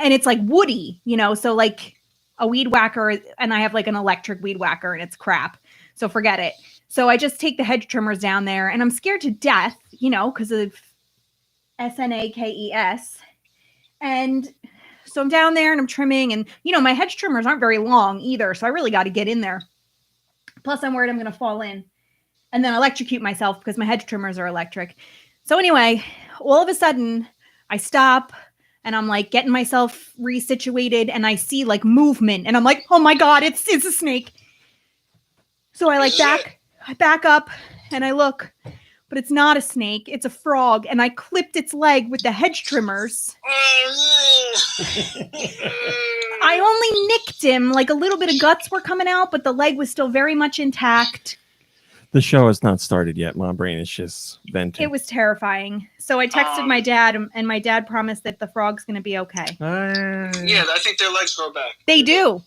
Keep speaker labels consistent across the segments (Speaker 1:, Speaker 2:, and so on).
Speaker 1: and it's like woody, so like a weed whacker, and I have like an electric weed whacker and it's crap. So forget it. So I just take the hedge trimmers down there and I'm scared to death, because of SNAKES. And so I'm down there and I'm trimming, and my hedge trimmers aren't very long either. So I really got to get in there. Plus I'm worried I'm going to fall in and then electrocute myself because my hedge trimmers are electric. So anyway, all of a sudden I stop and I'm like getting myself resituated and I see like movement and I'm like, oh my God, it's a snake. So I like back up and I look, but it's not a snake. It's a frog. And I clipped its leg with the hedge trimmers. I only nicked him. Like a little bit of guts were coming out, but the leg was still very much intact.
Speaker 2: The show has not started yet. My brain is just venting.
Speaker 1: It was terrifying. So I texted my dad, and my dad promised that the frog's going to be okay.
Speaker 3: Yeah, I think their legs grow back.
Speaker 1: They do.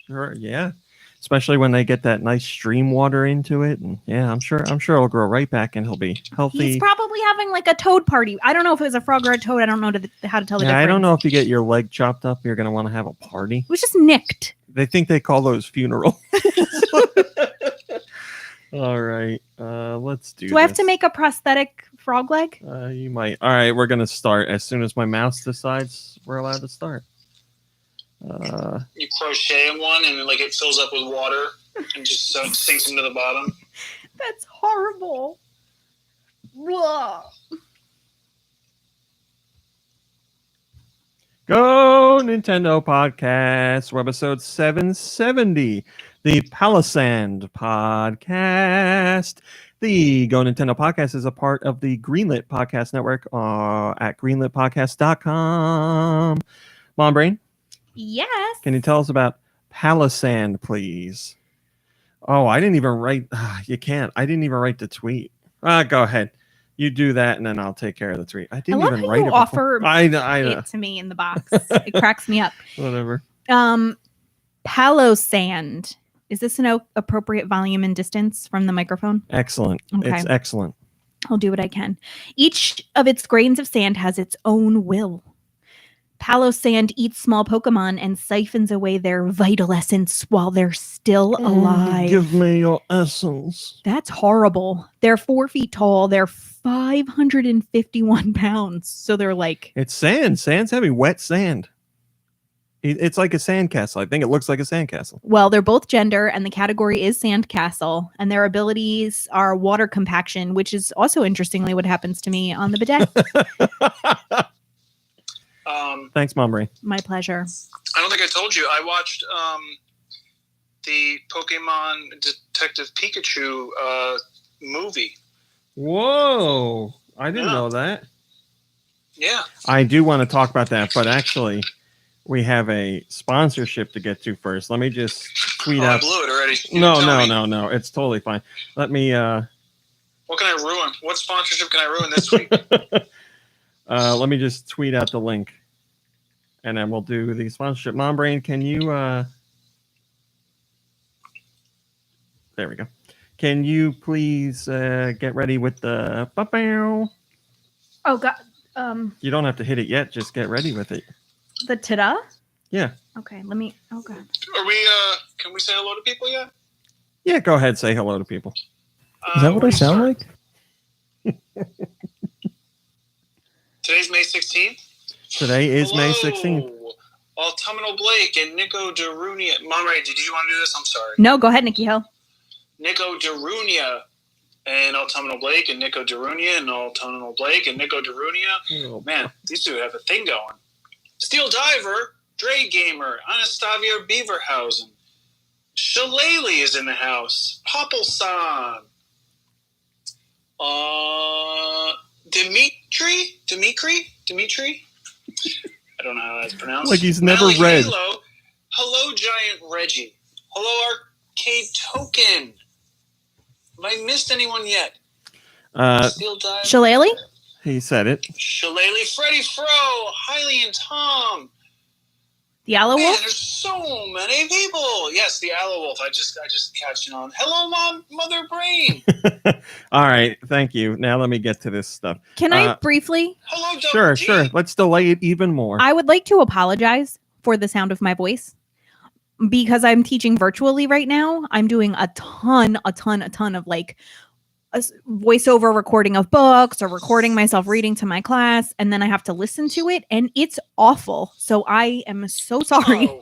Speaker 2: Sure, yeah. Especially when they get that nice stream water into it, and yeah, I'm sure it'll grow right back, and he'll be healthy.
Speaker 1: He's probably having like a toad party. I don't know if it was a frog or a toad. I don't know how to tell the difference.
Speaker 2: I don't know if you get your leg chopped up, you're gonna want to have a party.
Speaker 1: It was just nicked.
Speaker 2: They think they call those funerals. All right, let's do.
Speaker 1: Do I have to make a prosthetic frog leg?
Speaker 2: You might. All right, we're gonna start as soon as my mouse decides we're allowed to start.
Speaker 3: You crochet in one, and like it fills up with water and just sinks into the bottom.
Speaker 1: That's horrible. Whoa.
Speaker 2: GoNintendo podcast, Webisode 770, the Palisand podcast. The GoNintendo podcast is a part of the Greenlit Podcast Network at greenlitpodcast.com. Mom Brain?
Speaker 1: Yes.
Speaker 2: Can you tell us about Palisand, please? Oh, I didn't even write. You can't. I didn't even write the tweet. Go ahead. You do that, and then I'll take care of the tweet. I didn't even write it.
Speaker 1: Offer
Speaker 2: I
Speaker 1: it to me in the box. It cracks me up.
Speaker 2: Whatever.
Speaker 1: Palisand. Is this an appropriate volume and distance from the microphone?
Speaker 2: Excellent. Okay. It's excellent.
Speaker 1: I'll do what I can. Each of its grains of sand has its own will. Palisand eats small Pokemon and siphons away their vital essence while they're still alive.
Speaker 2: Give me your essence.
Speaker 1: That's horrible. They're 4 feet tall. They're 551 pounds. So they're like...
Speaker 2: It's sand. Sand's heavy. Wet sand. It's like a sandcastle. I think it looks like a sandcastle.
Speaker 1: Well, they're both gender, and the category is sandcastle. And their abilities are water compaction, which is also, interestingly, what happens to me on the bidet.
Speaker 2: Thanks, Mom Ray.
Speaker 1: My pleasure.
Speaker 3: I don't think I told you. I watched the Pokemon Detective Pikachu movie.
Speaker 2: Whoa. I didn't know that.
Speaker 3: Yeah.
Speaker 2: I do want to talk about that, but actually, we have a sponsorship to get to first. Let me just tweet out.
Speaker 3: I blew it already.
Speaker 2: No. It's totally fine. Let me...
Speaker 3: What can I ruin? What sponsorship can I ruin this week?
Speaker 2: Let me just tweet out the link. And then we'll do the sponsorship. Mom Brain, can you... There we go. Can you please get ready with the...
Speaker 1: Oh, God.
Speaker 2: You don't have to hit it yet. Just get ready with it.
Speaker 1: The ta-da?
Speaker 2: Yeah.
Speaker 1: Okay, let me... Oh, God.
Speaker 3: Are we... Can we say hello to people yet?
Speaker 2: Yeah, go ahead. Say hello to people.
Speaker 4: Is that what I sound like?
Speaker 3: Today's May 16th?
Speaker 2: Today is May 16th.
Speaker 3: Autumnal Blake and Nico Darunia. Mom Ray, did you want to do this? I'm sorry.
Speaker 1: No, go ahead, Nikki Hill.
Speaker 3: Nico Darunia and Autumnal Blake and Nico Darunia and Autumnal Blake and Nico Darunia. Oh, man, these two have a thing going. Steel Diver, Dre Gamer, Anastavia Beaverhausen. Shillelagh is in the house. Popple-san. Dimitri? I don't know how that's pronounced.
Speaker 2: Like he's never read.
Speaker 3: Hello, Giant Reggie. Hello, Arcade Token. Have I missed anyone yet?
Speaker 1: Shillelagh?
Speaker 2: He said it.
Speaker 3: Shillelagh, Freddie Fro, Hailey and Tom.
Speaker 1: The Aloe Wolf?
Speaker 3: There's So many people. Yes, the Aloe Wolf. I just catching on. Hello, Mom, Mother Brain.
Speaker 2: All right, thank you. Now let me get to this stuff.
Speaker 1: Can I briefly?
Speaker 3: Hello,
Speaker 2: Sure,
Speaker 3: Double G.
Speaker 2: sure. Let's delay it even more.
Speaker 1: I would like to apologize for the sound of my voice because I'm teaching virtually right now. I'm doing a ton of like a voiceover recording of books or recording myself reading to my class, and then I have to listen to it, and it's awful. So I am so sorry.
Speaker 3: Oh,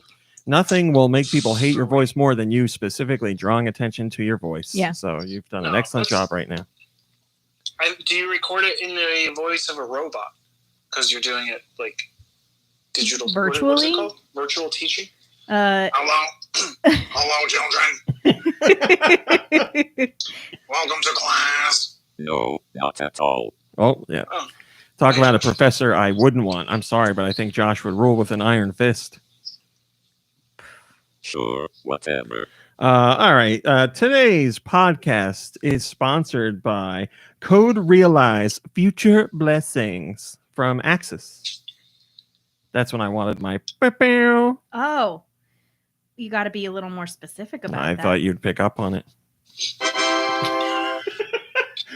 Speaker 2: Nothing will make people hate your voice more than you specifically drawing attention to your voice.
Speaker 1: Yeah.
Speaker 2: So you've done an
Speaker 3: No,
Speaker 2: excellent
Speaker 3: that's-
Speaker 2: job right now.
Speaker 3: do you record it in the voice of a robot? Because you're doing it like digital. What's
Speaker 1: Virtually?
Speaker 3: it called? Virtual teaching.
Speaker 5: Hello, hello, children. Welcome to class.
Speaker 6: No, not at all.
Speaker 2: Oh, yeah.
Speaker 3: Oh.
Speaker 2: Talk about a professor I wouldn't want. I'm sorry, but I think Josh would rule with an iron fist.
Speaker 6: Sure, whatever.
Speaker 2: All right. Today's podcast is sponsored by Code Realize Future Blessings from Axis. That's when I wanted my pew.
Speaker 1: Oh, you got to be a little more specific about
Speaker 2: I
Speaker 1: that.
Speaker 2: thought you'd pick up on it.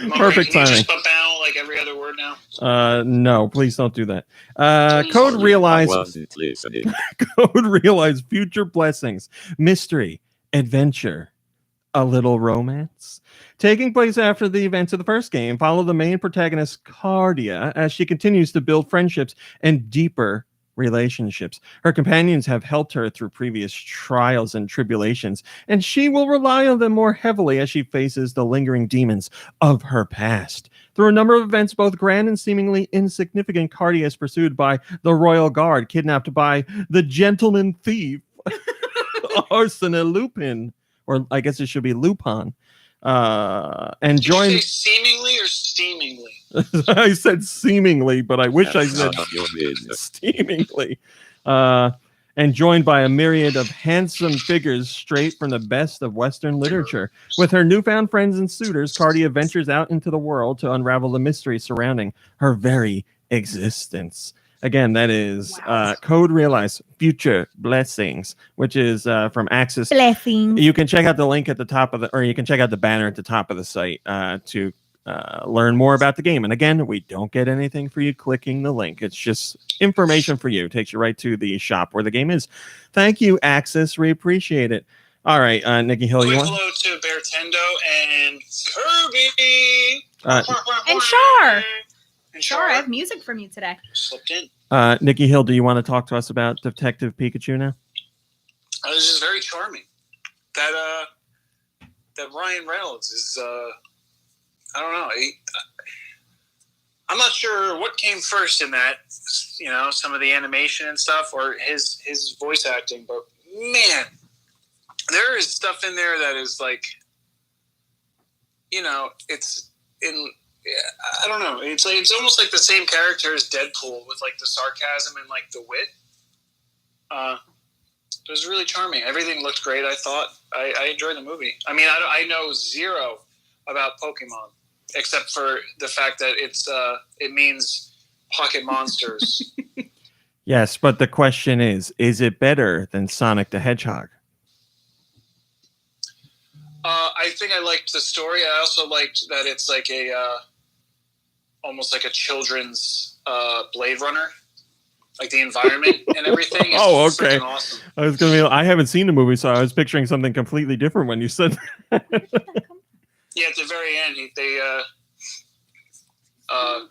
Speaker 3: Mom,
Speaker 2: Perfect
Speaker 3: can you
Speaker 2: timing.
Speaker 3: just put down like every other word now?
Speaker 2: No, please don't do that.
Speaker 3: Please
Speaker 2: Code
Speaker 3: don't.
Speaker 2: Realize
Speaker 6: I wasn't listening.
Speaker 2: Code Realize Future Blessings, mystery, adventure, a little romance. Taking place after the events of the first game, follow the main protagonist, Cardia, as she continues to build friendships and deeper relationships. Her companions have helped her through previous trials and tribulations, and she will rely on them more heavily as she faces the lingering demons of her past. Through a number of events, both grand and seemingly insignificant, Cardia is pursued by the Royal Guard, kidnapped by the Gentleman Thief, Arsene Lupin, or I guess it should be Lupin, and
Speaker 3: Did you
Speaker 2: joined.
Speaker 3: say seemingly or steamingly?
Speaker 2: I said seemingly, but I wish I
Speaker 6: That's
Speaker 2: said
Speaker 6: none of your business.
Speaker 2: steamingly. And joined by a myriad of handsome figures straight from the best of Western literature. With her newfound friends and suitors, Cardia ventures out into the world to unravel the mystery surrounding her very existence. Again, that is Code Realize Future Blessings, which is from Axis.
Speaker 1: Blessings.
Speaker 2: You can check out the link at the top of or you can check out the banner at the top of the site to learn more about the game. And again, we don't get anything for you clicking the link. It's just information for you. It takes you right to the shop where the game is. Thank you, Axis. We appreciate it. All right, Nikki Hill, you
Speaker 3: Quick
Speaker 2: want?
Speaker 3: hello to Beartendo and Kirby.
Speaker 1: And Shar.
Speaker 3: And
Speaker 1: Sure, I have music from you today.
Speaker 3: Slipped in.
Speaker 2: Nikki Hill, do you want to talk to us about Detective Pikachu now?
Speaker 3: It was just very charming. That Ryan Reynolds is I don't know. I'm not sure what came first in that, some of the animation and stuff, or his voice acting. But man, there is stuff in there that is like, it's in. I don't know. It's almost like the same character as Deadpool with like the sarcasm and like the wit. It was really charming. Everything looked great. I thought I enjoyed the movie. I mean, I know zero about Pokemon except for the fact that it means pocket monsters.
Speaker 2: Yes, but the question is it better than Sonic the Hedgehog?
Speaker 3: I think I liked the story. I also liked that it's like almost like a children's Blade Runner, like the environment and everything. Is
Speaker 2: Oh, okay.
Speaker 3: freaking awesome.
Speaker 2: I haven't seen the movie, so I was picturing something completely different when you said that.
Speaker 3: Yeah, at the very end, they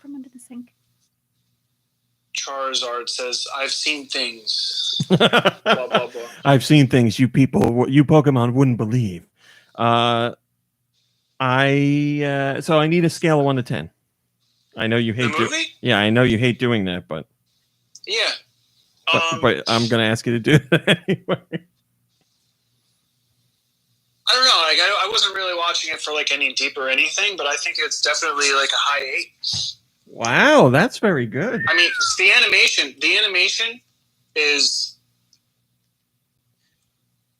Speaker 1: from under the sink.
Speaker 3: Charizard says, "I've seen things." Blah blah blah.
Speaker 2: I've seen things you Pokemon wouldn't believe. So I need a scale of 1 to 10. I know you hate
Speaker 3: The movie?
Speaker 2: Yeah, I know you hate doing that, but
Speaker 3: Yeah.
Speaker 2: but I'm gonna ask you to do it anyway.
Speaker 3: I don't know. Like I wasn't really watching it for like any deep or anything, but I think it's definitely like a high 8.
Speaker 2: Wow, that's very good.
Speaker 3: I mean, it's the animation. The animation is,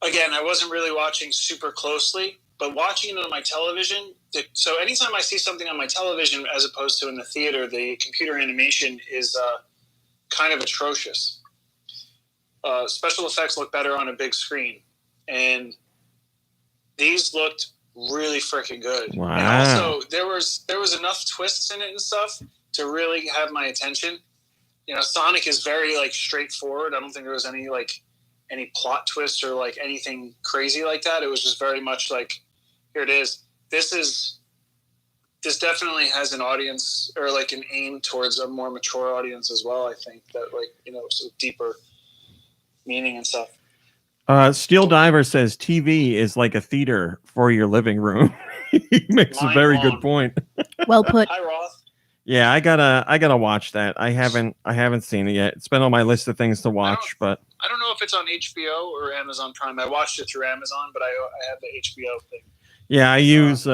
Speaker 3: again, I wasn't really watching super closely, but watching it on my television. So anytime I see something on my television as opposed to in the theater, the computer animation is kind of atrocious. special effects look better on a big screen, and these looked really freaking good.
Speaker 2: Wow.
Speaker 3: And also, there was enough twists in it and stuff to really have my attention. You know, Sonic is very like straightforward. I don't think there was any plot twists or like anything crazy like that. It was just very much like, here it is. This definitely has an audience or like an aim towards a more mature audience as well. I think that like, you know, sort of deeper meaning and stuff.
Speaker 2: Steel Diver says TV is like a theater for your living room. He makes a very good point.
Speaker 1: Well put.
Speaker 3: Hi, Roth.
Speaker 2: Yeah, I gotta watch that. I haven't seen it yet. It's been on my list of things to watch, but
Speaker 3: I don't know if it's on HBO or Amazon Prime. I watched it through Amazon, but I have the HBO thing.
Speaker 2: yeah, I use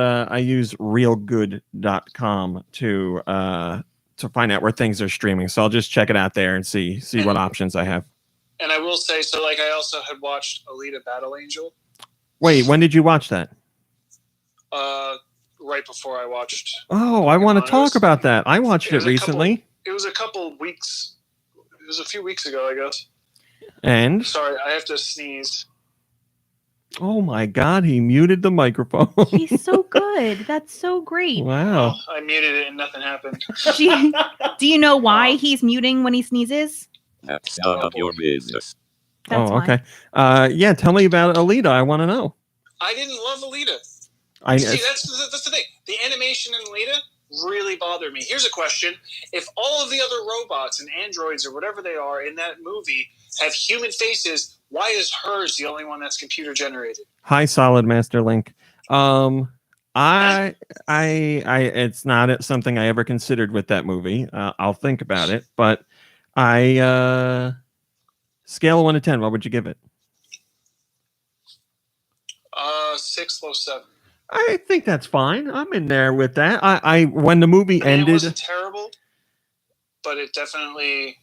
Speaker 2: realgood.com to find out where things are streaming. So I'll just check it out there and see what options I have.
Speaker 3: And I will say, so like I also had watched Alita Battle Angel.
Speaker 2: Wait, when did you watch that?
Speaker 3: Right before I watched.
Speaker 2: Oh, I want to talk about that. I watched it recently.
Speaker 3: It was a couple weeks. It was a few weeks ago, I guess.
Speaker 2: And?
Speaker 3: Sorry, I have to sneeze.
Speaker 2: Oh my God, he muted the microphone.
Speaker 1: He's so good. That's so great.
Speaker 2: Wow.
Speaker 3: Oh, I muted it and nothing happened.
Speaker 1: Do you know why he's muting when he sneezes?
Speaker 6: That's none of your business.
Speaker 1: That's why.
Speaker 2: Okay. Yeah, tell me about Alita. I want to know.
Speaker 3: I didn't love Alita.
Speaker 2: I
Speaker 3: See, that's the thing. The animation in Alita really bothered me. Here's a question. If all of the other robots and androids or whatever they are in that movie have human faces, why is hers the only one that's computer generated?
Speaker 2: Hi, Solid Master Link. I it's not something I ever considered with that movie. I'll think about it, but scale of 1 to 10, what would you give it?
Speaker 3: 6, low 7.
Speaker 2: I think that's fine. I'm in there with that. I when the movie ended,
Speaker 3: it wasn't terrible, but it definitely.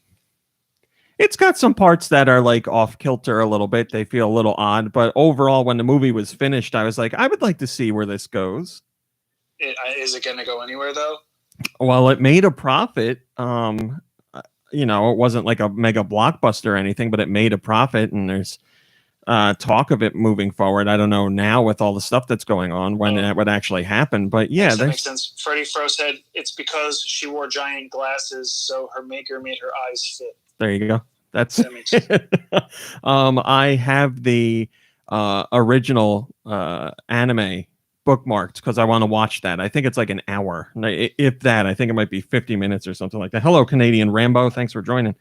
Speaker 2: It's got some parts that are like off kilter a little bit. They feel a little odd, but overall, when the movie was finished, I was like, I would like to see where this goes.
Speaker 3: Is it going to go anywhere though?
Speaker 2: Well, it made a profit. You know, it wasn't like a mega blockbuster or anything, but it made a profit, and there's talk of it moving forward. I don't know now with all the stuff that's going on when that would actually happen, but yeah,
Speaker 3: that makes sense. Freddie Fro said it's because she wore giant glasses, so her maker made her eyes fit.
Speaker 2: There you go. That
Speaker 3: makes sense.
Speaker 2: I have the original anime bookmarked because I want to watch that. I think it's like an hour. If that, I think it might be 50 minutes or something like that. Hello, Canadian Rambo. Thanks for joining.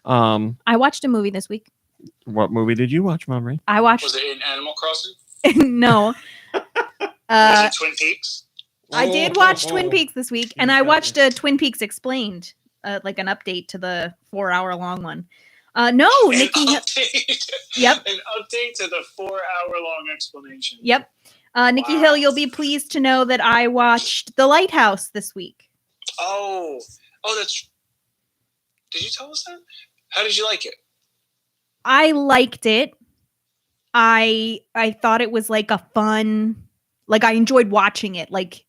Speaker 1: I watched a movie this week.
Speaker 2: What movie did you watch, Momri?
Speaker 1: I watched.
Speaker 3: Was it in Animal Crossing?
Speaker 1: No.
Speaker 3: Was it Twin Peaks?
Speaker 1: I did watch Twin Peaks this week, and I watched Twin Peaks Explained, like an update to the 4-hour-long one. No, Nikki. Yep.
Speaker 3: An update to the 4-hour-long explanation.
Speaker 1: Yep. Nikki Hill, you'll be pleased to know that I watched The Lighthouse this week.
Speaker 3: Oh, that's. Did you tell us that? How did you like it?
Speaker 1: I liked it. I thought it was like a fun, like I enjoyed watching it. Like,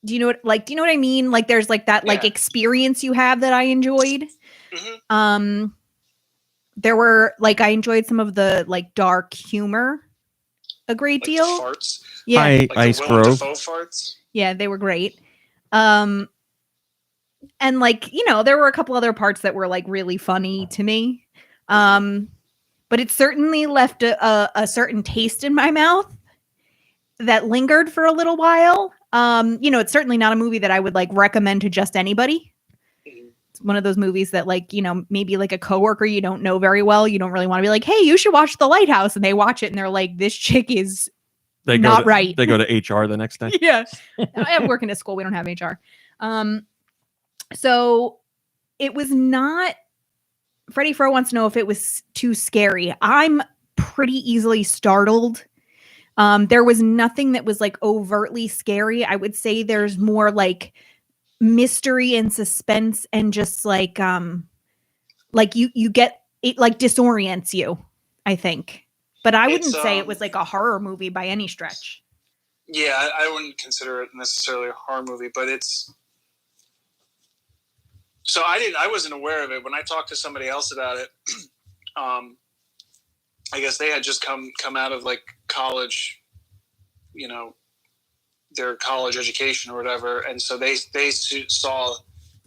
Speaker 1: do you know what I mean? Like there's like that like experience you have that I enjoyed. Mm-hmm. There were like I enjoyed some of the like dark humor a great deal.
Speaker 3: The farts?
Speaker 1: Yeah.
Speaker 2: Hi,
Speaker 3: like
Speaker 2: Ice Grove.
Speaker 3: Farts?
Speaker 1: Yeah, they were great. And like, you know, there were a couple other parts that were like really funny to me. But it certainly left a certain taste in my mouth that lingered for a little while. You know, it's certainly not a movie that I would like recommend to just anybody. It's one of those movies that like, you know, maybe like a coworker you don't know very well. You don't really want to be like, hey, you should watch The Lighthouse. And they watch it and they're like, this chick is not right.
Speaker 2: They go to HR the next day.
Speaker 1: Yeah. I work in a school. We don't have HR. So it was not. Freddie Fro wants to know if it was too scary. I'm pretty easily startled. There was nothing that was like overtly scary. I would say there's more like mystery and suspense and just like you get it like disorients you, I think. But I wouldn't say it was like a horror movie by any stretch.
Speaker 3: Yeah, I wouldn't consider it necessarily a horror movie, but it's. So I wasn't aware of it when I talked to somebody else about it. I guess they had just come out of like college, you know, their college education or whatever, and so they saw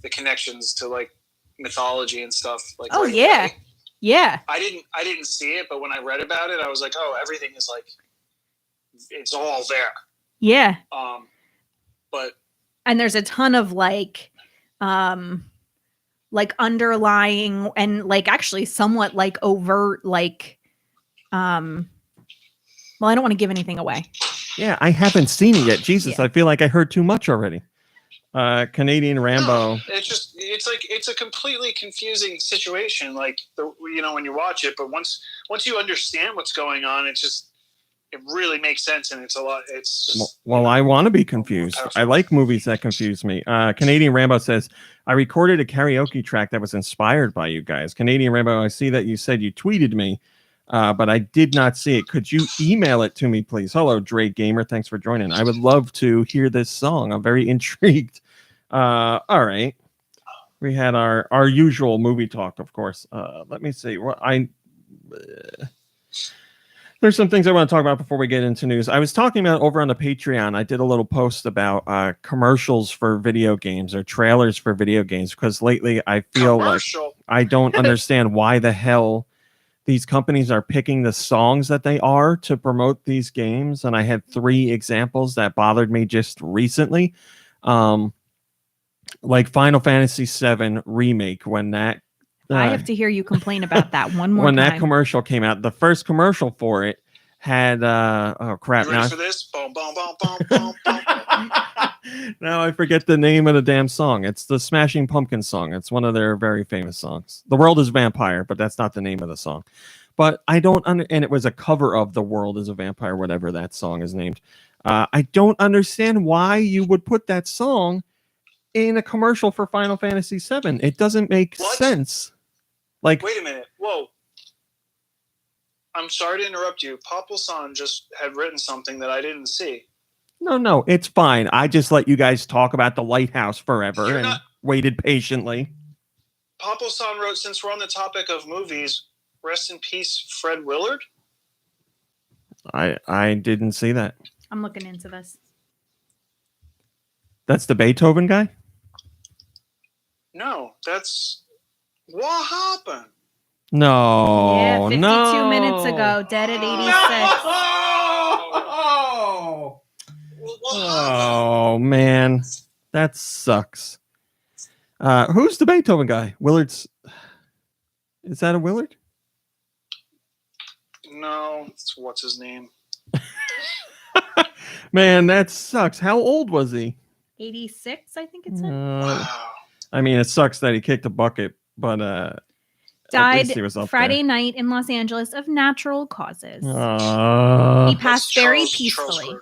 Speaker 3: the connections to like mythology and stuff. Like,
Speaker 1: Oh
Speaker 3: right
Speaker 1: yeah,
Speaker 3: away.
Speaker 1: yeah.
Speaker 3: I didn't see it, but when I read about it, I was like, oh, everything is like, it's all there.
Speaker 1: Yeah.
Speaker 3: But
Speaker 1: And there's a ton of like underlying and like actually somewhat like overt like well, I don't want to give anything away.
Speaker 2: Yeah, I haven't seen it yet. Jesus,
Speaker 1: Yeah.
Speaker 2: I feel like I heard too much already. Canadian Rambo.
Speaker 3: it's a completely confusing situation. Like when you watch it, but once you understand what's going on, it really makes sense, and it's a lot. It's just,
Speaker 2: well, I want to be confused. I like movies that confuse me. Canadian Rambo says, I recorded a karaoke track that was inspired by you guys. Canadian Rambo, I see that you said you tweeted me, but I did not see it. Could you email it to me, please? Hello, Dre Gamer. Thanks for joining. I would love to hear this song. I'm very intrigued. All right. We had our usual movie talk, of course. Let me see. There's some things I want to talk about before we get into news. I was talking about over on the Patreon. I did a little post about commercials for video games or trailers for video games, because lately I feel like I don't understand why the hell these companies are picking the songs that they are to promote these games. And I had 3 examples that bothered me just recently. Like Final Fantasy VII Remake, when that
Speaker 1: I have to hear you complain about that one more
Speaker 2: when
Speaker 1: time.
Speaker 2: that commercial came out, the first commercial for it had oh crap!
Speaker 3: You ready for this? Boom, boom, boom, boom, boom, boom.
Speaker 2: Now I forget the name of the damn song. It's the Smashing Pumpkins song. It's one of their very famous songs. The World is Vampire, but that's not the name of the song. But I don't and it was a cover of The World is a Vampire, whatever that song is named. I don't understand why you would put that song in a commercial for Final Fantasy VII. It doesn't make sense. Like,
Speaker 3: wait a minute. Whoa. I'm sorry to interrupt you. Popple-san just had written something that I didn't see.
Speaker 2: No, it's fine. I just let you guys talk about the Lighthouse forever and waited patiently.
Speaker 3: Popple-san wrote, since we're on the topic of movies, rest in peace, Fred Willard.
Speaker 2: I didn't see that.
Speaker 1: I'm looking into this.
Speaker 2: That's the Beethoven guy?
Speaker 3: No, that's... What happened?
Speaker 2: No,
Speaker 1: yeah, 52
Speaker 2: no.
Speaker 1: minutes ago, dead at 86.
Speaker 2: No! Oh, man. That sucks. Who's the Beethoven guy? Willard's... Is that a Willard?
Speaker 3: No, what's his name?
Speaker 2: Man, that sucks. How old was he?
Speaker 1: 86, I think it said.
Speaker 3: Wow.
Speaker 2: I mean, it sucks that he kicked a bucket, but
Speaker 1: died
Speaker 2: he was up
Speaker 1: Friday
Speaker 2: there.
Speaker 1: night in Los Angeles of natural causes. He
Speaker 2: Passed
Speaker 1: passed very peacefully.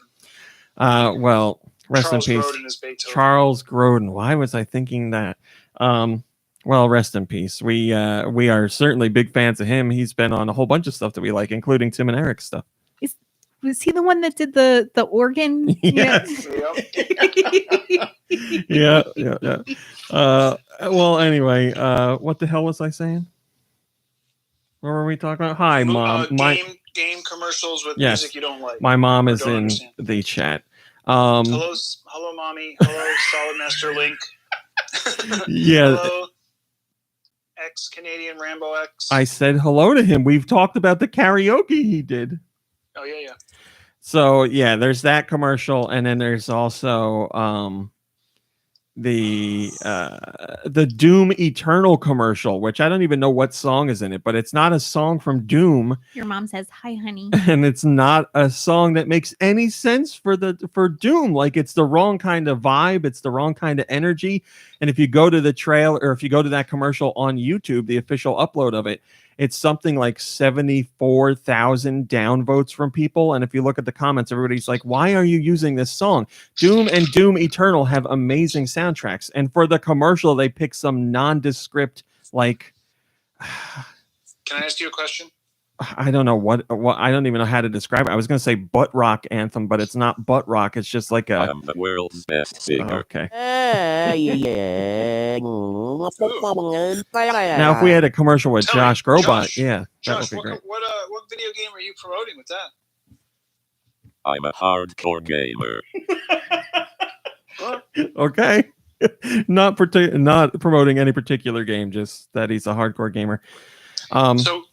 Speaker 2: Well, rest
Speaker 3: Charles
Speaker 2: in peace.
Speaker 3: Grodin is Beethoven.
Speaker 2: Charles Grodin. Why was I thinking that? Well, rest in peace. We are certainly big fans of him. He's been on a whole bunch of stuff that we like, including Tim and Eric's stuff.
Speaker 1: Was he the one that did the organ?
Speaker 2: Yes.
Speaker 3: Yep.
Speaker 2: Yeah. Well, anyway, what the hell was I saying? What were we talking about? Hi, Mom.
Speaker 3: Game commercials with
Speaker 2: Yes.
Speaker 3: music you don't like.
Speaker 2: My mom is
Speaker 3: Don't
Speaker 2: in
Speaker 3: understand.
Speaker 2: the chat.
Speaker 3: Hello, Mommy. Hello, Solid Master Link.
Speaker 2: Yeah.
Speaker 3: Hello, ex-Canadian Rambo X.
Speaker 2: I said hello to him. We've talked about the karaoke he did.
Speaker 3: Oh, yeah.
Speaker 2: So yeah, there's that commercial, and then there's also the Doom Eternal commercial, which I don't even know what song is in it, but it's not a song from Doom.
Speaker 1: Your mom says, "Hi, honey,"
Speaker 2: and it's not a song that makes any sense for Doom. Like, it's the wrong kind of vibe, it's the wrong kind of energy. And if you go to the trail, or if you go to that commercial on YouTube, the official upload of it, it's something like 74,000 downvotes from people. And if you look at the comments, everybody's like, why are you using this song? Doom and Doom Eternal have amazing soundtracks. And for the commercial, they pick some nondescript, like...
Speaker 3: Can I ask you a question?
Speaker 2: I don't know what I don't even know how to describe it. I was going to say butt rock anthem, but it's not butt rock. It's just like
Speaker 6: I
Speaker 2: a.
Speaker 6: am the world's best singer.
Speaker 2: Okay.
Speaker 3: Ooh.
Speaker 2: Now, if we had a commercial with
Speaker 3: Tell me,
Speaker 2: Josh Grobot,
Speaker 3: Josh,
Speaker 2: yeah, that
Speaker 3: Josh,
Speaker 2: would be great.
Speaker 3: what video game are you promoting with that?
Speaker 6: I'm a hardcore gamer.
Speaker 2: Okay. not promoting any particular game, just that he's a hardcore gamer.
Speaker 3: So,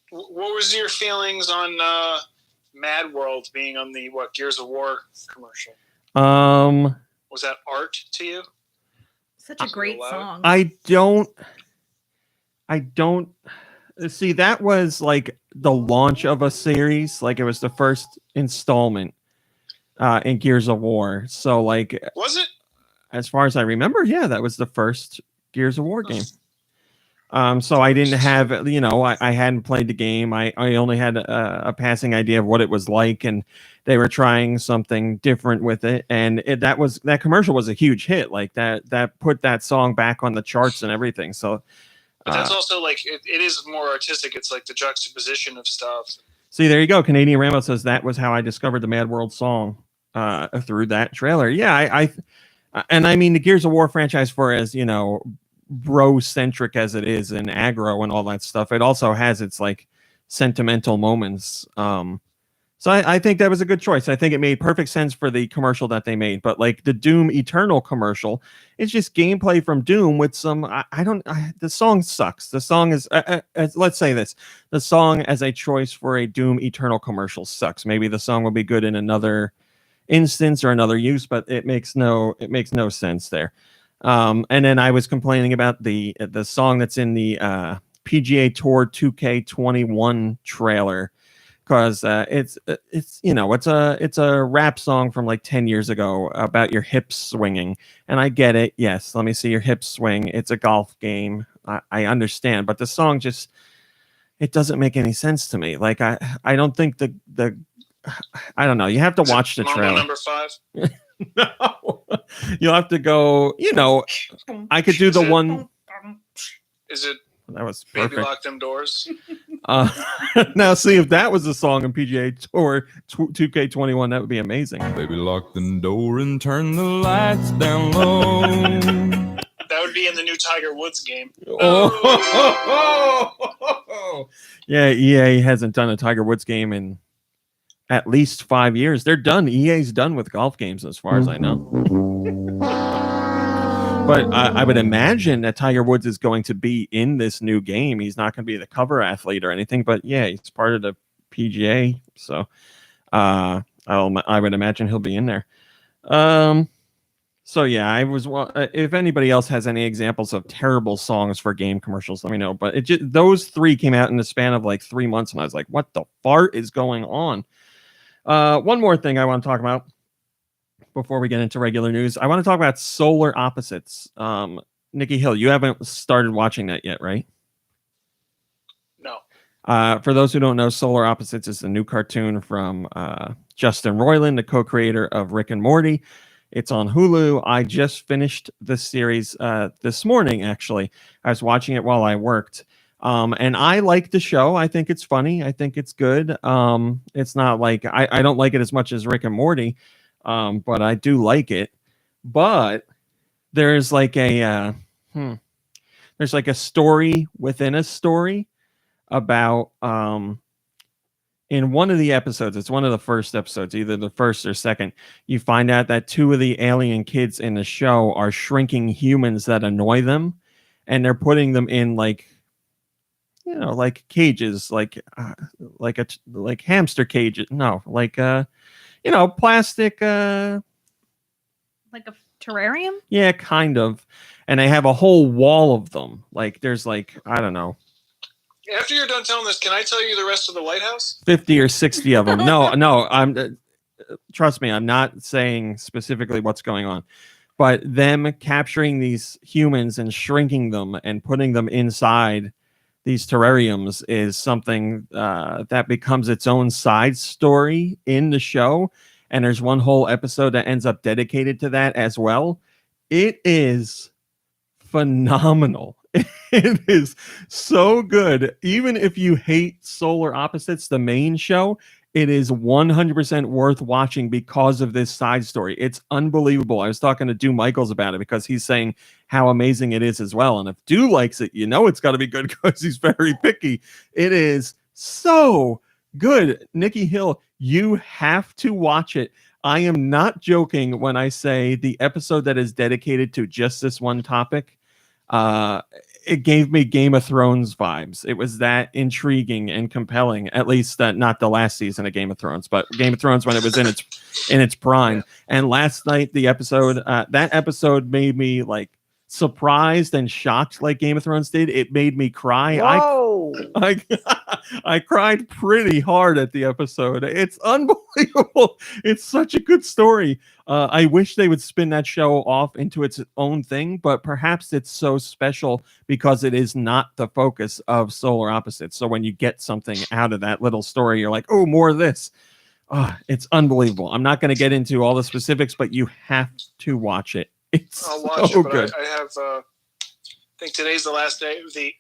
Speaker 3: what was your feelings on Mad World being on the Gears of War commercial? Was that art to you?
Speaker 1: Such a great song.
Speaker 2: I don't see, that was like the launch of a series. Like it was the first installment in Gears of War. So like,
Speaker 3: was it?
Speaker 2: As far as I remember, yeah, that was the first Gears of War game. So I didn't have, I hadn't played the game. I only had a passing idea of what it was like, and they were trying something different with it. And that commercial was a huge hit. Like that put that song back on the charts and everything. So,
Speaker 3: but that's also like it is more artistic. It's like the juxtaposition of stuff.
Speaker 2: See, there you go. Canadian Rambo says that was how I discovered the Mad World song through that trailer. Yeah, and I mean the Gears of War franchise, for as bro-centric as it is and aggro and all that stuff, it also has its like sentimental moments. So I think that was a good choice. I think it made perfect sense for the commercial that they made. But like the Doom Eternal commercial, it's just gameplay from Doom with some. The song sucks. The song is. Let's say this: the song as a choice for a Doom Eternal commercial sucks. Maybe the song will be good in another instance or another use, but it makes no sense there. And then I was complaining about the song that's in the PGA Tour 2K21 trailer, because it's a rap song from like 10 years ago about your hips swinging, and I get it. Yes, let me see your hips swing. It's a golf game. I understand, but the song it doesn't make any sense to me. Like I don't think the I don't know. You have to watch the trailer.
Speaker 3: Number 5.
Speaker 2: No, you'll have to go. I could do the one.
Speaker 3: Is it?
Speaker 2: That was
Speaker 3: Baby
Speaker 2: perfect.
Speaker 3: Lock Them Doors.
Speaker 2: Now, see if that was a song in PGA Tour 2K21, that would be amazing.
Speaker 7: Baby, lock the door and turn the lights down low.
Speaker 3: That would be in the new Tiger Woods game.
Speaker 2: Oh. Yeah, EA hasn't done a Tiger Woods game in at least 5 years. They're done. EA's done with golf games, as far as I know. But I would imagine that Tiger Woods is going to be in this new game. He's not going to be the cover athlete or anything, but yeah, he's part of the PGA. So I would imagine he'll be in there. So yeah, if anybody else has any examples of terrible songs for game commercials, let me know. But those 3 came out in the span of like 3 months, and I was like, what the fart is going on? One more thing I want to talk about before we get into regular news. I want to talk about Solar Opposites. Nikki Hill, you haven't started watching that yet, right?
Speaker 3: No.
Speaker 2: For those who don't know, Solar Opposites is a new cartoon from Justin Roiland, the co-creator of Rick and Morty. It's on Hulu. I just finished the series this morning, actually. I was watching it while I worked. And I like the show. I think it's funny. I think it's good. It's not like I don't like it as much as Rick and Morty, but I do like it. But there's like a story within a story about in one of the episodes. It's one of the first episodes, either the first or second. You find out that 2 of the alien kids in the show are shrinking humans that annoy them, and they're putting them in like cages, like hamster cages. No, plastic.
Speaker 1: Like a terrarium?
Speaker 2: Yeah, kind of. And they have a whole wall of them. Like there's I don't know.
Speaker 3: After you're done telling this, can I tell you the rest of the Lighthouse?
Speaker 2: 50 or 60 of them. No. I'm. Trust me, I'm not saying specifically what's going on, but them capturing these humans and shrinking them and putting them inside these terrariums is something that becomes its own side story in the show. And there's one whole episode that ends up dedicated to that as well. It is phenomenal. It is so good. Even if you hate Solar Opposites, the main show, it is 100% worth watching because of this side story. It's unbelievable. I was talking to Dew Michaels about it because he's saying how amazing it is as well. And if Dew likes it, you know it's got to be good because he's very picky. It is so good. Nikki Hill, you have to watch it. I am not joking when I say the episode that is dedicated to just this one topic. It gave me Game of Thrones vibes. It was that intriguing and compelling. At least not the last season of Game of Thrones, but Game of Thrones when it was in its prime. Yeah. And last night, the episode that episode made me like surprised and shocked, like Game of Thrones did. It made me cry.
Speaker 1: Whoa.
Speaker 2: I cried pretty hard at the episode. It's unbelievable. It's such a good story. I wish they would spin that show off into its own thing, but perhaps it's so special because it is not the focus of Solar Opposites. So when you get something out of that little story, you're like, oh, more of this. Oh, it's unbelievable. I'm not going to get into all the specifics, but you have to watch it.
Speaker 3: I'll watch
Speaker 2: so
Speaker 3: it, but
Speaker 2: good.
Speaker 3: I have, I think today's the last day of the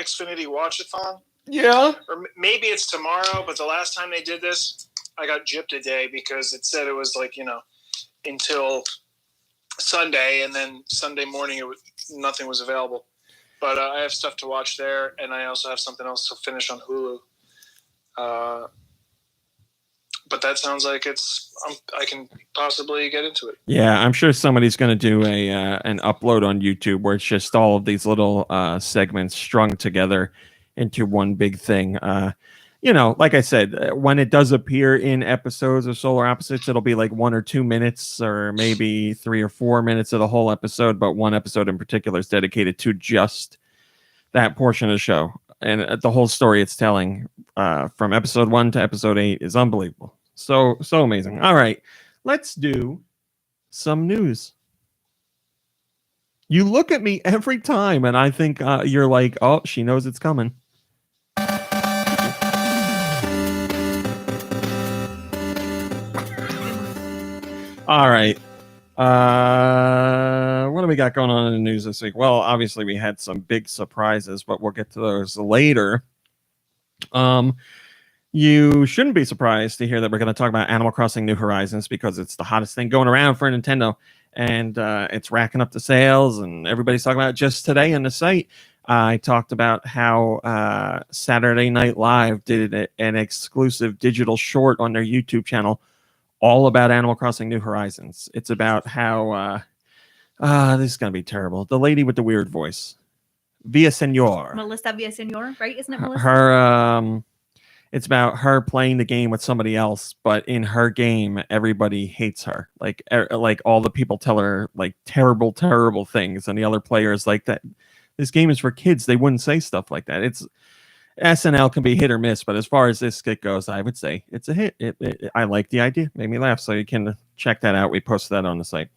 Speaker 3: Xfinity Watch-a-thon.
Speaker 2: Yeah.
Speaker 3: Or maybe it's tomorrow, but the last time they did this, I got gypped a day because it said it was like, until Sunday, and then Sunday morning nothing was available. But I have stuff to watch there, and I also have something else to finish on Hulu. But that sounds like I can possibly get into it.
Speaker 2: Yeah, I'm sure somebody's going to do an upload on YouTube where it's just all of these little segments strung together into one big thing. Like I said, when it does appear in episodes of Solar Opposites, it'll be like 1 or 2 minutes or maybe 3 or 4 minutes of the whole episode. But one episode in particular is dedicated to just that portion of the show. And the whole story it's telling from episode 1 to episode 8 is unbelievable. So amazing. All right, let's do some news. You look at me every time and I think you're like, oh, she knows it's coming. All right. What do we got going on in the news this week? Well, obviously we had some big surprises, but we'll get to those later. You shouldn't be surprised to hear that we're going to talk about Animal Crossing New Horizons because it's the hottest thing going around for Nintendo, and it's racking up the sales, and everybody's talking about it. Just today on the site. I talked about how Saturday Night Live did an exclusive digital short on their YouTube channel all about Animal Crossing New Horizons. It's about how this is going to be terrible. The lady with the weird voice, Villaseñor.
Speaker 1: Melissa Villaseñor, right? Isn't it Melissa?
Speaker 2: Her it's about her playing the game with somebody else, but in her game, everybody hates her. Like all the people tell her like terrible, terrible things, and the other players like that. This game is for kids. They wouldn't say stuff like that. It's SNL can be hit or miss, but as far as this skit goes, I would say it's a hit. I like the idea. Made me laugh, so you can check that out. We posted that on the site.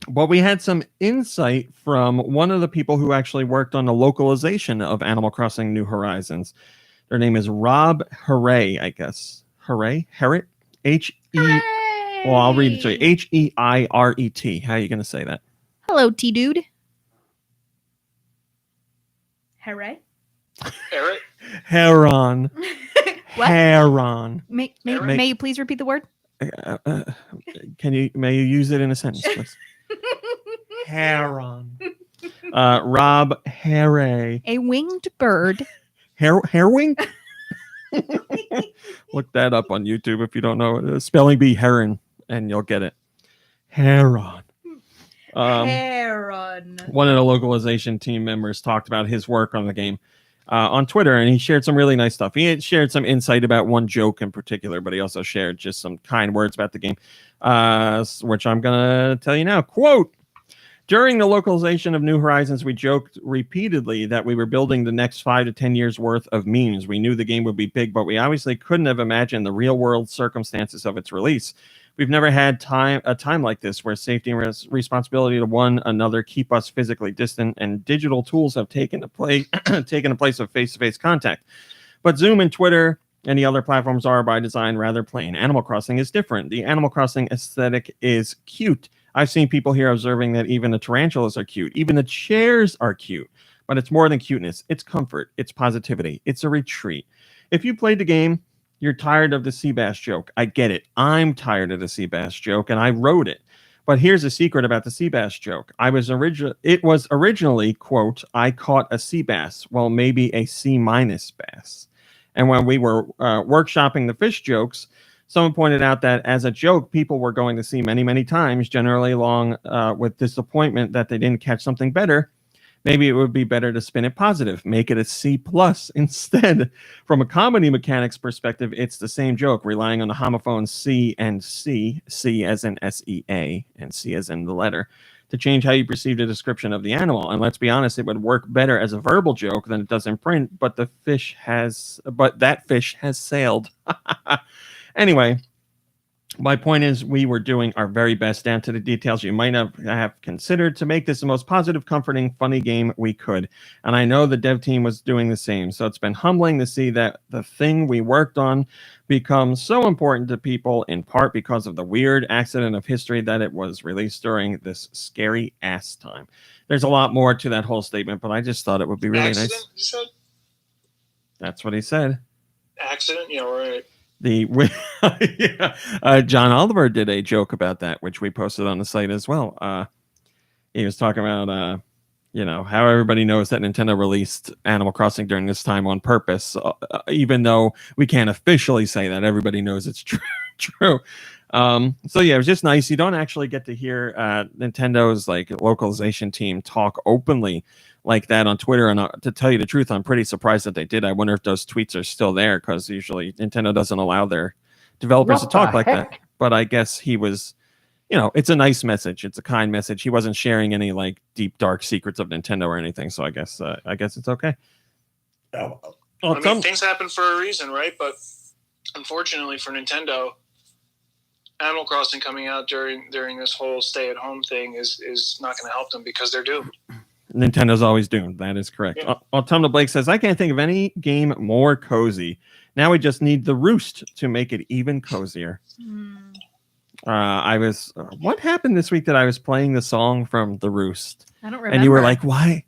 Speaker 2: But we had some insight from one of the people who actually worked on the localization of Animal Crossing New Horizons. Their name is Rob Hooray, I guess. Hooray? Herret? H-E... Well, I'll read it to you. H-E-I-R-E-T. How are you going to say that?
Speaker 1: Hello, T-Dude. Hooray?
Speaker 3: Eric?
Speaker 2: Heron.
Speaker 1: What?
Speaker 2: Heron.
Speaker 1: May you please repeat the word?
Speaker 2: May you use it in a sentence, please? Heron. Rob Hooray.
Speaker 1: A winged bird.
Speaker 2: Hairwing? Look that up on YouTube if you don't know. Spelling bee heron, and you'll get it. Heron.
Speaker 1: Heron.
Speaker 2: One of the localization team members talked about his work on the game on Twitter, and he shared some really nice stuff. He had shared some insight about one joke in particular, but he also shared just some kind words about the game, which I'm going to tell you now. Quote, during the localization of New Horizons, we joked repeatedly that we were building the next 5 to 10 years worth of memes. We knew the game would be big, but we obviously couldn't have imagined the real world circumstances of its release. We've never had a time like this where safety and responsibility to one another keep us physically distant, and digital tools have taken the place of face-to-face contact. But Zoom and Twitter and the other platforms are by design rather plain. Animal Crossing is different. The Animal Crossing aesthetic is cute. I've seen people here observing that even the tarantulas are cute. Even the chairs are cute. But it's more than cuteness. It's comfort. It's positivity. It's a retreat. If you played the game, you're tired of the sea bass joke. I get it. I'm tired of the sea bass joke, and I wrote it. But here's a secret about the sea bass joke. It was originally, quote, I caught a sea bass. Well, maybe a C- bass. And when we were workshopping the fish jokes, someone pointed out that as a joke, people were going to see many, many times, generally along with disappointment that they didn't catch something better. Maybe it would be better to spin it positive, make it a C+ instead. From a comedy mechanics perspective, it's the same joke, relying on the homophones C and C, C as in SEA and C as in the letter, to change how you perceive the description of the animal. And let's be honest, it would work better as a verbal joke than it does in print, but that fish has sailed. Anyway, my point is we were doing our very best down to the details you might have considered to make this the most positive, comforting, funny game we could. And I know the dev team was doing the same. So it's been humbling to see that the thing we worked on becomes so important to people, in part because of the weird accident of history that it was released during this scary ass time. There's a lot more to that whole statement, but I just thought it would be really
Speaker 3: Accident,
Speaker 2: nice.
Speaker 3: you said?
Speaker 2: That's what he said.
Speaker 3: Accident? Yeah, right.
Speaker 2: John Oliver did a joke about that, which we posted on the site as well. He was talking about how everybody knows that Nintendo released Animal Crossing during this time on purpose, even though we can't officially say that. Everybody knows it's true. So yeah, it was just nice. You don't actually get to hear Nintendo's localization team talk openly like that on Twitter. And to tell you the truth, I'm pretty surprised that they did. I wonder if those tweets are still there, because usually Nintendo doesn't allow their developers to talk like that. But I guess he was, it's a nice message. It's a kind message. He wasn't sharing any deep, dark secrets of Nintendo or anything. So I guess it's okay.
Speaker 3: Things happen for a reason, right? But unfortunately for Nintendo, Animal Crossing coming out during this whole stay-at-home thing is not going to help them, because they're doomed.
Speaker 2: Nintendo's always doomed. That is correct.
Speaker 3: Yeah.
Speaker 2: Autumnal Blake says, I can't think of any game more cozy. Now we just need the Roost to make it even cozier. What happened this week that I was playing the song from the Roost?
Speaker 1: I don't remember.
Speaker 2: And you were like, why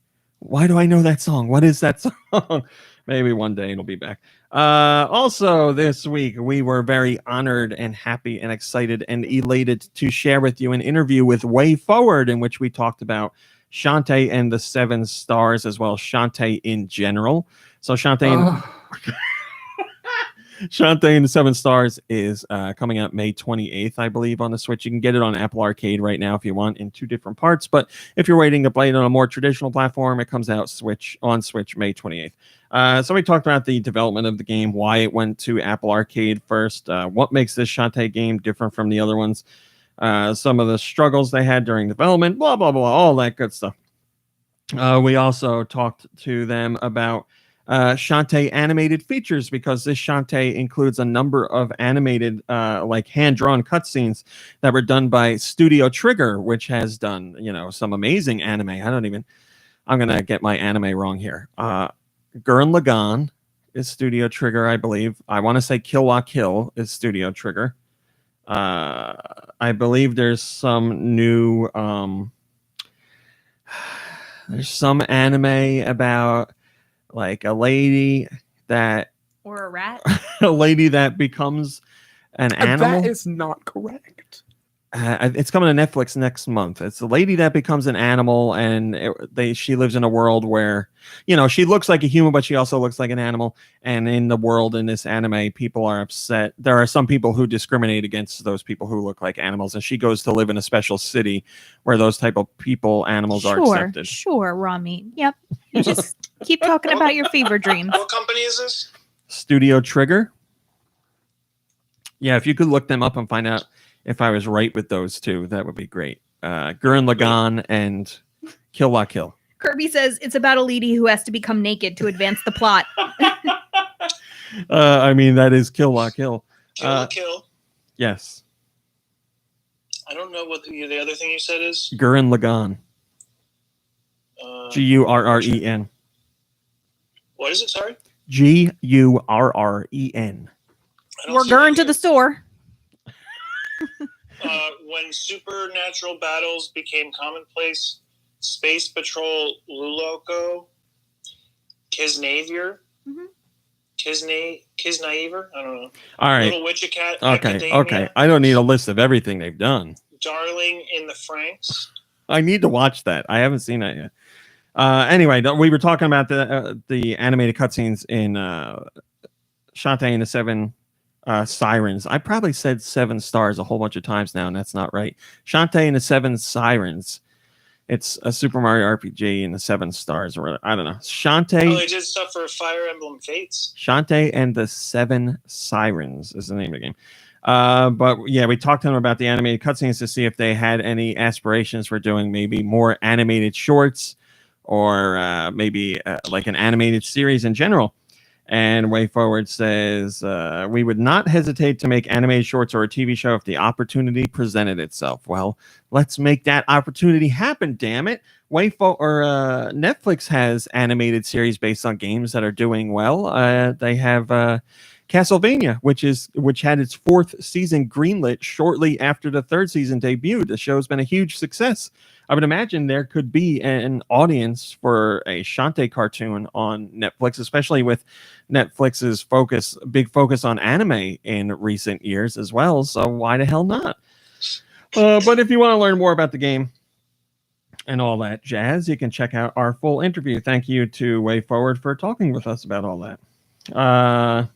Speaker 2: do I know that song? What is that song? Maybe one day it'll be back. Also this week, we were very honored and happy and excited and elated to share with you an interview with Way Forward, in which we talked about Shantae and the 7 stars, as well as Shantae in general. So Shantae and the 7 stars is coming out May 28th, I believe, on the Switch. You can get it on Apple Arcade right now if you want, in 2 different parts. But if you're waiting to play it on a more traditional platform, it comes out on Switch May 28th. So we talked about the development of the game, why it went to Apple Arcade first, what makes this Shantae game different from the other ones, some of the struggles they had during development, blah, blah, blah, all that good stuff. We also talked to them about Shantae animated features, because this Shantae includes a number of animated hand-drawn cutscenes that were done by Studio Trigger, which has done some amazing anime. I'm gonna get my anime wrong here. Gurren Lagann is Studio Trigger, I believe. I want to say Kill La Kill is Studio Trigger. I believe there's some new there's some anime about a lady that
Speaker 1: or a rat.
Speaker 2: A lady that becomes an animal.
Speaker 4: That is not correct.
Speaker 2: It's coming to Netflix next month. It's a lady that becomes an animal, and she lives in a world where, she looks like a human, but she also looks like an animal. And in the world, in this anime, people are upset. There are some people who discriminate against those people who look like animals, and she goes to live in a special city where those type of animals are accepted.
Speaker 1: Sure, Rami. Yep. You just keep talking about your fever dreams.
Speaker 3: What company is this?
Speaker 2: Studio Trigger. Yeah, if you could look them up and find out if I was right with those two, that would be great. Gurren Lagann and Kill La Kill.
Speaker 1: Kirby says it's about a lady who has to become naked to advance the plot.
Speaker 2: That is Kill La Kill.
Speaker 3: Kill La Kill.
Speaker 2: Yes.
Speaker 3: I don't know what the other thing you said is.
Speaker 2: Gurren Lagann. Gurren.
Speaker 3: What is it? Sorry.
Speaker 2: Gurren.
Speaker 1: We're going to the store.
Speaker 3: when supernatural battles became commonplace, Space Patrol Luloko, Kisnavier, Kisnaver, I don't know.
Speaker 2: All right.
Speaker 3: Little Witch Cat,
Speaker 2: Okay.
Speaker 3: Academia,
Speaker 2: Okay. I don't need a list of everything they've done.
Speaker 3: Darling in the Franks.
Speaker 2: I need to watch that. I haven't seen that yet. Anyway, we were talking about the animated cutscenes in Shantae and the Seven Sirens. I probably said 7 stars a whole bunch of times now, and that's not right. Shantae and the 7 Sirens. It's a Super Mario RPG and the 7 stars, or I don't know. Shantae.
Speaker 3: Oh, they did stuff for Fire Emblem Fates.
Speaker 2: Shantae and the 7 Sirens is the name of the game. But yeah, we talked to them about the animated cutscenes to see if they had any aspirations for doing maybe more animated shorts or maybe like an animated series in general. And Way Forward says, we would not hesitate to make animated shorts or a TV show if the opportunity presented itself. Well, let's make that opportunity happen, damn it. Netflix has animated series based on games that are doing well. They have Castlevania, which had its 4th season greenlit shortly after the 3rd season debuted. The show's been a huge success. I would imagine there could be an audience for a Shantae cartoon on Netflix, especially with Netflix's big focus on anime in recent years as well. So why the hell not? But if you want to learn more about the game and all that jazz, you can check out our full interview. Thank you to Way Forward for talking with us about all that.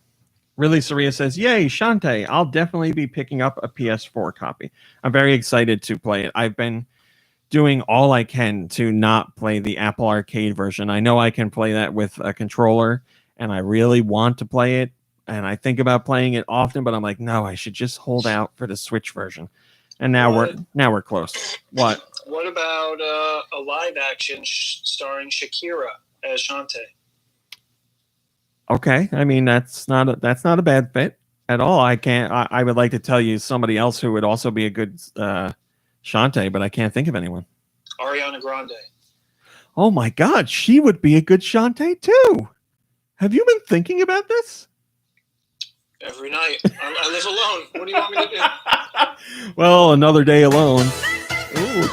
Speaker 2: Really, Saria says, yay, Shantae. I'll definitely be picking up a PS4 copy. I'm very excited to play it. I've been doing all I can to not play the Apple Arcade version. I know I can play that with a controller, and I really want to play it, and I think about playing it often, but I'm like, no, I should just hold out for the Switch version. And now we're close. What?
Speaker 3: What about a live action starring Shakira as Shantae?
Speaker 2: Okay, I mean that's not a bad fit at all. I would like to tell you somebody else who would also be a good Shantae, but I can't think of anyone.
Speaker 3: Ariana Grande.
Speaker 2: Oh my God, she would be a good Shantae too. Have you been thinking about this?
Speaker 3: Every night. I live alone. What do you want me to do?
Speaker 2: Well, another day alone. Ooh.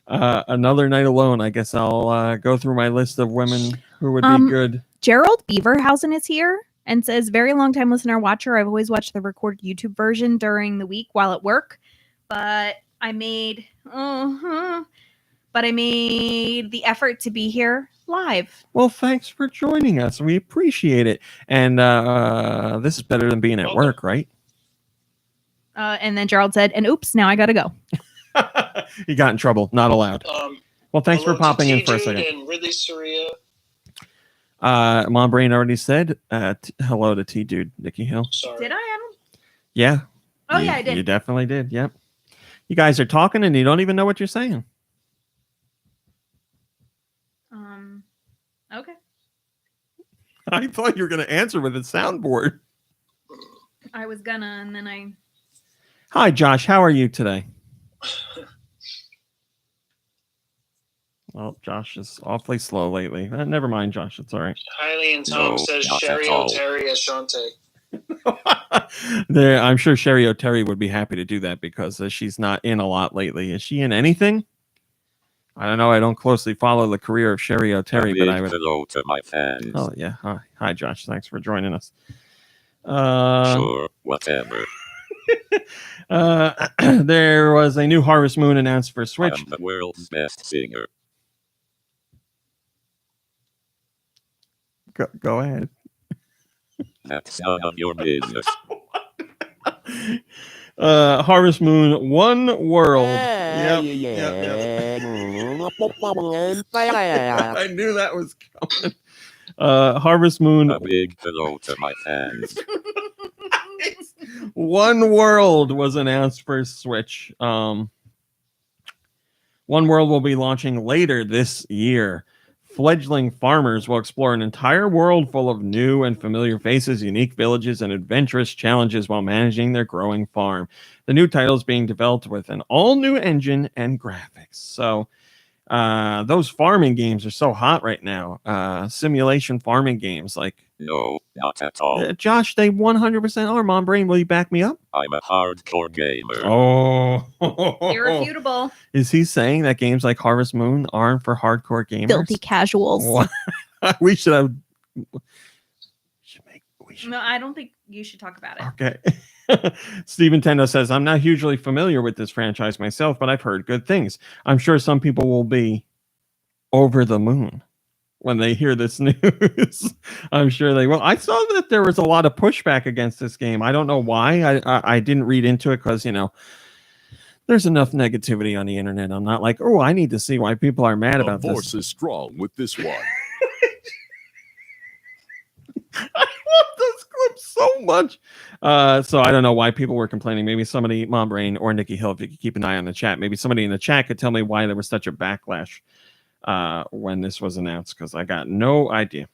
Speaker 2: Another night alone. I guess I'll go through my list of women who would be good.
Speaker 1: Gerald Beaverhausen is here and says, very long time listener, watcher. I've always watched the recorded YouTube version during the week while at work, but I made the effort to be here live.
Speaker 2: Well, thanks for joining us. We appreciate it. And this is better than being at work, right?
Speaker 1: And then Gerald said, and oops, now I got to go.
Speaker 2: You got in trouble. Not allowed. Well, thanks for popping in for a second.
Speaker 3: And Ridley Saria.
Speaker 2: Mom Brain already said hello to T-Dude, Nikki Hill.
Speaker 3: Sorry.
Speaker 1: Did I, Adam?
Speaker 2: Yeah.
Speaker 1: Oh, yeah, I did.
Speaker 2: You definitely did. Yep. You guys are talking and you don't even know what you're saying.
Speaker 1: Okay.
Speaker 2: I thought you were going to answer with a soundboard.
Speaker 1: I was gonna, and then I...
Speaker 2: Hi, Josh. How are you today? Well, Josh is awfully slow lately. Never mind, Josh. It's all right.
Speaker 3: Hailey and Tom says Sherry O'Terry as Shantae.
Speaker 2: I'm sure Sherry O'Terry would be happy to do that because she's not in a lot lately. Is she in anything? I don't know. I don't closely follow the career of Sherry O'Terry, but I would.
Speaker 6: Hello to my fans.
Speaker 2: Oh yeah. Hi, Josh. Thanks for joining us.
Speaker 6: Sure, whatever.
Speaker 2: There was a new Harvest Moon announced for Switch.
Speaker 6: I'm the world's best singer.
Speaker 2: Go ahead.
Speaker 6: That's none of your business.
Speaker 2: Harvest Moon, One World. Yep. I knew that was coming. Harvest Moon.
Speaker 6: A big hello to my fans.
Speaker 2: One World was announced for Switch. One World will be launching later this year. Fledgling farmers will explore an entire world full of new and familiar faces, unique villages, and adventurous challenges while managing their growing farm. The new title is being developed with an all-new engine and graphics. So Those farming games are so hot right now. Simulation farming games, like
Speaker 6: No, not at all.
Speaker 2: Josh, they 100% are. Mom Brain, will you back me up?
Speaker 6: I'm a hardcore gamer.
Speaker 2: Oh,
Speaker 1: Irrefutable.
Speaker 2: is he saying that games like Harvest Moon aren't for hardcore gamers?
Speaker 8: Filthy casuals.
Speaker 2: What? we should have. We should.
Speaker 1: No, I don't think you should talk about it.
Speaker 2: Okay. Steve Nintendo says, I'm not hugely familiar with this franchise myself, but I've heard good things. I'm sure some people will be over the moon when they hear this news. I'm sure they will. I saw that there was a lot of pushback against this game. I don't know why. I didn't read into it because, there's enough negativity on the internet. I'm not like, oh, I need to see why people are mad about this.
Speaker 9: The force is strong with this one.
Speaker 2: I love this clip so much. So I don't know why people were complaining. Maybe somebody, Mom Brain or Nikki Hill, if you could keep an eye on the chat, maybe somebody in the chat could tell me why there was such a backlash when this was announced, because I got no idea.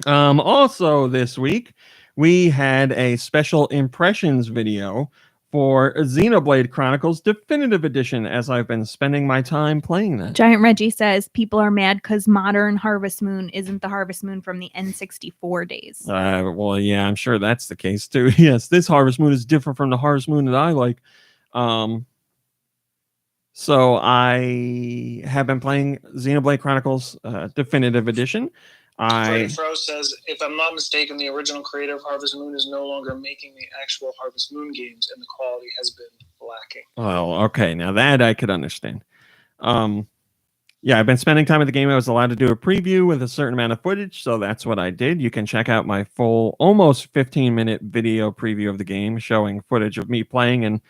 Speaker 2: Also this week, we had a special impressions video for Xenoblade Chronicles Definitive Edition, as I've been spending my time playing that.
Speaker 8: Giant Reggie says people are mad because modern Harvest Moon isn't the Harvest Moon from the N64 days.
Speaker 2: Well, yeah, I'm sure that's the case too. Yes, this Harvest Moon is different from the Harvest Moon that I like. So I have been playing Xenoblade Chronicles Definitive Edition.
Speaker 3: Freddie Fro says, if I'm not mistaken, the original creator of Harvest Moon is no longer making the actual Harvest Moon games, and the quality has been lacking.
Speaker 2: Well, okay, now that I could understand. Yeah, I've been spending time with the game. I was allowed to do a preview with a certain amount of footage, so that's what I did. You can check out my full, almost 15-minute video preview of the game, showing footage of me playing and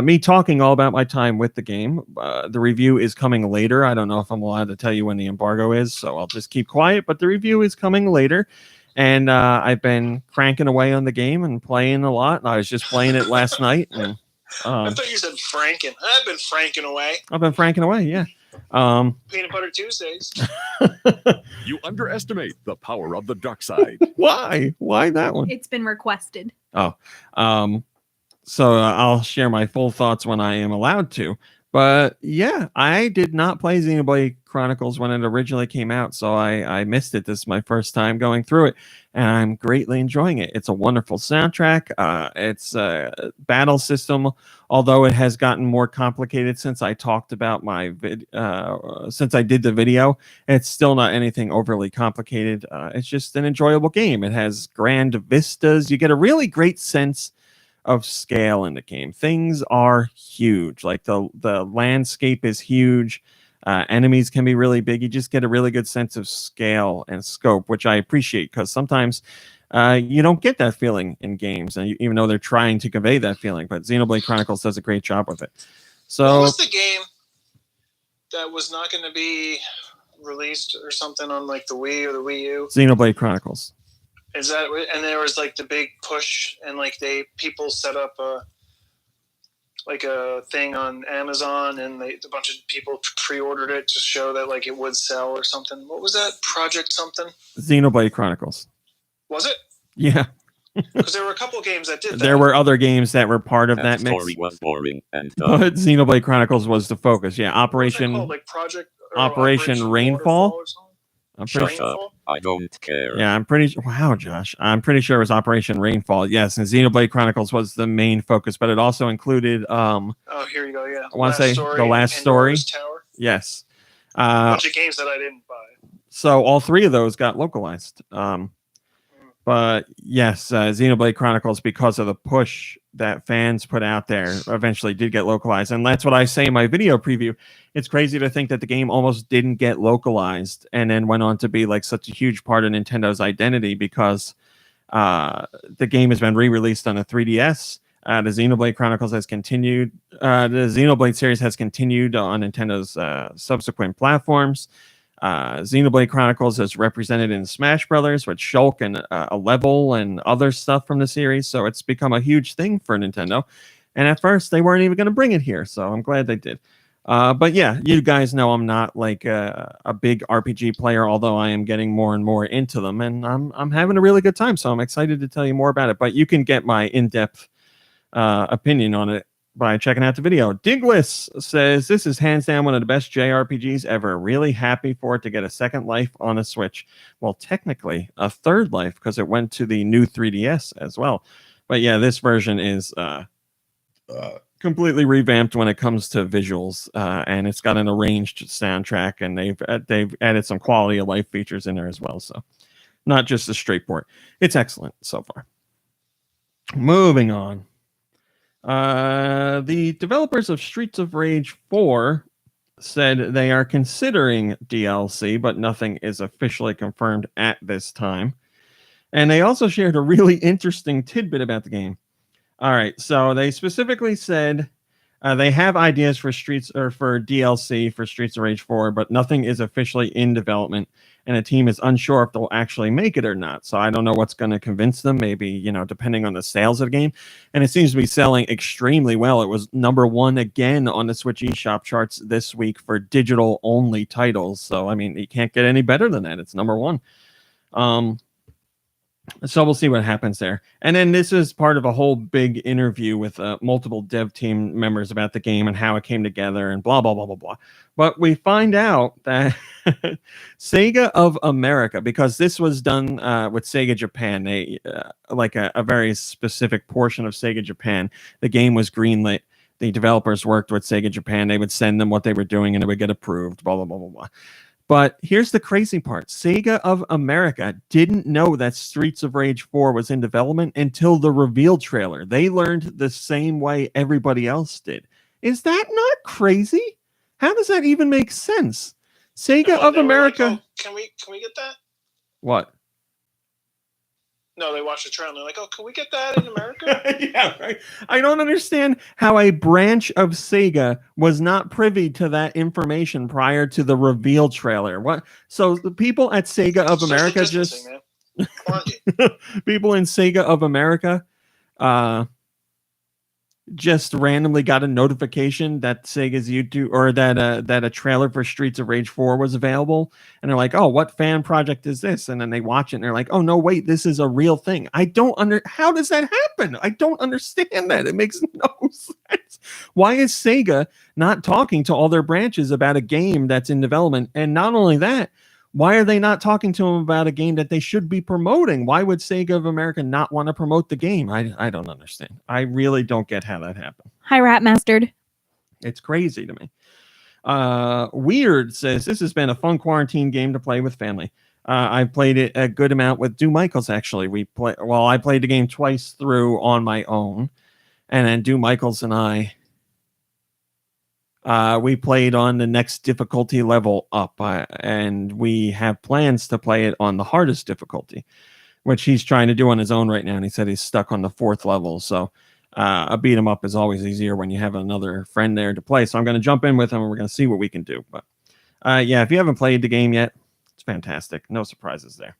Speaker 2: me talking all about my time with the game. The review is coming later. I don't know if I'm allowed to tell you when the embargo is, so I'll just keep quiet, but the review is coming later. And I've been cranking away on the game and playing a lot. I was just playing it last night. And,
Speaker 3: I thought you said franking. I've been franking away.
Speaker 2: I've been franking away, yeah.
Speaker 3: Peanut Butter Tuesdays.
Speaker 9: You underestimate the power of the dark side.
Speaker 2: Why? Why that one?
Speaker 8: It's been requested.
Speaker 2: Oh, so I'll share my full thoughts when I am allowed to. But yeah, I did not play Xenoblade Chronicles when it originally came out, so I missed it. This is my first time going through it, and I'm greatly enjoying it. It's a wonderful soundtrack. It's a battle system, although it has gotten more complicated since I talked about since I did the video. It's still not anything overly complicated. It's just an enjoyable game. It has grand vistas. You get a really great sense of scale in the game. Things are huge. Like the landscape is huge. Enemies can be really big. You just get a really good sense of scale and scope, which I appreciate, because sometimes you don't get that feeling in games, and even though they're trying to convey that feeling. But Xenoblade Chronicles does a great job with it. So
Speaker 3: what was the game that was not going to be released or something on like the Wii or the Wii U?
Speaker 2: Xenoblade Chronicles.
Speaker 3: Is that, and there was like the big push, and like people set up a thing on Amazon, and a bunch of people pre-ordered it to show that like it would sell or something. What was that project? Something?
Speaker 2: Xenoblade Chronicles.
Speaker 3: Was it?
Speaker 2: Yeah.
Speaker 3: Because there were a couple games that did that.
Speaker 2: There were other games that were part of that mix.
Speaker 6: Story was boring and
Speaker 2: but Xenoblade Chronicles was the focus. Yeah, Operation Rainfall. I'm pretty
Speaker 6: sure. I don't care.
Speaker 2: Yeah, I'm pretty sure. Wow, Josh. I'm pretty sure it was Operation Rainfall. Yes, and Xenoblade Chronicles was the main focus, but it also included
Speaker 3: oh, here you go, yeah.
Speaker 2: I want to say The Last Story.
Speaker 3: Tower.
Speaker 2: Yes.
Speaker 3: A bunch of games that I didn't buy.
Speaker 2: So all three of those got localized. But yes, Xenoblade Chronicles, because of the push that fans put out there, eventually did get localized. And that's what I say in my video preview. It's crazy to think that the game almost didn't get localized and then went on to be like such a huge part of Nintendo's identity, because the game has been re-released on a 3DS. The Xenoblade Chronicles has continued. The Xenoblade series has continued on Nintendo's subsequent platforms. Xenoblade Chronicles is represented in Smash Brothers with Shulk and a level and other stuff from the series, so it's become a huge thing for Nintendo. And at first, they weren't even going to bring it here, so I'm glad they did. But yeah, you guys know I'm not like a big RPG player, although I am getting more and more into them, and I'm having a really good time, so I'm excited to tell you more about it. But you can get my in-depth opinion on it by checking out the video. Digless says, this is hands down one of the best JRPGs ever. Really happy for it to get a second life on a Switch. Well, technically, a third life because it went to the new 3DS as well. But yeah, this version is completely revamped when it comes to visuals, and it's got an arranged soundtrack, and they've added some quality of life features in there as well. So not just a straight port. It's excellent so far. Moving on. The developers of Streets of Rage 4 said they are considering DLC, but nothing is officially confirmed at this time. And they also shared a really interesting tidbit about the game. All right, so they specifically said they have ideas for DLC for Streets of Rage 4, but nothing is officially in development, and the team is unsure if they'll actually make it or not. So I don't know what's going to convince them, maybe, depending on the sales of the game. And it seems to be selling extremely well. It was #1 again on the Switch eShop charts this week for digital-only titles. So, I mean, you can't get any better than that. It's #1. So we'll see what happens there. And then this is part of a whole big interview with multiple dev team members about the game and how it came together and blah, blah, blah, blah, blah. But we find out that Sega of America, because this was done with Sega Japan, they like a very specific portion of Sega Japan, the game was greenlit. The developers worked with Sega Japan. They would send them what they were doing and it would get approved, blah, blah, blah, blah, blah. But here's the crazy part. Sega of America didn't know that Streets of Rage 4 was in development until the reveal trailer. They learned the same way everybody else did. Is that not crazy? How does that even make sense? Sega of America...
Speaker 3: Like, oh, can we get that?
Speaker 2: What?
Speaker 3: No, they watched the trailer and they're like, oh, can we get that in America?
Speaker 2: Yeah, right. I don't understand how a branch of Sega was not privy to that information prior to the reveal trailer. What? So the people at Sega of America just... people in Sega of America just randomly got a notification that Sega's YouTube or that a trailer for Streets of Rage 4 was available, and they're like, "Oh, what fan project is this?" And then they watch it and they're like, "Oh no, wait, this is a real thing." How does that happen? I don't understand that. It makes no sense. Why is Sega not talking to all their branches about a game that's in development? And not only that, why are they not talking to them about a game that they should be promoting? Why would Sega of America not want to promote the game? I don't understand. I really don't get how that happened.
Speaker 8: Hi, Rat Mastered.
Speaker 2: It's crazy to me. Weird says, this has been a fun quarantine game to play with family. I've played it a good amount with Do Michaels, actually. I played the game twice through on my own. And then Do Michaels and I... we played on the next difficulty level up, and we have plans to play it on the hardest difficulty, which he's trying to do on his own right now. And he said he's stuck on the 4th level. So a beat 'em up is always easier when you have another friend there to play. So I'm going to jump in with him and we're going to see what we can do. But yeah, if you haven't played the game yet, it's fantastic. No surprises there.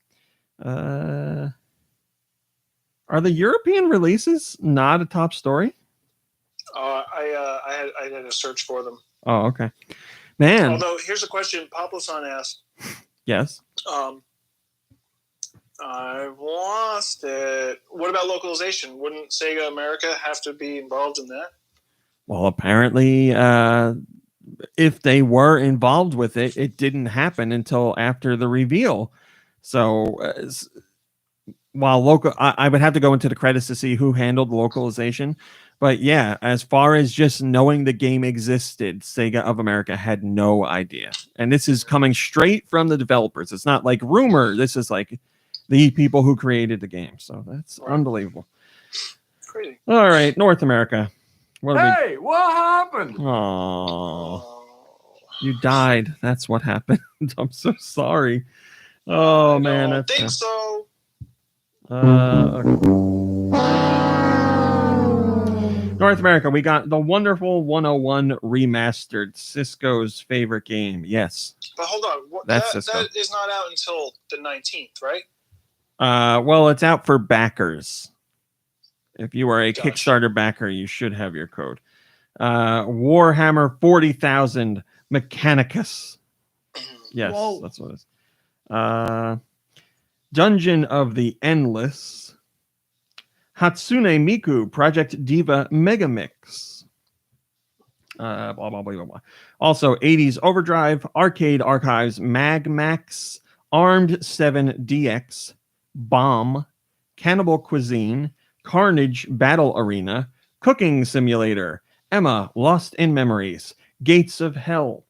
Speaker 2: Are the European releases not a top story?
Speaker 3: I had to search for them.
Speaker 2: Oh, okay. Man.
Speaker 3: Although, here's a question Pablo-san asked.
Speaker 2: Yes.
Speaker 3: I lost it. What about localization? Wouldn't Sega America have to be involved in that?
Speaker 2: Well, apparently, if they were involved with it, it didn't happen until after the reveal. So... while I would have to go into the credits to see who handled the localization. But yeah, as far as just knowing the game existed, Sega of America had no idea. And this is coming straight from the developers. It's not like rumor. This is like the people who created the game. So that's unbelievable.
Speaker 3: Crazy.
Speaker 2: All right, North America.
Speaker 9: What happened?
Speaker 2: Oh, you died. That's what happened. I'm so sorry. Oh, man.
Speaker 3: I think so.
Speaker 2: North America, we got the wonderful 101 remastered, Cisco's favorite game. Yes.
Speaker 3: But hold on. That is not out until the 19th, right?
Speaker 2: Well, it's out for backers. If you are a Kickstarter backer, you should have your code. Warhammer 40,000 Mechanicus. Yes, Whoa. That's what it is. Dungeon of the Endless. Hatsune Miku Project Diva Megamix. Blah, blah, blah, blah, blah. Also, 80s Overdrive, Arcade Archives, Mag Max, Armed 7 DX, Bomb, Cannibal Cuisine, Carnage Battle Arena, Cooking Simulator, Emma Lost in Memories, Gates of Hell,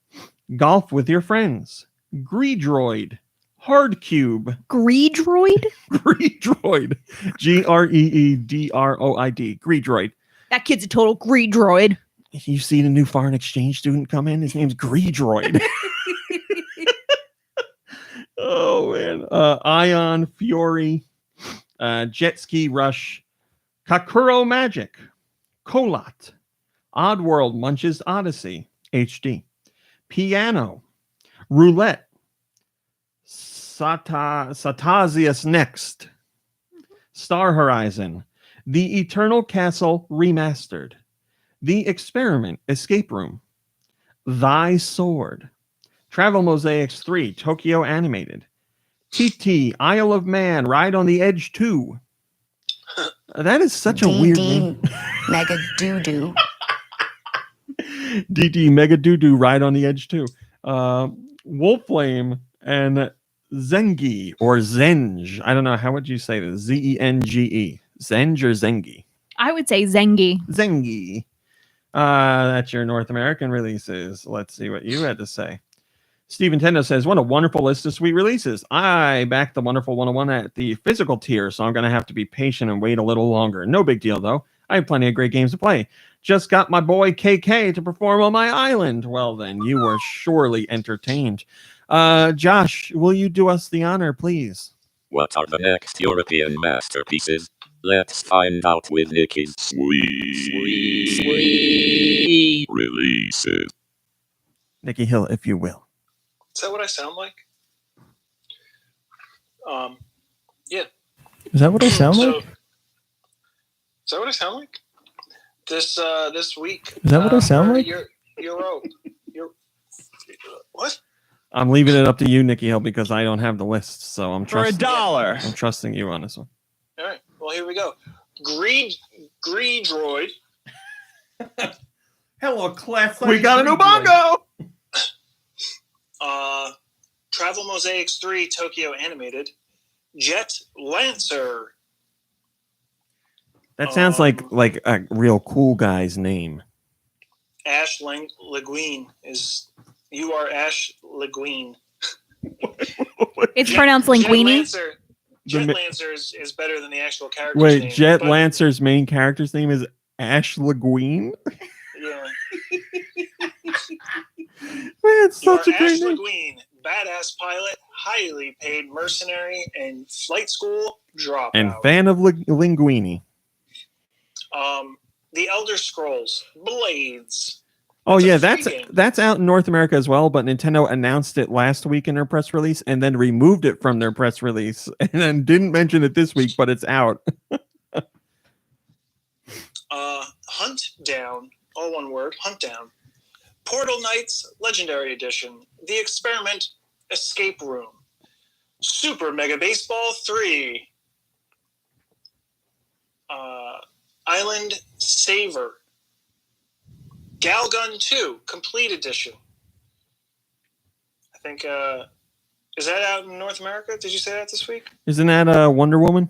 Speaker 2: Golf with Your Friends, Greedroid, Hardcube,
Speaker 8: Greedroid?
Speaker 2: Greedroid, Greedroid, Greedroid.
Speaker 8: That kid's a total greedroid.
Speaker 2: You see the new foreign exchange student come in? His name's Greedroid. Oh, man. Ion Fury, Jet Ski Rush, Kakuro Magic, Colot, Oddworld Munches Odyssey, HD, Piano, Roulette, Satazius Next, Star Horizon, The Eternal Castle Remastered, The Experiment Escape Room, Thy Sword, Travel Mosaics 3 Tokyo Animated, TT Isle of Man Ride on the Edge 2. That is such a weird name.
Speaker 10: Mega Doo-Doo.
Speaker 2: DD Mega Doo-Doo Ride on the Edge 2. Wolfflame and Zengi or Zenge. I don't know. How would you say this? Zenge. Zenge or Zengi?
Speaker 8: I would say Zengi.
Speaker 2: Zengi. That's your North American releases. Let's see what you had to say. Steve Nintendo says, what a wonderful list of sweet releases. I backed the Wonderful 101 at the physical tier, so I'm going to have to be patient and wait a little longer. No big deal, though. I have plenty of great games to play. Just got my boy KK to perform on my island. Well, then, you were surely entertained. Josh, will you do us the honor, please?
Speaker 6: What are the next European masterpieces? Let's find out with Nicky's sweet releases.
Speaker 2: Nicky Hill, if you will.
Speaker 3: Is that what I sound like? Yeah.
Speaker 4: Is that what I sound like?
Speaker 3: Is that what I sound like? This week.
Speaker 4: Is that what I sound like?
Speaker 3: Euro. What?
Speaker 2: I'm leaving it up to you, Nicky Hill, because I don't have the list, so I'm
Speaker 7: For $1.
Speaker 2: I'm trusting you on this one.
Speaker 3: All right. Well, here we go. Greedroid.
Speaker 2: Hello, class. We got a new bongo.
Speaker 3: Travel Mosaics 3 Tokyo Animated, Jet Lancer.
Speaker 2: That sounds like a real cool guy's name.
Speaker 3: Ash Le Guin is. You are Ash Le Guin.
Speaker 8: It's pronounced linguini.
Speaker 3: Jet Lancer is better than the actual character.
Speaker 2: Wait, Jet Lancer's main character's name is Ash Le Guin?
Speaker 3: Yeah.
Speaker 2: Man, it's such a great
Speaker 3: Ash
Speaker 2: name.
Speaker 3: Le Guin, badass pilot, highly paid mercenary, and flight school dropout.
Speaker 2: And fan of Linguini.
Speaker 3: The Elder Scrolls Blades.
Speaker 2: Oh yeah,
Speaker 3: a free game.
Speaker 2: that's out in North America as well, but Nintendo announced it last week in their press release and then removed it from their press release and then didn't mention it this week, but it's out.
Speaker 3: Hunt Down, all one word, Hunt Down. Portal Knights Legendary Edition. The Experiment Escape Room. Super Mega Baseball 3. Island Saver. Galgun 2 Complete Edition. I think, is that out in North America? Did you say that this week?
Speaker 2: Isn't that Wonder Woman?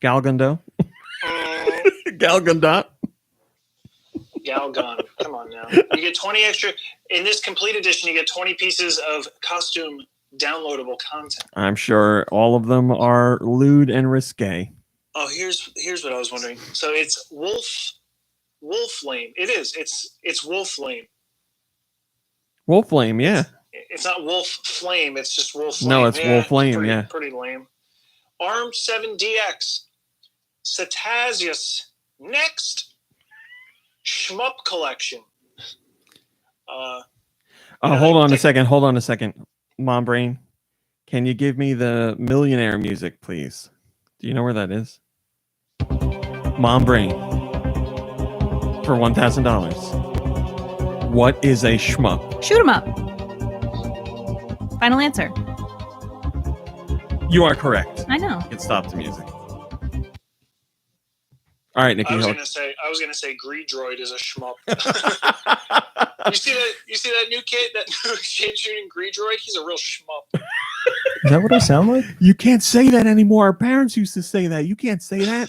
Speaker 2: Gal Gadot? Gal Gadot?
Speaker 3: Galgun. Come on now. You get 20 extra. In this Complete Edition, you get 20 pieces of costume downloadable content.
Speaker 2: I'm sure all of them are lewd and risque.
Speaker 3: Oh, here's what I was wondering. So it's Wolfflame. It is. It's Wolfflame.
Speaker 2: Wolfflame, yeah.
Speaker 3: It's not Wolf Flame. It's just Wolfflame.
Speaker 2: No, it's Wolfflame, yeah.
Speaker 3: Pretty lame. Armed 7 DX. Satazius. Next. Shmup Collection.
Speaker 2: Hold on a second. Mom Brain, can you give me the Millionaire music, please? Do you know where that is? Mom Brain. For $1,000. What is a shmup?
Speaker 8: Shoot 'em up. Final answer.
Speaker 2: You are correct.
Speaker 8: I know.
Speaker 2: You can stop the music. All right, Nikki.
Speaker 3: I was gonna say Greedroid is a shmup. You see that new kid, that new kid shooting Greedroid? He's a real shmup.
Speaker 4: Is that what I sound like?
Speaker 2: You can't say that anymore. Our parents used to say that. You can't say that.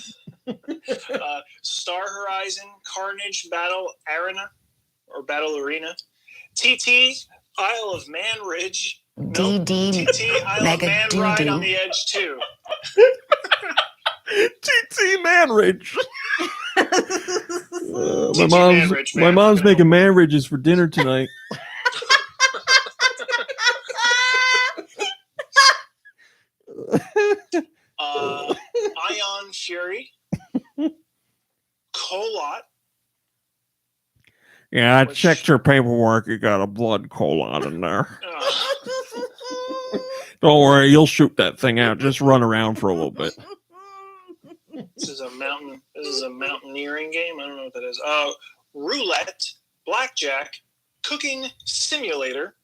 Speaker 3: Star Horizon, Carnage, Battle Arena, or Battle Arena, TT, Isle of Man Ridge,
Speaker 10: DD
Speaker 3: TT, Isle
Speaker 10: Mega
Speaker 3: of Man
Speaker 10: Doo
Speaker 3: Ride
Speaker 10: Doo.
Speaker 3: on the Edge 2.
Speaker 2: TT Manridge.
Speaker 3: TT Manridge,
Speaker 2: my
Speaker 3: man.
Speaker 2: mom's making Manridges for dinner tonight.
Speaker 3: Ion Fury, Colot.
Speaker 2: Yeah, I checked your paperwork. You got a blood colon in there. Don't worry, you'll shoot that thing out. Just run around for a little bit.
Speaker 3: This is a mountaineering game. I don't know what that is. Roulette, Blackjack, Cooking Simulator,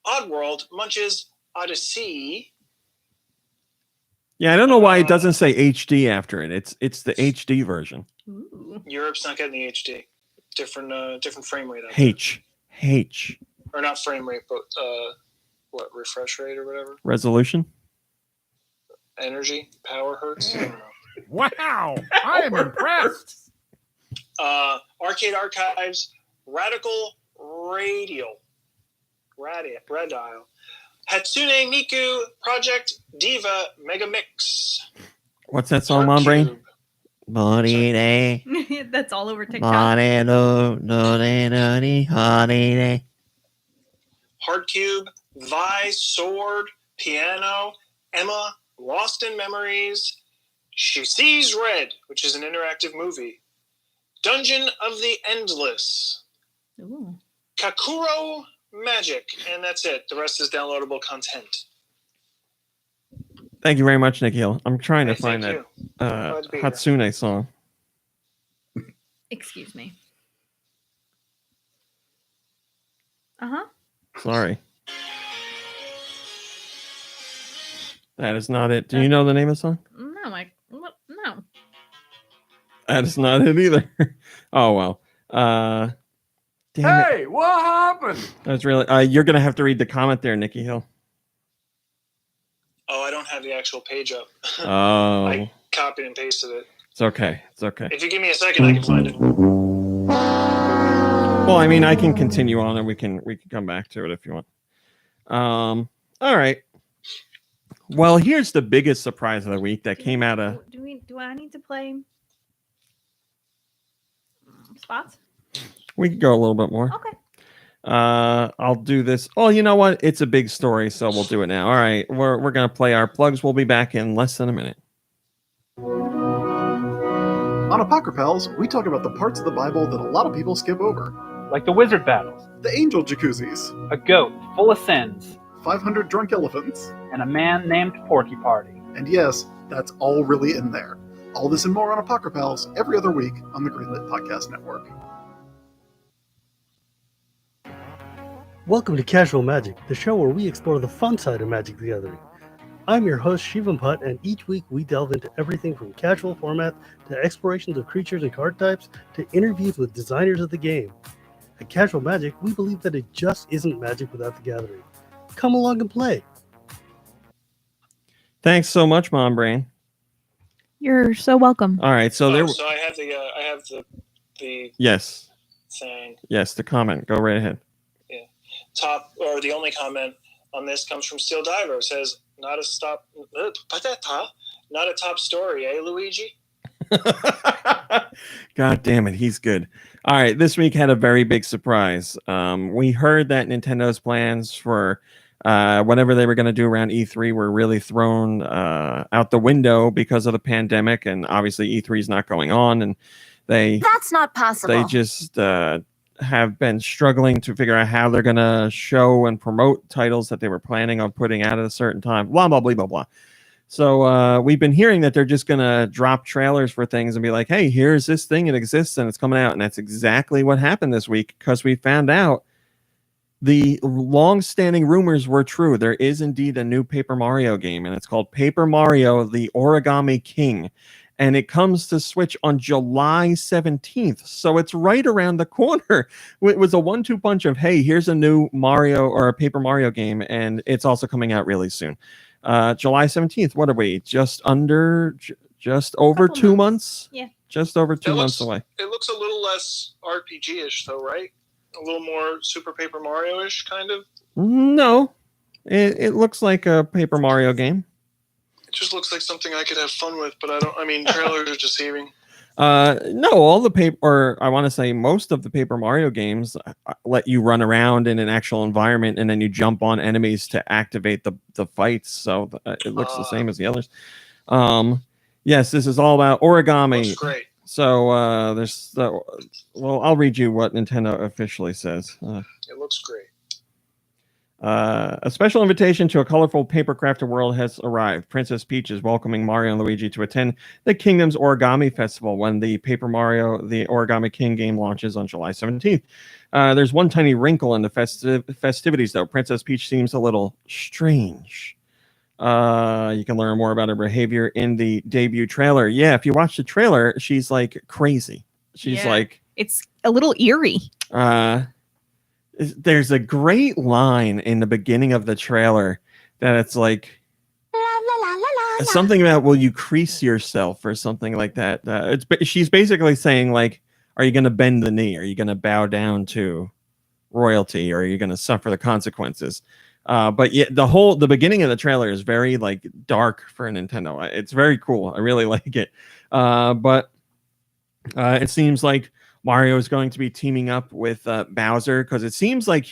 Speaker 3: Oddworld, Munches, Odyssey.
Speaker 2: Yeah, I don't know why it doesn't say HD after it. It's the HD version.
Speaker 1: Ooh.
Speaker 3: Europe's not getting the HD. Different frame rate.
Speaker 2: H.
Speaker 3: Or not frame rate, but what, refresh rate or whatever?
Speaker 2: Resolution?
Speaker 3: Energy? Power hertz? I don't know.
Speaker 9: Wow, I am impressed.
Speaker 3: Arcade Archives, Radical Radial, Hatsune Miku, Project Diva Mega Mix.
Speaker 2: What's that song, Mom Brain?
Speaker 3: Cube.
Speaker 1: That's all over TikTok.
Speaker 3: Hardcube, Vi, Sword, Piano, Emma, Lost in Memories, She Sees Red, which is an interactive movie, Dungeon of the Endless,
Speaker 1: Ooh.
Speaker 3: Kakuro Magic, and that's it. The rest is downloadable content.
Speaker 2: Thank you very much, Nick Hill. I'm trying to
Speaker 3: Hey,
Speaker 2: find
Speaker 3: thank
Speaker 2: that
Speaker 3: Glad to be here.
Speaker 2: Hatsune song.
Speaker 1: Excuse me. Uh-huh.
Speaker 2: Sorry. That is not it. Do you know the name of the song?
Speaker 1: No, no.
Speaker 2: That is not it either. Oh, well. Damn it.
Speaker 9: Hey, what happened?
Speaker 2: That's really... you're going to have to read the comment there, Nikki Hill.
Speaker 3: Oh, I don't have the actual page up.
Speaker 2: Oh.
Speaker 3: I copied and pasted it.
Speaker 2: It's okay. It's okay.
Speaker 3: If you give me a second, I can find it.
Speaker 2: Well, I mean, I can continue on and we can come back to it if you want. All right. Well, here's the biggest surprise of the week that came out of...
Speaker 1: Do I need to play spots?
Speaker 2: We can go a little bit more.
Speaker 1: Okay.
Speaker 2: I'll do this. Oh, you know what? It's a big story, so we'll do it now. All right. We're going to play our plugs. We'll be back in less than a minute.
Speaker 11: On Apocryphals, we talk about the parts of the Bible that a lot of people skip over.
Speaker 12: Like the wizard battles,
Speaker 11: The angel jacuzzis,
Speaker 12: a goat full of sins,
Speaker 11: 500 drunk elephants,
Speaker 12: and a man named Porky Party.
Speaker 11: and yes, that's all really in there. All this and more on Apocryphals every other week on the Greenlit Podcast Network.
Speaker 13: Welcome to Casual Magic, the show where we explore the fun side of Magic the Gathering. I'm your host, Shivam Putt, and each week we delve into everything from casual format to explorations of creatures and card types to interviews with designers of the game. At Casual Magic, we believe that it just isn't Magic without the Gathering. Come along and play.
Speaker 2: Thanks so much, Mom Brain.
Speaker 1: You're so welcome.
Speaker 2: All right. So
Speaker 3: So I have the
Speaker 2: Yes.
Speaker 3: thing.
Speaker 2: Yes, the comment. Go right ahead.
Speaker 3: Yeah. The only comment on this comes from Steel Diver. It says, not a top story, eh, Luigi?
Speaker 2: God damn it, he's good. All right, this week had a very big surprise. We heard that Nintendo's plans for whatever they were going to do around E3 were really thrown out the window because of the pandemic, and obviously E3 is not going on, and
Speaker 10: That's not possible.
Speaker 2: they just have been struggling to figure out how they're going to show and promote titles that they were planning on putting out at a certain time. Blah, blah, blah, blah, blah. So we've been hearing that they're just going to drop trailers for things and be like, hey, here's this thing. It exists and it's coming out. And that's exactly what happened this week because we found out the long-standing rumors were true. There is indeed a new Paper Mario game, and it's called Paper Mario: The Origami King. and it comes to Switch on July 17th. So it's right around the corner. It was a 1-2 punch of, hey, here's a new Mario or a Paper Mario game, and it's also coming out really soon. July 17th. What are we? Just over 2 months?
Speaker 1: Yeah.
Speaker 2: Just over 2 months away.
Speaker 3: It looks a little less RPG-ish, though, right? A little more Super Paper Mario-ish, kind of?
Speaker 2: No. It looks like a Paper Mario game.
Speaker 3: It just looks like something I could have fun with, but trailers are deceiving.
Speaker 2: No, all the paper, I want to say most of the Paper Mario games let you run around in an actual environment, and then you jump on enemies to activate the fights. So it looks the same as the others. Yes, this is all about origami.
Speaker 3: Looks great.
Speaker 2: So I'll read you what Nintendo officially says.
Speaker 3: It looks great.
Speaker 2: A special invitation to a colorful paper-crafted world has arrived. Princess Peach is welcoming Mario and Luigi to attend the Kingdom's Origami Festival when the Paper Mario The Origami King game launches on July 17th. There's one tiny wrinkle in the festivities, though. Princess Peach seems a little strange. You can learn more about her behavior in the debut trailer. Yeah, if you watch the trailer, she's like crazy. She's like...
Speaker 8: It's a little eerie.
Speaker 2: There's a great line in the beginning of the trailer that it's like something about, will you crease yourself or something like that. She's basically saying, like, are you going to bend the knee? Are you going to bow down to royalty? Or are you going to suffer the consequences? But yeah, the beginning of the trailer is very like dark for a Nintendo. It's very cool. I really like it. But it seems like Mario is going to be teaming up with Bowser, because it seems like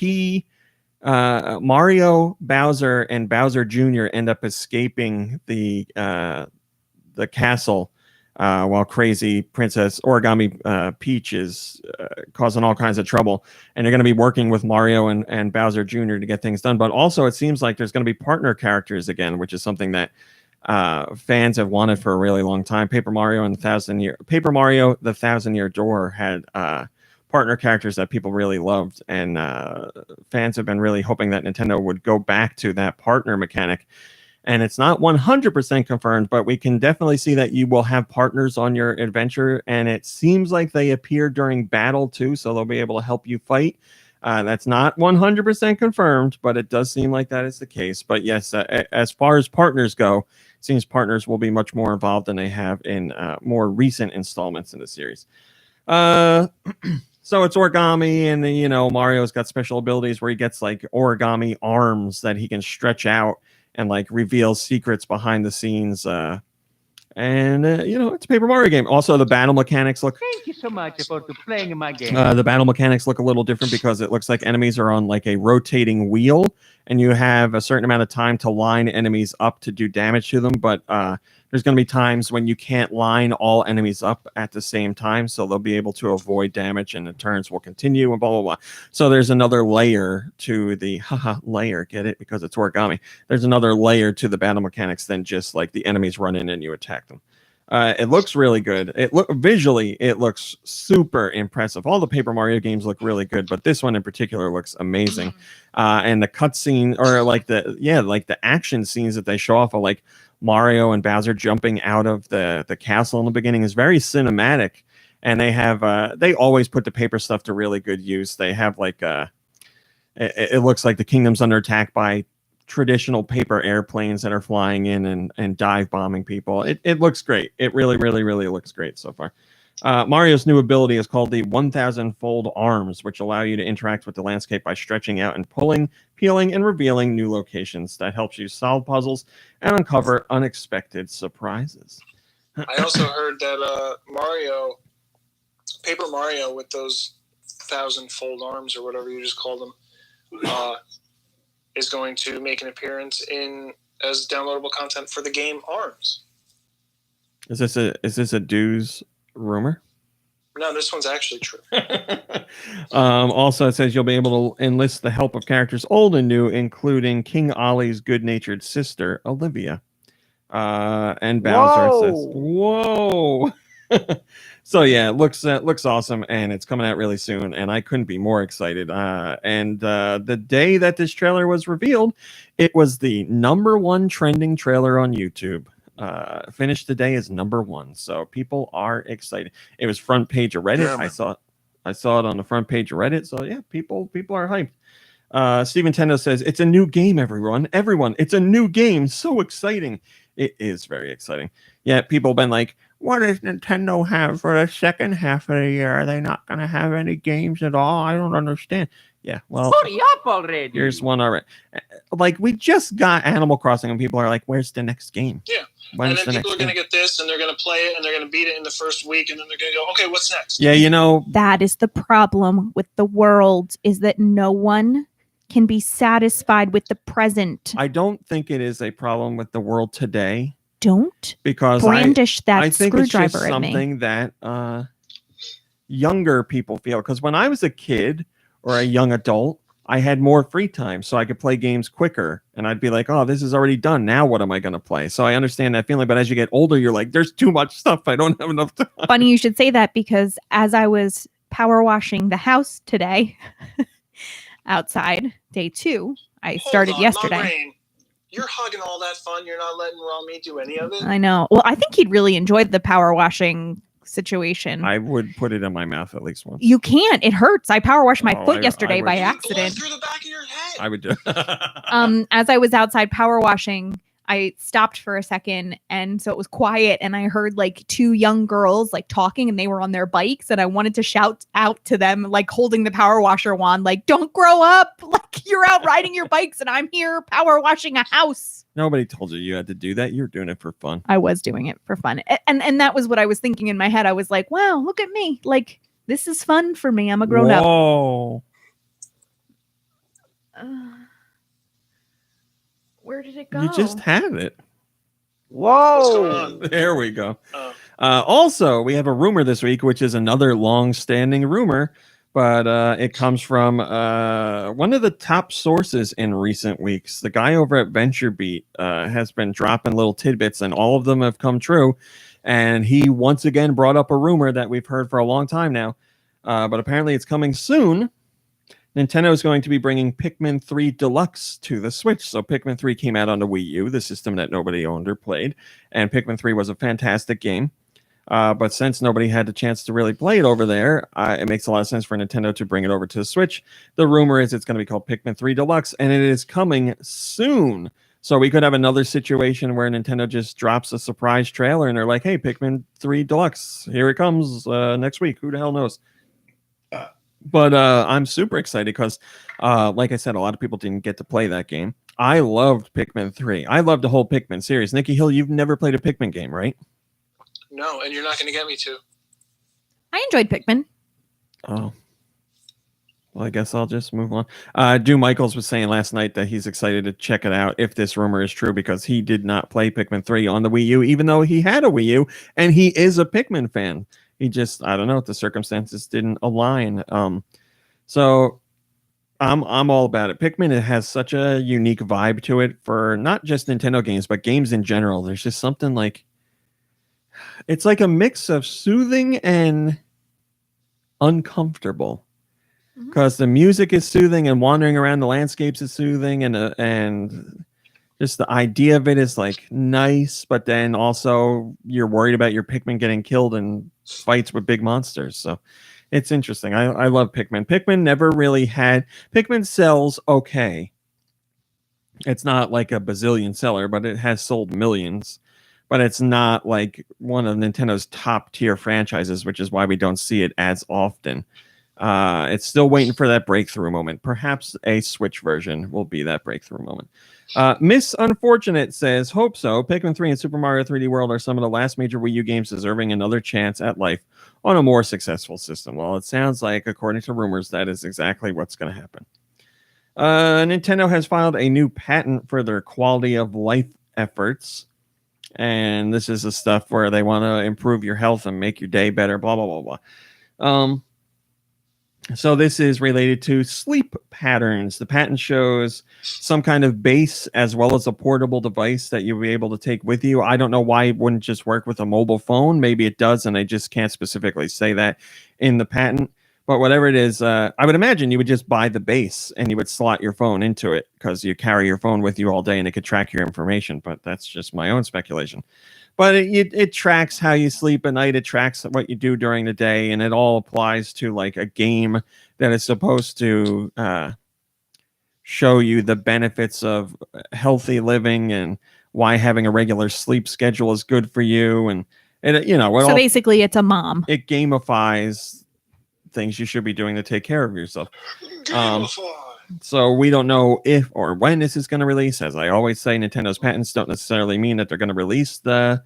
Speaker 2: Mario, Bowser, and Bowser Jr. end up escaping the castle while crazy Princess Origami Peach is causing all kinds of trouble. And they're going to be working with Mario and Bowser Jr. to get things done. But also it seems like there's going to be partner characters again, which is something that fans have wanted for a really long time. Paper Mario the 1,000-Year Door had partner characters that people really loved, and fans have been really hoping that Nintendo would go back to that partner mechanic. And it's not 100% confirmed, but we can definitely see that you will have partners on your adventure, and it seems like they appear during battle too, so they'll be able to help you fight. That's not 100% confirmed, but it does seem like that is the case. But yes, as far as partners go, it seems partners will be much more involved than they have in more recent installments in the series. So it's origami, and then, Mario's got special abilities where he gets like origami arms that he can stretch out and like reveal secrets behind the scenes. It's a Paper Mario game. Also, the battle mechanics look...
Speaker 14: Thank you so much for playing in my game.
Speaker 2: The battle mechanics look a little different because it looks like enemies are on like a rotating wheel, and you have a certain amount of time to line enemies up to do damage to them. But there's going to be times when you can't line all enemies up at the same time, so they'll be able to avoid damage, and the turns will continue, and blah, blah, blah. So there's another layer to the... layer, get it? Because it's origami. There's another layer to the battle mechanics than just like the enemies run in and you attack them. It looks really good. Visually, it looks super impressive. All the Paper Mario games look really good, but this one in particular looks amazing. And the cutscene, or like the action scenes that they show off of like Mario and Bowser jumping out of the castle in the beginning is very cinematic. And they always put the paper stuff to really good use. They have like it looks like the kingdom's under attack by traditional paper airplanes that are flying in and dive bombing people. It looks great. It really, really, really looks great so far. Mario's new ability is called the 1,000-fold arms, which allow you to interact with the landscape by stretching out and pulling, peeling, and revealing new locations. That helps you solve puzzles and uncover unexpected surprises.
Speaker 3: I also heard that Paper Mario with those 1,000-fold arms or whatever you just called them, is going to make an appearance as downloadable content for the game ARMS.
Speaker 2: Is this a dues rumor?
Speaker 3: No, this one's actually true.
Speaker 2: Also, it says you'll be able to enlist the help of characters old and new, including King Ollie's good-natured sister, Olivia. And Bowser says, "Whoa!" So yeah, it looks awesome, and it's coming out really soon, and I couldn't be more excited. And the day that this trailer was revealed, it was the #1 trending trailer on YouTube. finished today as #1. So people are excited. It was front page of Reddit.
Speaker 5: Yeah,
Speaker 2: I saw it on the front page of Reddit. So yeah, people are hyped. Steve Nintendo says it's a new game, everyone. It's a new game. So exciting. It is very exciting. Yeah, people have been like, what does Nintendo have for the second half of the year? Are they not going to have any games at all? I don't understand. Yeah, well,
Speaker 14: Hurry up already.
Speaker 2: here's one already. Like, we just got Animal Crossing, and people are like, where's the next game?
Speaker 3: Yeah.
Speaker 2: When's
Speaker 3: and
Speaker 2: the
Speaker 3: then people
Speaker 2: next
Speaker 3: are going to
Speaker 2: game?
Speaker 3: get this, and they're going to play it, and they're going to beat it in the first week, and then they're going to go, okay, what's next?
Speaker 2: Yeah, you know,
Speaker 8: That is the problem with the world, is that no one can be satisfied with the present.
Speaker 2: I don't think it is a problem with the world today.
Speaker 8: Don't
Speaker 2: Because
Speaker 8: brandish that
Speaker 2: I think it's just
Speaker 8: screwdriver at me.
Speaker 2: something that younger people feel. Because when I was a kid or a young adult, I had more free time, so I could play games quicker. And I'd be like, oh, this is already done. Now what am I going to play? So I understand that feeling. But as you get older, you're like, there's too much stuff. I don't have enough time.
Speaker 8: Funny you should say that, because as I was power washing the house today, outside, day 2, I started yesterday.
Speaker 3: Lorraine, you're hugging all that fun. You're not letting Rami do any of it?
Speaker 8: I know. Well, I think he'd really enjoyed the power washing situation.
Speaker 2: I would put it in my mouth at least once.
Speaker 8: You can't. It hurts. I power washed my
Speaker 2: Oh,
Speaker 8: foot
Speaker 2: I
Speaker 8: yesterday
Speaker 2: would-
Speaker 8: by
Speaker 2: You
Speaker 8: accident.
Speaker 3: Through the back of your head.
Speaker 2: I would do it.
Speaker 8: As I was outside power washing, I stopped for a second, and so it was quiet, and I heard like 2 young girls like talking, and they were on their bikes, and I wanted to shout out to them, like holding the power washer wand, like, don't grow up, like you're out riding your bikes and I'm here power washing a house.
Speaker 2: Nobody told you had to do that. You're doing it for fun.
Speaker 8: I was doing it for fun. And that was what I was thinking in my head. I was like, wow, look at me. Like, this is fun for me. I'm a grown up.
Speaker 2: Whoa.
Speaker 8: Where did it go?
Speaker 2: You just had it.
Speaker 14: Whoa.
Speaker 2: There we go. Also, we have a rumor this week, which is another long-standing rumor, but it comes from one of the top sources in recent weeks. The guy over at VentureBeat has been dropping little tidbits, and all of them have come true. And he once again brought up a rumor that we've heard for a long time now, but apparently it's coming soon. Nintendo is going to be bringing Pikmin 3 Deluxe to the Switch. So Pikmin 3 came out on the Wii U, the system that nobody owned or played. And Pikmin 3 was a fantastic game. But since nobody had the chance to really play it over there, it makes a lot of sense for Nintendo to bring it over to the Switch. The rumor is it's going to be called Pikmin 3 Deluxe, and it is coming soon. So we could have another situation where Nintendo just drops a surprise trailer, and they're like, hey, Pikmin 3 Deluxe, here it comes next week. Who the hell knows? But I'm super excited because, like I said, a lot of people didn't get to play that game. I loved Pikmin 3. I loved the whole Pikmin series. Nikki Hill, you've never played a Pikmin game, right?
Speaker 3: No, and you're not going to get me to.
Speaker 8: I enjoyed Pikmin.
Speaker 2: Oh. Well, I guess I'll just move on. Dew Michaels was saying last night that he's excited to check it out if this rumor is true, because he did not play Pikmin 3 on the Wii U, even though he had a Wii U, and he is a Pikmin fan. He just, I don't know, the circumstances didn't align. So I'm all about it. Pikmin, it has such a unique vibe to it for not just Nintendo games, but games in general. There's just something like, it's like a mix of soothing and uncomfortable. Because the music is soothing and wandering around the landscapes is soothing, and just the idea of it is like nice, but then also you're worried about your Pikmin getting killed in fights with big monsters. So it's interesting. I love Pikmin. Pikmin never really had... Pikmin sells okay. It's not like a bazillion seller, but it has sold millions. But it's not like one of Nintendo's top tier franchises, which is why we don't see it as often. It's still waiting for that breakthrough moment. Perhaps a Switch version will be that breakthrough moment. Miss Unfortunate says, hope so. Pikmin 3 and Super Mario 3D World are some of the last major Wii U games deserving another chance at life on a more successful system. Well, it sounds like, according to rumors, that is exactly what's going to happen. Nintendo has filed a new patent for their quality of life efforts. And this is the stuff where they want to improve your health and make your day better, blah, blah, blah, blah. So this is related to sleep patterns. The patent shows some kind of base as well as a portable device that you'll be able to take with you. I don't know why it wouldn't just work with a mobile phone. Maybe it does, and I just can't specifically say that in the patent. But whatever it is, I would imagine you would just buy the base and you would slot your phone into it because you carry your phone with you all day and it could track your information. But that's just my own speculation. But it tracks how you sleep at night. It tracks what you do during the day, and it all applies to like a game that is supposed to show you the benefits of healthy living and why having a regular sleep schedule is good for you. And
Speaker 8: so basically, it's a mom.
Speaker 2: It gamifies things you should be doing to take care of yourself. So we don't know if or when this is going to release. As I always say, Nintendo's patents don't necessarily mean that they're going to release the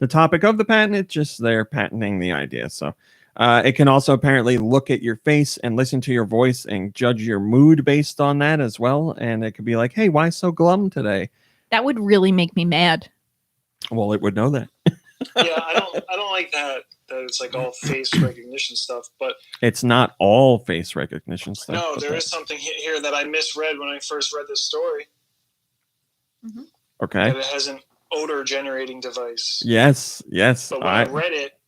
Speaker 2: topic of the patent. It's just they're patenting the idea. So it can also apparently look at your face and listen to your voice and judge your mood based on that as well. And it could be like, hey, why so glum today?
Speaker 8: That would really make me mad.
Speaker 2: Well, it would know that.
Speaker 3: Yeah, I don't like that it's like all face recognition stuff, but
Speaker 2: it's not all face recognition stuff.
Speaker 3: No, there is something here that I misread when I first read this story.
Speaker 8: Mm-hmm.
Speaker 2: Okay.
Speaker 3: That it has an odor generating device.
Speaker 2: Yes.
Speaker 3: But when I read it,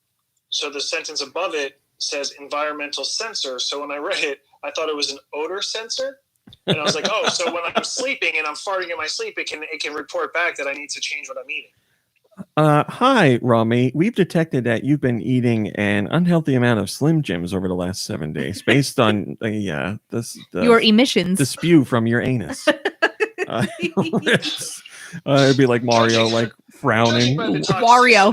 Speaker 3: so the sentence above it says environmental sensor. So when I read it, I thought it was an odor sensor. And I was like, oh, so when I'm sleeping and I'm farting in my sleep, it can report back that I need to change what I'm eating.
Speaker 2: Hi, Rami. We've detected that you've been eating an unhealthy amount of Slim Jims over the last 7 days, based on
Speaker 8: your emissions,
Speaker 2: the spew from your anus. It'd be like Mario, like frowning.
Speaker 8: Wario.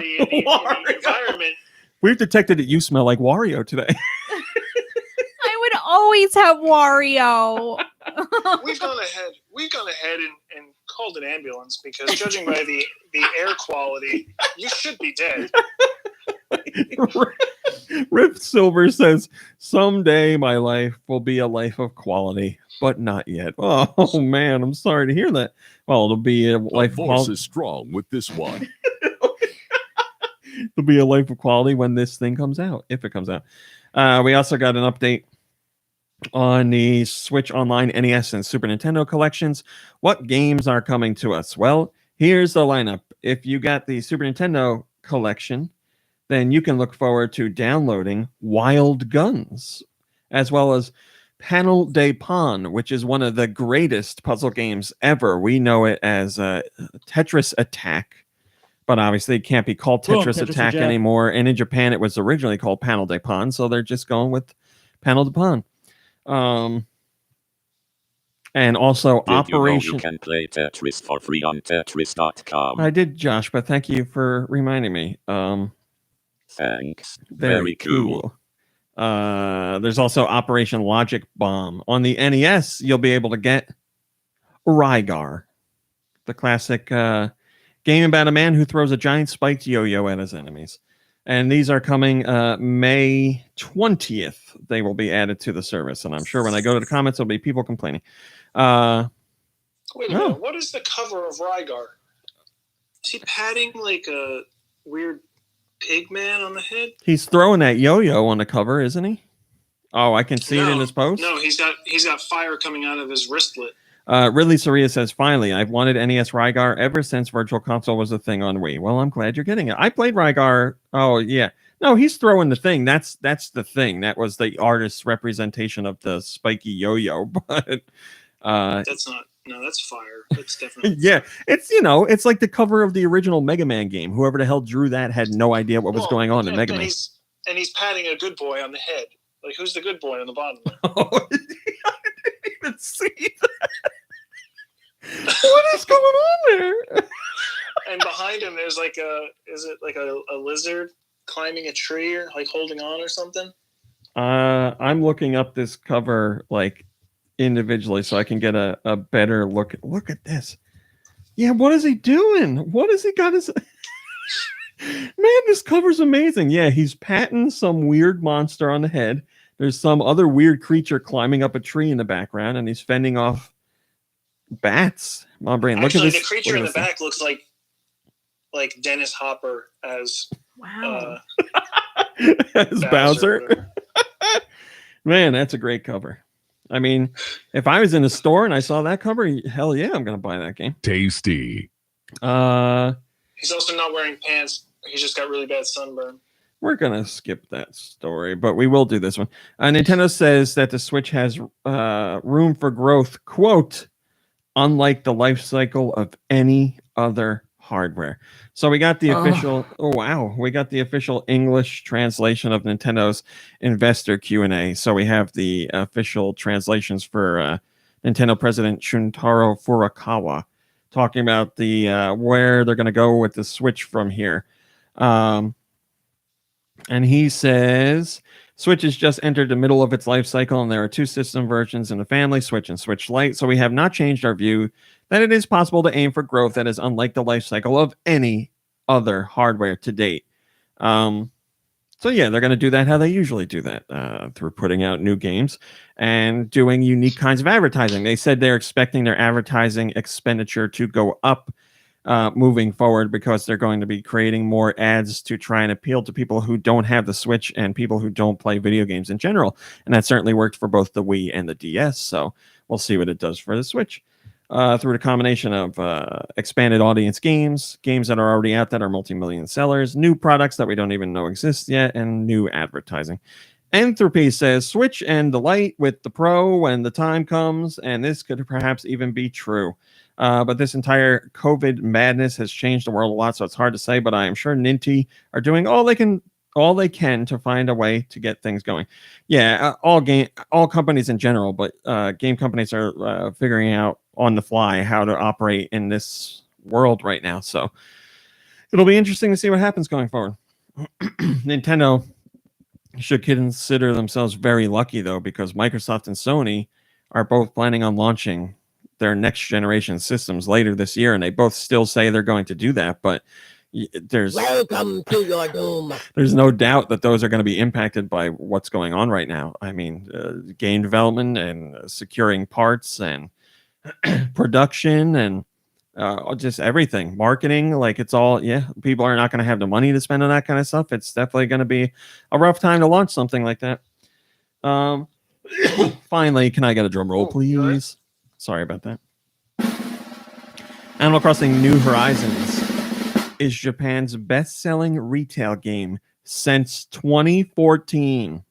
Speaker 2: We've detected that you smell like Wario today.
Speaker 8: I would always have Wario.
Speaker 3: We've gone ahead and called an ambulance because judging by the air quality, you should be dead.
Speaker 2: Rip Silver says, someday my life will be a life of quality, but not yet. Oh man, I'm sorry to hear that. Well, it'll be a life of quality.
Speaker 9: Is strong with this one.
Speaker 2: It'll be a life of quality when this thing comes out, if it comes out. We also got an update on the Switch Online, NES, and Super Nintendo collections. What games are coming to us? Well, here's the lineup. If you got the Super Nintendo collection, then you can look forward to downloading Wild Guns, as well as Panel de Pon, which is one of the greatest puzzle games ever. We know it as Tetris Attack, but obviously it can't be called Tetris Attack anymore. And in Japan, it was originally called Panel de Pon, so they're just going with Panel de Pon. And also Operation.
Speaker 6: You can play Tetris for free on Tetris.com.
Speaker 2: I did, Josh, but thank you for reminding me.
Speaker 6: Thanks.
Speaker 2: Very cool. There's also Operation Logic Bomb. On the NES, you'll be able to get Rygar, the classic game about a man who throws a giant spiked yo-yo at his enemies. And these are coming May 20th. They will be added to the service. And I'm sure when I go to the comments, there'll be people complaining.
Speaker 3: Wait a minute. What is the cover of Rygar? Is he patting like a weird pig man on the head?
Speaker 2: He's throwing that yo-yo on the cover, isn't he? Oh, I can see it in his post?
Speaker 3: No, he's got fire coming out of his wristlet.
Speaker 2: Ridley Soria says, finally, I've wanted NES Rygar ever since Virtual Console was a thing on Wii. Well, I'm glad you're getting it. I played Rygar. Oh, yeah. No, he's throwing the thing. That's the thing. That was the artist's representation of the spiky yo-yo. But
Speaker 3: that's not. No, that's fire. That's definitely
Speaker 2: yeah. It's like the cover of the original Mega Man game. Whoever the hell drew that had no idea what was going on in Mega Man.
Speaker 3: He's patting a good boy on the head. Like, who's the good boy on the bottom?
Speaker 2: Oh, I didn't even see that. What is going on there?
Speaker 3: And behind him, there's like a lizard climbing a tree or like holding on or something?
Speaker 2: I'm looking up this cover like individually so I can get a better look. Look at this. Yeah, what is he doing? What has he got his... Man, this cover's amazing. Yeah, he's patting some weird monster on the head. There's some other weird creature climbing up a tree in the background, and he's fending off bats. My brain. Look
Speaker 3: Actually,
Speaker 2: at this.
Speaker 3: The creature in the back looks like Dennis Hopper as
Speaker 2: as Bowser. Man, that's a great cover. I mean, if I was in a store and I saw that cover, hell yeah, I'm gonna buy that game.
Speaker 9: Tasty.
Speaker 3: He's also not wearing pants. He's just got really bad sunburn.
Speaker 2: We're going to skip that story, but we will do this one. Nintendo says that the Switch has room for growth, quote, unlike the life cycle of any other hardware. So we got the official, we got the official English translation of Nintendo's investor Q&A. So we have the official translations for Nintendo President Shuntaro Furukawa talking about the where they're going to go with the Switch from here. And he says, Switch has just entered the middle of its life cycle, and there are 2 system versions in the family, Switch and Switch Lite. So we have not changed our view that it is possible to aim for growth that is unlike the life cycle of any other hardware to date. So yeah, they're going to do that how they usually do that, through putting out new games and doing unique kinds of advertising. They said they're expecting their advertising expenditure to go up moving forward because they're going to be creating more ads to try and appeal to people who don't have the Switch and people who don't play video games in general. And that certainly worked for both the Wii and the DS. So we'll see what it does for the Switch. Through the combination of expanded audience games that are already out that are multi-million sellers, new products that we don't even know exist yet, and new advertising. Entropy says Switch and the Lite with the Pro when the time comes, and this could perhaps even be true. But this entire COVID madness has changed the world a lot, so it's hard to say, but I am sure Ninty are doing all they can to find a way to get things going. Yeah, all companies in general, but game companies are figuring out on the fly how to operate in this world right now. So it'll be interesting to see what happens going forward. Nintendo should consider themselves very lucky, though, because Microsoft and Sony are both planning on launching their next generation systems later this year, and they both still say they're going to do that, but welcome to your doom. There's no doubt that those are going to be impacted by what's going on right now. I mean, game development and securing parts and production and just everything, marketing, like it's all, people are not going to have the money to spend on that kind of stuff. It's definitely going to be a rough time to launch something like that. Finally, can I get a drum roll, please? Sorry about that. Animal Crossing New Horizons is Japan's best-selling retail game since 2014.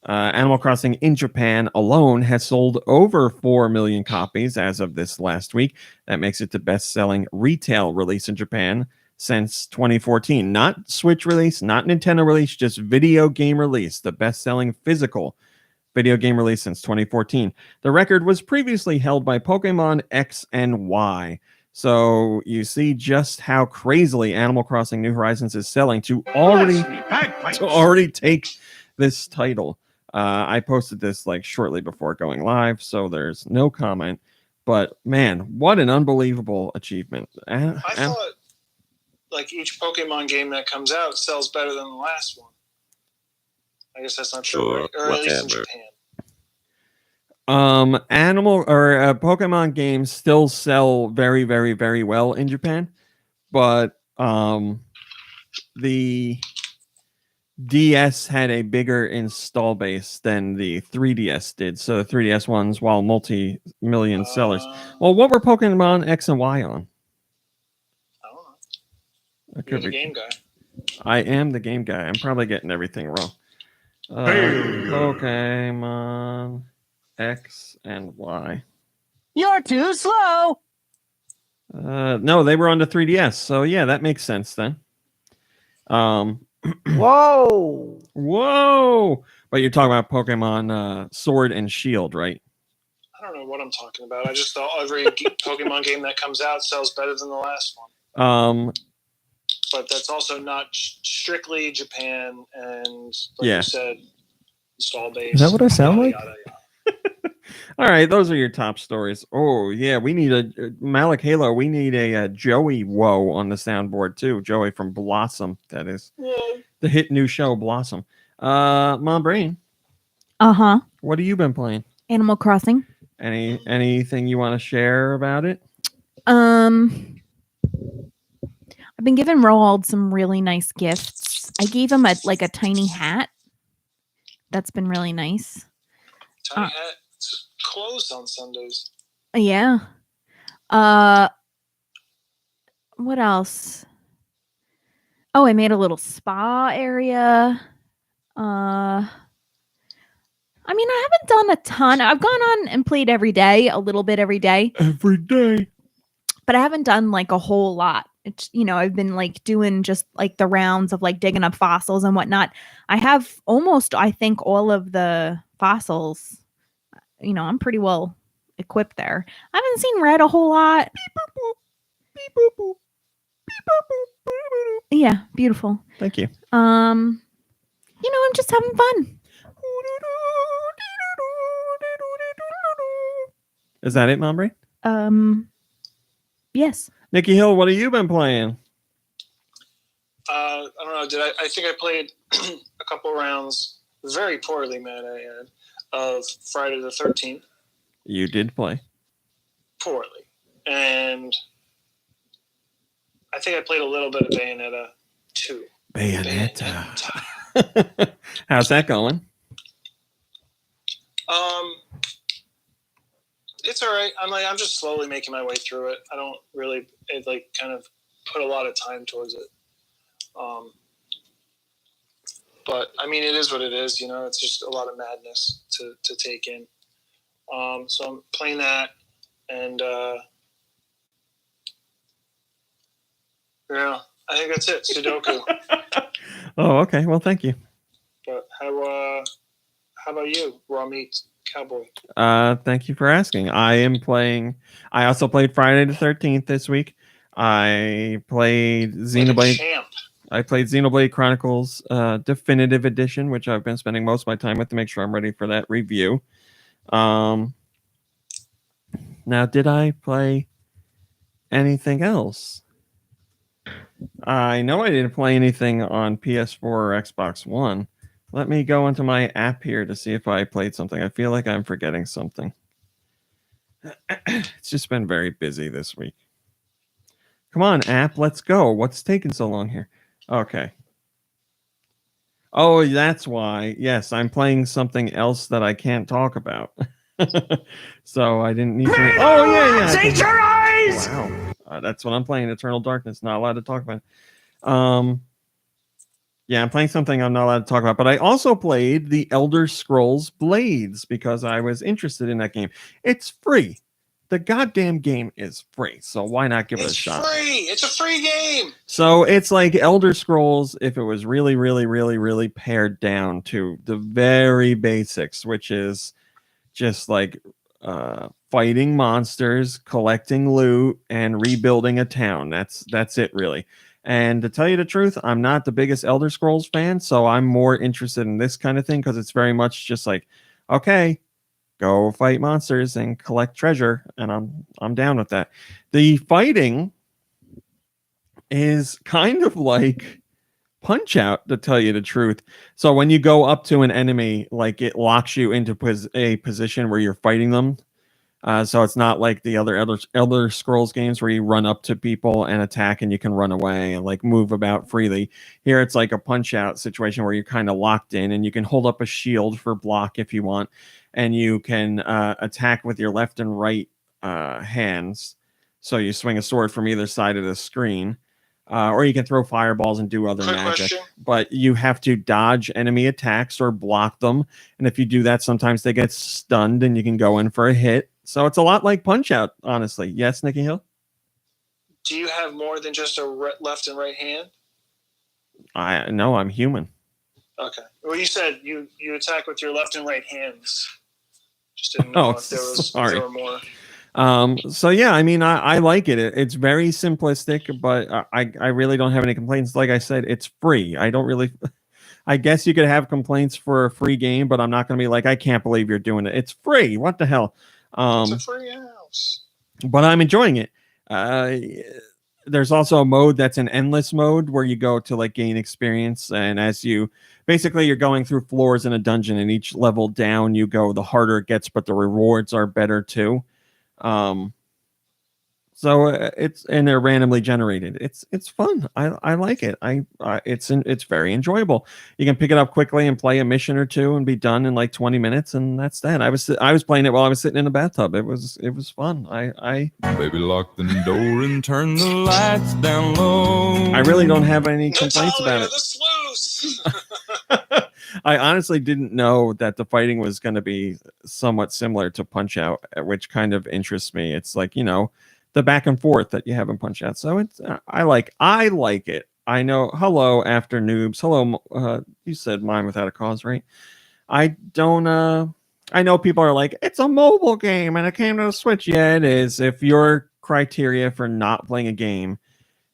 Speaker 2: Animal Crossing in Japan alone has sold over 4 million copies as of this last week. That makes it the best-selling retail release in Japan since 2014. Not Switch release, not Nintendo release, just video game release. The best-selling physical video game release since 2014. The record was previously held by Pokemon X and Y. So you see just how crazily Animal Crossing New Horizons is selling to already take this title. I posted this like shortly before going live, so there's no comment. But man, what an unbelievable achievement!
Speaker 3: I thought like each Pokemon game that comes out sells better than the last one. I guess that's not true, right? Or at least in Japan.
Speaker 2: Pokemon games still sell very, very, very well in Japan, but the DS had a bigger install base than the 3DS did. So the 3DS ones, while multi-million sellers. Well, what were Pokemon X and Y on?
Speaker 3: I don't know. You're the game guy.
Speaker 2: I am the game guy. I'm probably getting everything wrong. Pokemon X and Y.
Speaker 14: You're too slow.
Speaker 2: No, they were on the 3DS. So yeah, that makes sense then.
Speaker 14: Whoa.
Speaker 2: But you're talking about Pokemon Sword and Shield, right?
Speaker 3: I don't know what I'm talking about. I just thought every Pokemon game that comes out sells better than the last one. But that's also not strictly Japan, and like you said, install base.
Speaker 4: Is that what I sound like?
Speaker 3: Yada, yada.
Speaker 2: All right, those are your top stories. Oh yeah, we need a Malik Halo. We need a Joey Woe on the soundboard too. Joey from Blossom, that is the hit new show Blossom. Mom Brain. What have you been playing?
Speaker 8: Animal Crossing.
Speaker 2: Anything you want to share about it?
Speaker 8: I've been giving Roald some really nice gifts. I gave him a tiny hat. That's been really nice.
Speaker 3: Tiny hat. It's closed on Sundays.
Speaker 8: Yeah. What else? Oh, I made a little spa area. I mean, I haven't done a ton. I've gone on and played every day, a little bit every day.
Speaker 2: Every day.
Speaker 8: But I haven't done like a whole lot. It's, I've been like doing just like the rounds of like digging up fossils and whatnot. I have almost, I think, all of the fossils. I'm pretty well equipped there. I haven't seen Red a whole lot. Yeah, beautiful.
Speaker 2: Thank you.
Speaker 8: I'm just having fun.
Speaker 2: Is that it, Mom Brain?
Speaker 8: Yes.
Speaker 2: Nikki Hill, what have you been playing?
Speaker 3: I don't know. I think I played a couple rounds, very poorly, man. I had of Friday the 13th.
Speaker 2: You did play
Speaker 3: poorly, and I think I played a little bit of Bayonetta 2.
Speaker 2: Bayonetta. How's that going?
Speaker 3: It's all right. I'm just slowly making my way through it. I don't really kind of put a lot of time towards it. But I mean, it is what it is. It's just a lot of madness to take in. So I'm playing that, and yeah, I think that's it. Sudoku.
Speaker 2: Oh, okay. Well, thank you.
Speaker 3: But how about you, Raw Meat Cowboy?
Speaker 2: Thank you for asking. I also played Friday the 13th this week. I played Xenoblade. I played Xenoblade Chronicles Definitive Edition, which I've been spending most of my time with to make sure I'm ready for that review. Now, did I play anything else? I know I didn't play anything on PS4 or Xbox One. Let me go into my app here to see if I played something. I feel like I'm forgetting something. It's just been very busy this week. Come on, app, let's go. What's taking so long here? Okay. Oh, that's why. Yes, I'm playing something else that I can't talk about. So I didn't need to. Oh, yeah.
Speaker 14: Eat your eyes!
Speaker 2: Wow. That's what I'm playing. Eternal Darkness. Not allowed to talk about it. Yeah, I'm playing something I'm not allowed to talk about, but I also played the Elder Scrolls Blades because I was interested in that game. It's free. The goddamn game is free, so why not give it a shot?
Speaker 3: It's free. It's a free game.
Speaker 2: So it's like Elder Scrolls if it was really, really, really, really pared down to the very basics, which is just like fighting monsters, collecting loot, and rebuilding a town. That's it, really. And to tell you the truth, I'm not the biggest Elder Scrolls fan, so I'm more interested in this kind of thing because it's very much just like, okay, go fight monsters and collect treasure, and I'm down with that. The fighting is kind of like Punch-Out, to tell you the truth. So when you go up to an enemy, like it locks you into a position where you're fighting them. So it's not like the other Elder Scrolls games where you run up to people and attack and you can run away and like move about freely. Here it's like a Punch-Out situation where you're kind of locked in and you can hold up a shield for block if you want, and you can attack with your left and right hands. So you swing a sword from either side of the screen. Or you can throw fireballs and do other magic. But you have to dodge enemy attacks or block them. And if you do that, sometimes they get stunned and you can go in for a hit. So it's a lot like Punch-Out, honestly. Yes, Nikki Hill?
Speaker 3: Do you have more than just a left and right hand?
Speaker 2: No, I'm human.
Speaker 3: Okay. Well, you said you attack with your left and right hands. Just didn't know if there were more.
Speaker 2: So yeah, I mean, I like it. It's very simplistic, but I really don't have any complaints. Like I said, it's free. I guess you could have complaints for a free game, but I'm not going to be like, I can't believe you're doing it. It's free. What the hell?
Speaker 3: It's a free house.
Speaker 2: But I'm enjoying it. There's also a mode that's an endless mode where you go to like gain experience, and as you're going through floors in a dungeon, and each level down you go, the harder it gets, but the rewards are better too. So they're randomly generated. It's fun. I like it. It's very enjoyable. You can pick it up quickly and play a mission or two and be done in like 20 minutes, and that's that. I was playing it while I was sitting in a bathtub. It was fun.
Speaker 7: Baby, lock the door and turn the lights down low.
Speaker 2: I really don't have any complaints about it.
Speaker 3: The sluice.
Speaker 2: I honestly didn't know that the fighting was going to be somewhat similar to Punch Out, which kind of interests me. It's like, the back and forth that you have in Punch Out. So it's I like it. I know. Hello, After Noobs. Hello. You said Mine Without a Cause, right? I don't. I know people are like, it's a mobile game and it came to the Switch. Yeah, it is. If your criteria for not playing a game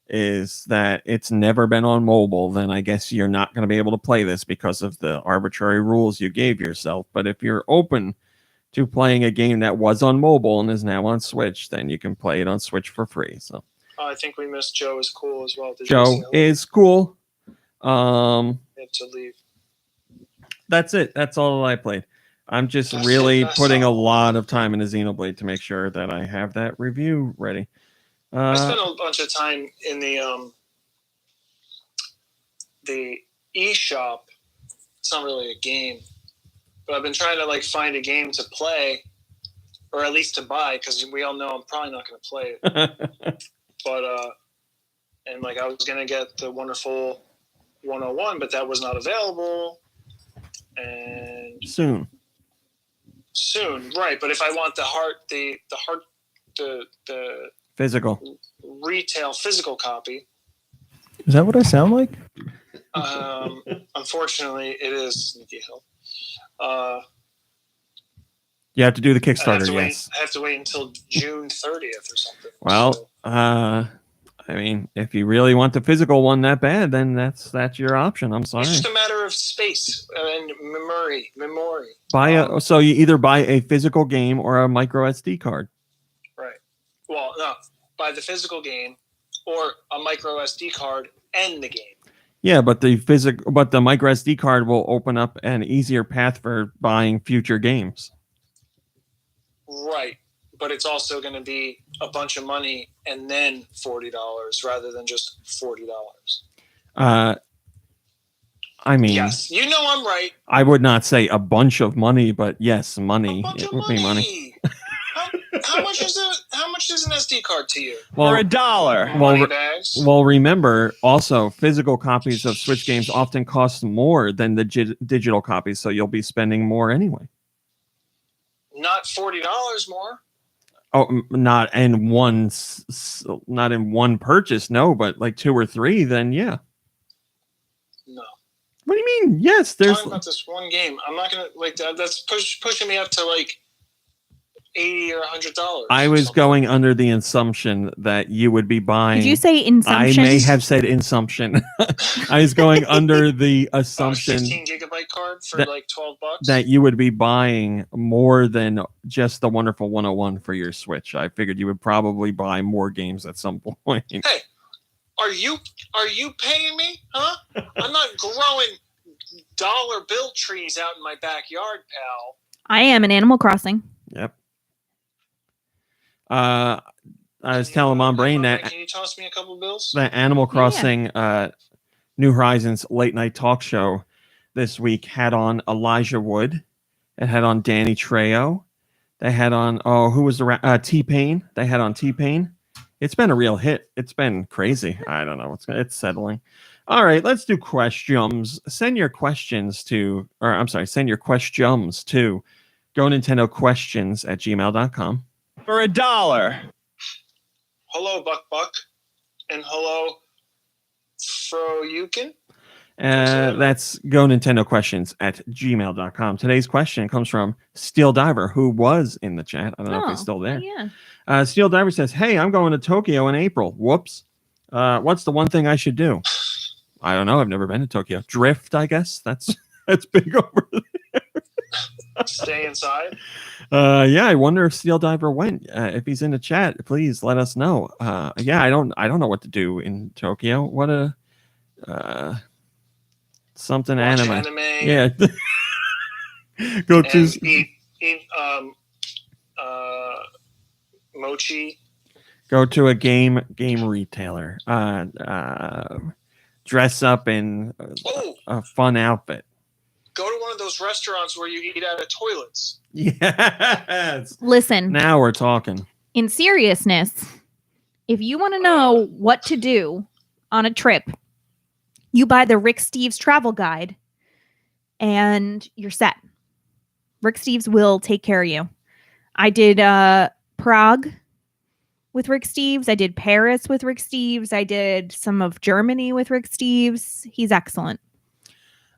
Speaker 2: is that it's never been on mobile, then I guess you're not going to be able to play this because of the arbitrary rules you gave yourself. But if you're open to playing a game that was on mobile and is now on Switch, then you can play it on Switch for free. So
Speaker 3: I think we missed Joe is cool as well. Did
Speaker 2: Joe is cool.
Speaker 3: We have to leave.
Speaker 2: That's it. That's all that I played. I'm just really putting a lot of time into Xenoblade to make sure that I have that review ready.
Speaker 3: I spent a bunch of time in the eShop. It's not really a game, but I've been trying to find a game to play, or at least to buy, because we all know I'm probably not going to play it. But I was going to get the Wonderful 101, but that was not available. And
Speaker 2: soon,
Speaker 3: right? But if I want the
Speaker 2: physical
Speaker 3: retail physical copy,
Speaker 4: is that what I sound like?
Speaker 3: Unfortunately, it is.
Speaker 2: You have to do the Kickstarter. Yes,
Speaker 3: I have to wait until June 30th or something.
Speaker 2: Well, I mean, if you really want the physical one that bad, then that's your option. I'm sorry.
Speaker 3: It's just a matter of space and memory.
Speaker 2: So you either buy a physical game or a micro SD card.
Speaker 3: Right. Well, no, buy the physical game or a micro SD card and the game.
Speaker 2: Yeah, but the micro SD card will open up an easier path for buying future games.
Speaker 3: Right. But it's also going to be a bunch of money and then $40 rather than just $40.
Speaker 2: I mean,
Speaker 3: yes, I'm right.
Speaker 2: I would not say a bunch of money, but yes, money. It would be money.
Speaker 3: How much is it? How much is an SD card to you?
Speaker 2: Well,
Speaker 14: For $1.
Speaker 3: Money bags.
Speaker 2: Well, remember also physical copies of Switch games often cost more than the digital copies, so you'll be spending more anyway.
Speaker 3: Not $40 more.
Speaker 2: Oh, not in one purchase, no, but like 2 or 3, then yeah.
Speaker 3: No.
Speaker 2: What do you mean? Yes, there's
Speaker 3: talking about this one game. I'm not gonna that. That's pushing me up to $80 or $100.
Speaker 2: I was going under the assumption that you would be buying.
Speaker 8: Did you say insumption?
Speaker 2: I may have said insumption. I was going under the assumption
Speaker 3: 16 gigabyte card for $12.
Speaker 2: That you would be buying more than just the Wonderful 101 for your Switch. I figured you would probably buy more games at some point.
Speaker 3: Hey, are you paying me? Huh? I'm not growing dollar bill trees out in my backyard, pal.
Speaker 8: I am in Animal Crossing.
Speaker 2: Yep. I was telling Mom Brain that.
Speaker 3: Can you toss me a couple bills?
Speaker 2: The Animal Crossing New Horizons late night talk show this week had on Elijah Wood. It had on Danny Trejo. They had on who was the T-Pain. They had on T-Pain. It's been a real hit. It's been crazy. I don't know. It's settling. All right, let's do questions. Send your questions to GoNintendoQuestions@gmail.com.
Speaker 14: For $1.
Speaker 3: Hello, Buck, and hello, Froyukin.
Speaker 2: That's GoNintendoQuestions@gmail.com. Today's question comes from Steel Diver, who was in the chat. I don't know if he's still there.
Speaker 8: Yeah.
Speaker 2: Steel Diver says, "Hey, I'm going to Tokyo in April. Whoops. What's the one thing I should do?" I don't know. I've never been to Tokyo. Drift, I guess. That's big over there.
Speaker 3: Stay inside.
Speaker 2: Yeah, I wonder if Steel Diver went. If he's in the chat, please let us know. Yeah, I don't know what to do in Tokyo. What a something
Speaker 3: Watch
Speaker 2: anime.
Speaker 3: Yeah.
Speaker 2: Go to
Speaker 3: eat mochi.
Speaker 2: Go to a game retailer. Dress up in a fun outfit.
Speaker 3: Go to one of those restaurants where you eat out of toilets.
Speaker 2: Yes.
Speaker 8: Listen.
Speaker 2: Now we're talking.
Speaker 8: In seriousness, if you want to know what to do on a trip, you buy the Rick Steves travel guide and you're set. Rick Steves will take care of you. I did Prague with Rick Steves. I did Paris with Rick Steves. I did some of Germany with Rick Steves. He's excellent.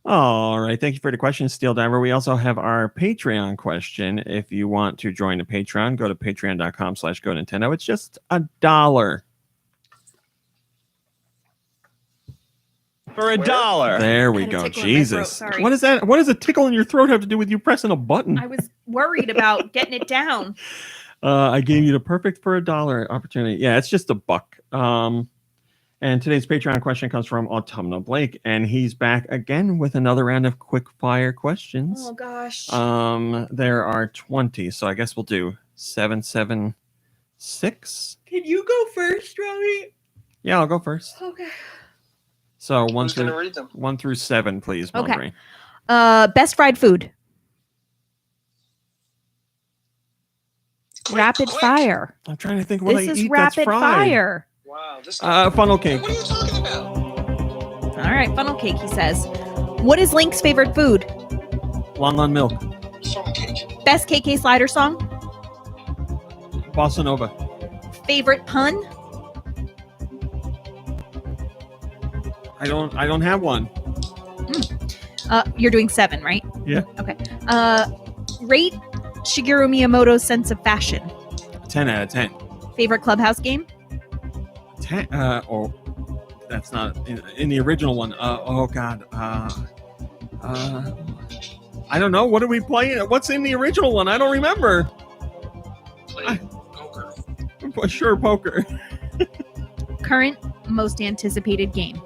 Speaker 2: All right. Thank you for the question, Steel Diver. We also have our Patreon question. If you want to join the Patreon, go to patreon.com/GoNintendo. It's just $1.
Speaker 14: For $1.
Speaker 2: There we go. Jesus. What is that? What does a tickle in your throat have to do with you pressing a button?
Speaker 8: I was worried about getting it down.
Speaker 2: I gave you the perfect for $1 opportunity. Yeah, it's just $1. And today's Patreon question comes from Autumnal Blake, and he's back again with another round of quick fire questions.
Speaker 8: Oh gosh.
Speaker 2: There are 20, so I guess we'll do 7, 7, 6.
Speaker 8: Can you go first, Robbie?
Speaker 2: Yeah, I'll go first.
Speaker 8: Okay.
Speaker 2: So
Speaker 3: Who's gonna read them?
Speaker 2: 1 through 7, please, Mom
Speaker 8: Okay.
Speaker 2: Brain.
Speaker 8: Best fried food. Rapid fire.
Speaker 2: I'm trying to think what
Speaker 8: This
Speaker 2: I
Speaker 8: is
Speaker 2: eat
Speaker 8: rapid
Speaker 2: that's fried.
Speaker 8: fire.
Speaker 3: Wow, this
Speaker 2: Funnel cake.
Speaker 3: What are you talking about?
Speaker 8: All right, funnel cake, he says. What is Link's favorite food?
Speaker 2: Long on milk.
Speaker 3: Funnel cake.
Speaker 8: Best KK Slider song?
Speaker 2: Bossa Nova.
Speaker 8: Favorite pun?
Speaker 2: I don't have one.
Speaker 8: You're doing 7, right?
Speaker 2: Yeah.
Speaker 8: Okay. Rate Shigeru Miyamoto's sense of fashion.
Speaker 2: 10 out of 10.
Speaker 8: Favorite Clubhouse game?
Speaker 2: 10. Oh, that's not in the original one. Oh God. I don't know. What are we playing? What's in the original one? I don't remember.
Speaker 3: Play poker.
Speaker 2: Sure, poker.
Speaker 8: Current most anticipated game.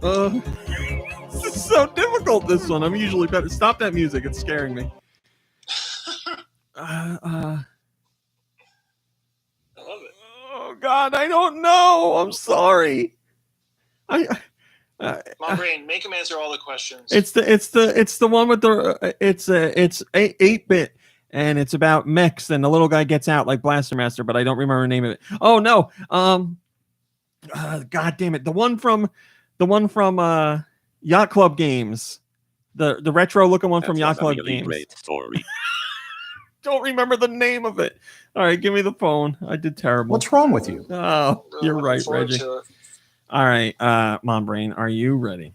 Speaker 2: This is so difficult, this one. I'm usually better. Stop that music. It's scaring me.
Speaker 3: I love it.
Speaker 2: Oh God, I don't know. I'm sorry.
Speaker 3: My brain, make him answer all the questions.
Speaker 2: It's the one with the it's 8-bit and it's about mechs and the little guy gets out like Blaster Master, but I don't remember the name of it. Oh no. God damn it. The one from Yacht Club Games. The retro looking one from Yacht Club Games.
Speaker 6: Great story.
Speaker 2: Don't remember the name of it. All right, give me the phone. I did terrible.
Speaker 15: What's wrong with you?
Speaker 2: Oh, you're right, Reggie. All right, Mom Brain, are you ready?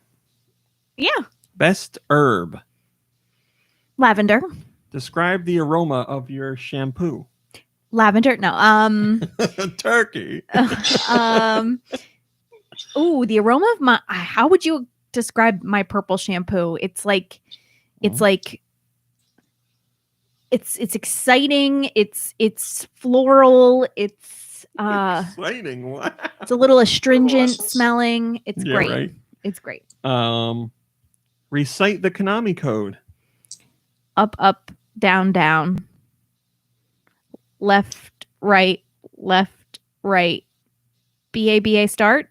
Speaker 8: Yeah.
Speaker 2: Best herb.
Speaker 8: Lavender.
Speaker 2: Describe the aroma of your shampoo.
Speaker 8: Lavender. No.
Speaker 2: Turkey.
Speaker 8: Ooh, the aroma of my. How would you describe my purple shampoo? It's like it's exciting. It's floral. It's
Speaker 2: exciting. What?
Speaker 8: It's a little astringent smelling. It's
Speaker 2: Yeah,
Speaker 8: great.
Speaker 2: right.
Speaker 8: It's great.
Speaker 2: Recite the Konami code.
Speaker 8: Up, up, down, down. Left, right, left, right. BABA start.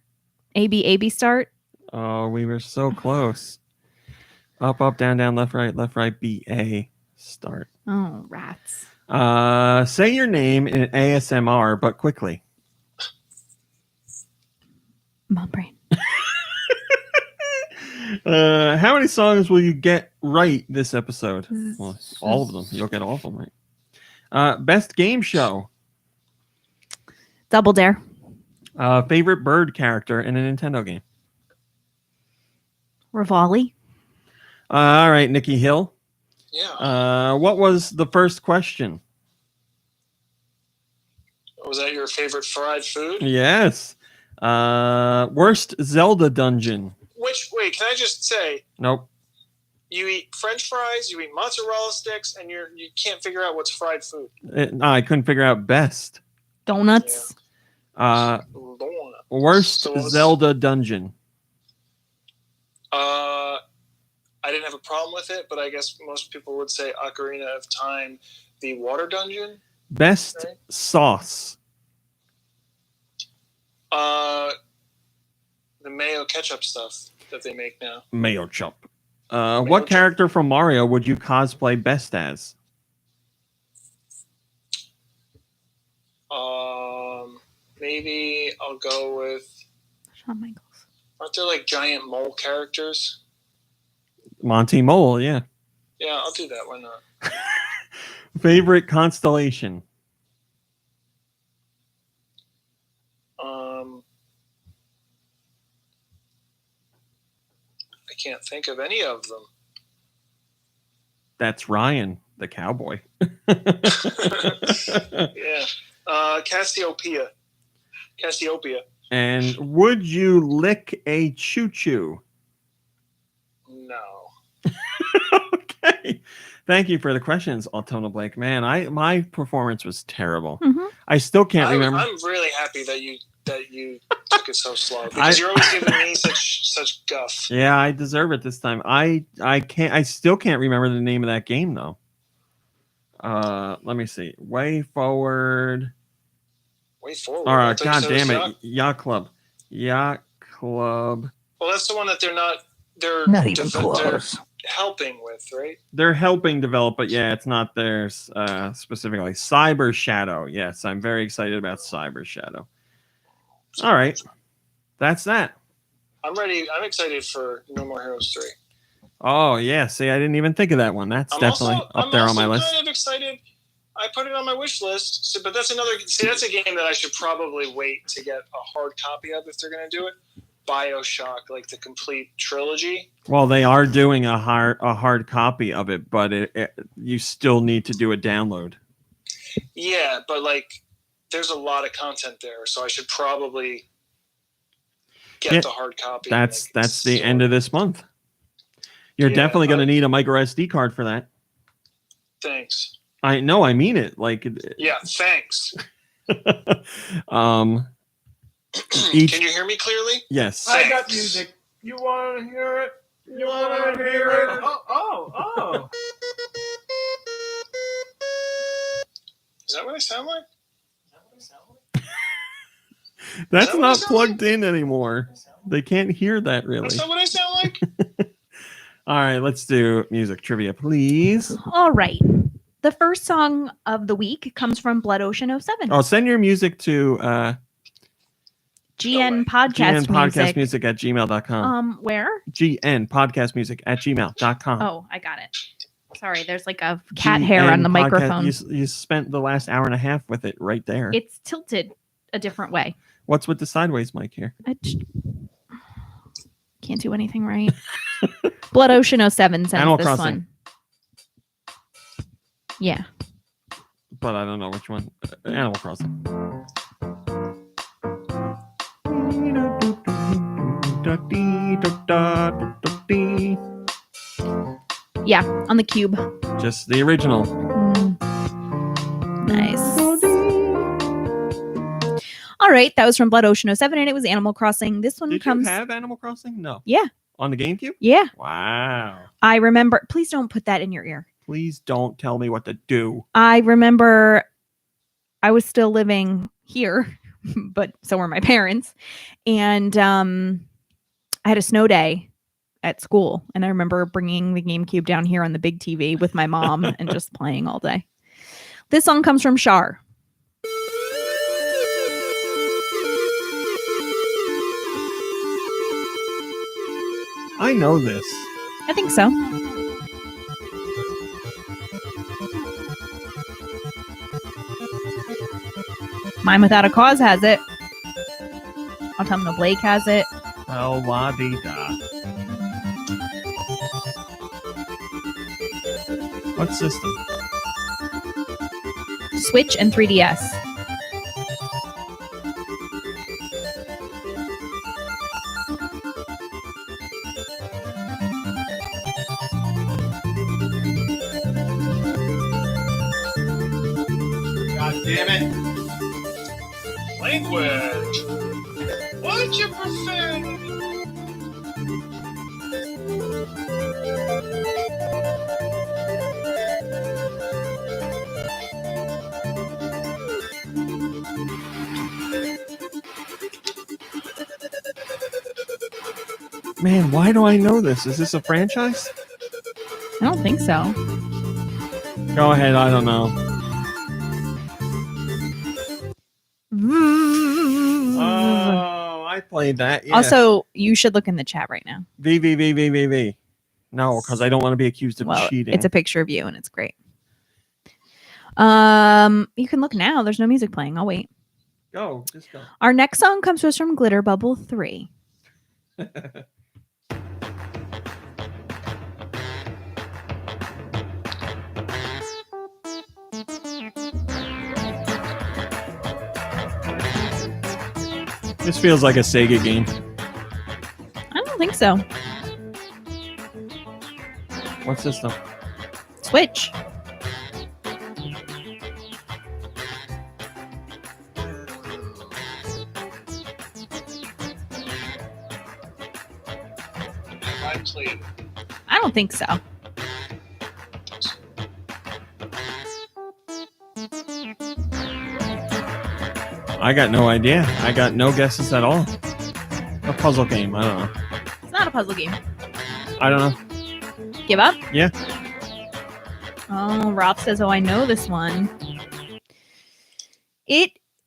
Speaker 8: AB start.
Speaker 2: Oh, we were so close. Up, up, down, down, left, right, BA start.
Speaker 8: Oh, rats.
Speaker 2: Say your name in ASMR, but quickly.
Speaker 8: Mom Brain.
Speaker 2: How many songs will you get right this episode? Well, all of them. You'll get all of them right. Best game show.
Speaker 8: Double Dare.
Speaker 2: Favorite bird character in a Nintendo game.
Speaker 8: Rivali.
Speaker 2: All right, Nikki Hill.
Speaker 3: Yeah.
Speaker 2: What was the first question?
Speaker 3: Was that your favorite fried food?
Speaker 2: Yes. Worst Zelda dungeon.
Speaker 3: Wait, can I just say,
Speaker 2: Nope.
Speaker 3: you eat French fries, you eat mozzarella sticks, and you can't figure out what's fried food.
Speaker 2: I couldn't figure out best.
Speaker 8: Donuts.
Speaker 2: Worst Zelda dungeon.
Speaker 3: I didn't have a problem with it, but I guess most people would say Ocarina of Time, the water dungeon.
Speaker 2: Best
Speaker 3: Right?
Speaker 2: sauce.
Speaker 3: The mayo ketchup stuff that they make now.
Speaker 2: Mayo chop. What character from Mario would you cosplay best as?
Speaker 3: Maybe I'll go with
Speaker 8: Shawn Michaels.
Speaker 3: Aren't there like giant mole characters?
Speaker 2: Monty Mole, yeah.
Speaker 3: Yeah, I'll do that. Why not?
Speaker 2: Favorite constellation?
Speaker 3: I can't think of any of them.
Speaker 2: That's Ryan, the cowboy.
Speaker 3: Yeah. Cassiopeia.
Speaker 2: And would you lick a choo-choo?
Speaker 3: No.
Speaker 2: Okay. Thank you for the questions, Autumnal Blake. Man, my performance was terrible.
Speaker 8: Mm-hmm.
Speaker 2: I still can't remember.
Speaker 3: I'm really happy that you took it so slow because you're always giving me such guff.
Speaker 2: Yeah, I deserve it this time. I still can't remember the name of that game though. Let me see. Way forward.
Speaker 3: Way forward.
Speaker 2: All right, god damn it. Yacht Club. Yacht Club.
Speaker 3: Well, that's the one that they're not even close. They're helping with, right?
Speaker 2: They're helping develop, but yeah, it's not theirs specifically. Cyber Shadow. Yes, I'm very excited about Cyber Shadow. All right. That's that.
Speaker 3: I'm ready. I'm excited for No More Heroes 3.
Speaker 2: Oh, yeah. See, I didn't even think of that one. That's definitely up there on my list.
Speaker 3: I'm kind of excited. I put it on my wish list, but that's that's a game that I should probably wait to get a hard copy of if they're going to do it. BioShock, like the complete trilogy.
Speaker 2: Well, they are doing a hard copy of it, but you still need to do a download.
Speaker 3: Yeah, but like there's a lot of content there, so I should probably get the hard copy.
Speaker 2: That's the end of this month. You're definitely going to need a micro SD card for that.
Speaker 3: Thanks.
Speaker 2: I mean it. Like,
Speaker 3: yeah, thanks.
Speaker 2: Can
Speaker 3: you hear me clearly?
Speaker 2: Yes.
Speaker 5: I got music. You want to hear it? You want to hear it? Oh.
Speaker 3: Is that what I sound like?
Speaker 2: That's not plugged in anymore. They can't hear that really.
Speaker 3: That's not what I sound like?
Speaker 2: All right, let's do music trivia, please.
Speaker 8: All right. The first song of the week comes from Blood Ocean 07.
Speaker 2: Oh, send your music to
Speaker 8: GN Podcast
Speaker 2: Music at gmail.com.
Speaker 8: Where?
Speaker 2: GN Podcast Music at gmail.com.
Speaker 8: Oh, I got it. Sorry, there's like a cat hair on the microphone.
Speaker 2: You spent the last hour and a half with it right there.
Speaker 8: It's tilted a different way.
Speaker 2: What's with the sideways mic here?
Speaker 8: I can't do anything right. Blood Ocean 07 sends
Speaker 2: Animal
Speaker 8: this
Speaker 2: Crossing.
Speaker 8: one. Yeah.
Speaker 2: But I don't know which one. Animal Crossing.
Speaker 8: Yeah, on the cube.
Speaker 2: Just the original.
Speaker 8: Nice. All right, that was from Blood Ocean 07, and it was Animal Crossing. This one
Speaker 2: Did
Speaker 8: comes.
Speaker 2: you have Animal Crossing? No.
Speaker 8: Yeah.
Speaker 2: On the GameCube?
Speaker 8: Yeah.
Speaker 2: Wow.
Speaker 8: I remember. Please don't put that in your ear.
Speaker 2: Please don't tell me what to do.
Speaker 8: I remember I was still living here, but so were my parents. And I had a snow day at school. And I remember bringing the GameCube down here on the big TV with my mom and just playing all day. This song comes from Char.
Speaker 2: I know this.
Speaker 8: I think so. Mine Without a Cause has it. Autumnal Blake has it.
Speaker 2: Oh, la di da. What system?
Speaker 8: Switch and 3DS.
Speaker 5: God damn it. Language. What'd you prefer?
Speaker 2: Man, why do I know this? Is this a franchise?
Speaker 8: I don't think so.
Speaker 2: Go ahead. I don't know. Oh, I played that. Yeah.
Speaker 8: Also, you should look in the chat right now.
Speaker 2: V. No, because I don't want to be accused of cheating.
Speaker 8: It's a picture of you, and it's great. You can look now. There's no music playing. I'll wait.
Speaker 2: Go. Just go.
Speaker 8: Our next song comes to us from Glitter Bubble 3.
Speaker 2: This feels like a Sega game.
Speaker 8: I don't think so.
Speaker 2: What's this stuff?
Speaker 8: Switch. I don't think so.
Speaker 2: I got no idea. I got no guesses at all. A puzzle game. I don't know.
Speaker 8: It's not a puzzle game.
Speaker 2: I don't know.
Speaker 8: Give up?
Speaker 2: Yeah.
Speaker 8: Oh, Roth says, oh, I know this one.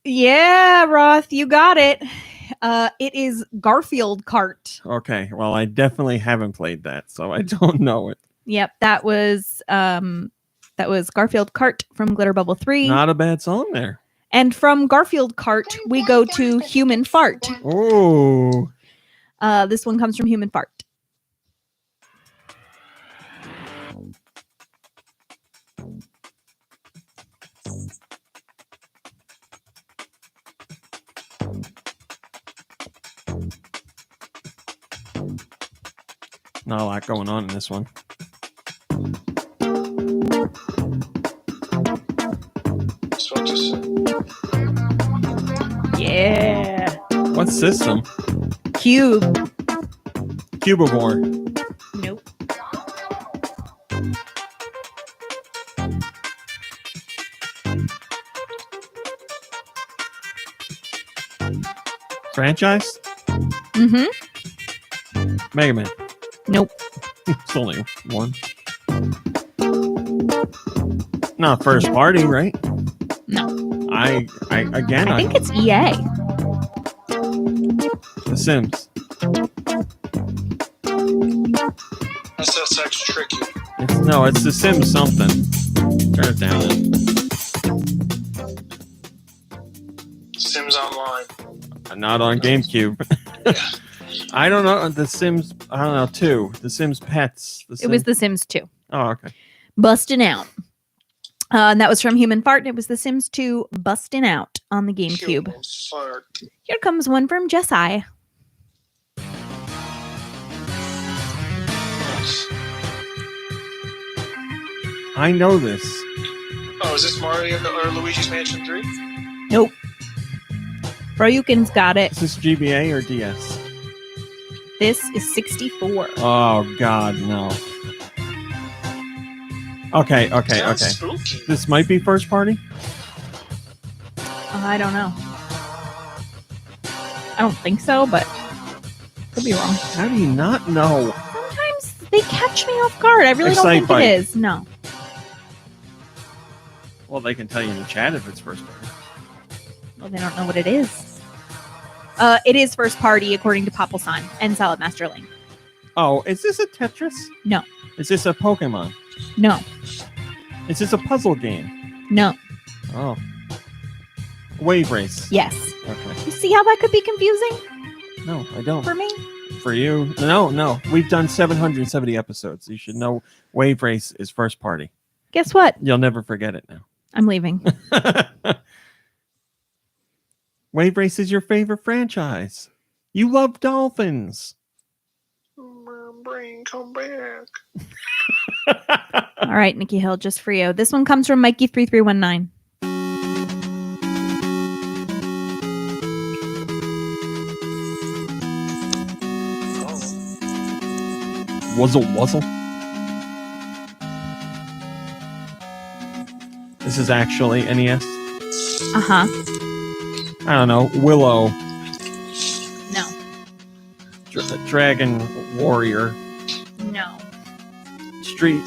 Speaker 8: Yeah, Roth, you got it. It is Garfield Kart.
Speaker 2: Okay. Well, I definitely haven't played that, so I don't know it.
Speaker 8: Yep, that was Garfield Kart from Glitter Bubble 3.
Speaker 2: Not a bad song there.
Speaker 8: And from Garfield Kart, we go to Human Fart.
Speaker 2: Oh.
Speaker 8: This one comes from Human Fart.
Speaker 2: Not a lot going on in this one.
Speaker 8: Yeah.
Speaker 2: What system?
Speaker 8: Cube.
Speaker 2: Cubivore.
Speaker 8: Nope.
Speaker 2: Franchise?
Speaker 8: Mm-hmm.
Speaker 2: Mega Man.
Speaker 8: Nope.
Speaker 2: It's only one. Not first party, right?
Speaker 8: No.
Speaker 2: I
Speaker 8: think it's EA.
Speaker 2: The Sims.
Speaker 3: SSX tricky.
Speaker 2: It's The Sims something. Turn it down.
Speaker 3: Sims Online.
Speaker 2: Not on GameCube. I don't know. The Sims, I don't know, 2. The Sims Pets.
Speaker 8: It was The Sims 2.
Speaker 2: Oh, okay.
Speaker 8: Bustin' Out. And that was from Human Fart. And it was The Sims 2 Bustin' Out on the GameCube. Here comes one from Jessi.
Speaker 2: I know this.
Speaker 3: Oh, is this Mario or Luigi's Mansion 3?
Speaker 8: Nope. Broyukin's got it.
Speaker 2: Is this GBA or DS?
Speaker 8: This is 64.
Speaker 2: Oh, God, no. Okay.
Speaker 3: Spooky.
Speaker 2: This might be first party?
Speaker 8: I don't know. I don't think so, but could be wrong.
Speaker 2: How do you not know?
Speaker 8: Sometimes they catch me off guard. I really don't think it is. No.
Speaker 2: Well, they can tell you in the chat if it's first party.
Speaker 8: Well, they don't know what it is. It is first party according to Popple-san and Salad Master Link.
Speaker 2: Oh, is this a Tetris?
Speaker 8: No.
Speaker 2: Is this a Pokemon?
Speaker 8: No.
Speaker 2: Is this a puzzle game?
Speaker 8: No.
Speaker 2: Oh. Wave Race?
Speaker 8: Yes.
Speaker 2: Okay.
Speaker 8: You see how that could be confusing?
Speaker 2: No, I don't.
Speaker 8: For me?
Speaker 2: For you? No. We've done 770 episodes. You should know Wave Race is first party.
Speaker 8: Guess what?
Speaker 2: You'll never forget it now.
Speaker 8: I'm leaving.
Speaker 2: Wave Race is your favorite franchise. You love dolphins.
Speaker 3: My brain, come back.
Speaker 8: All right, Nikki Hill, just for you. This one comes from Mikey3319.
Speaker 2: Wuzzle. This is actually NES.
Speaker 8: Uh-huh.
Speaker 2: I don't know. Willow.
Speaker 8: No.
Speaker 2: Dragon Warrior.
Speaker 8: No.
Speaker 2: Street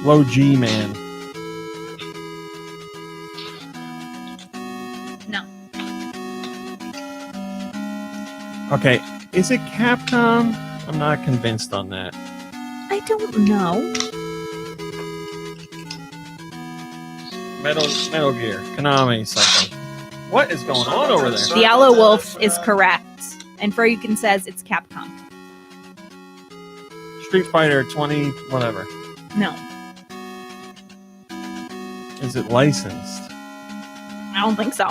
Speaker 2: Low G Man.
Speaker 8: No.
Speaker 2: Okay, is it Capcom? I'm not convinced on that.
Speaker 8: I don't know.
Speaker 2: Metal Gear, Konami, something. What is going on over there?
Speaker 8: The Yellow Wolf is correct. And Froyukin says it's Capcom.
Speaker 2: Street Fighter 20, whatever.
Speaker 8: No.
Speaker 2: Is it licensed?
Speaker 8: I don't think so.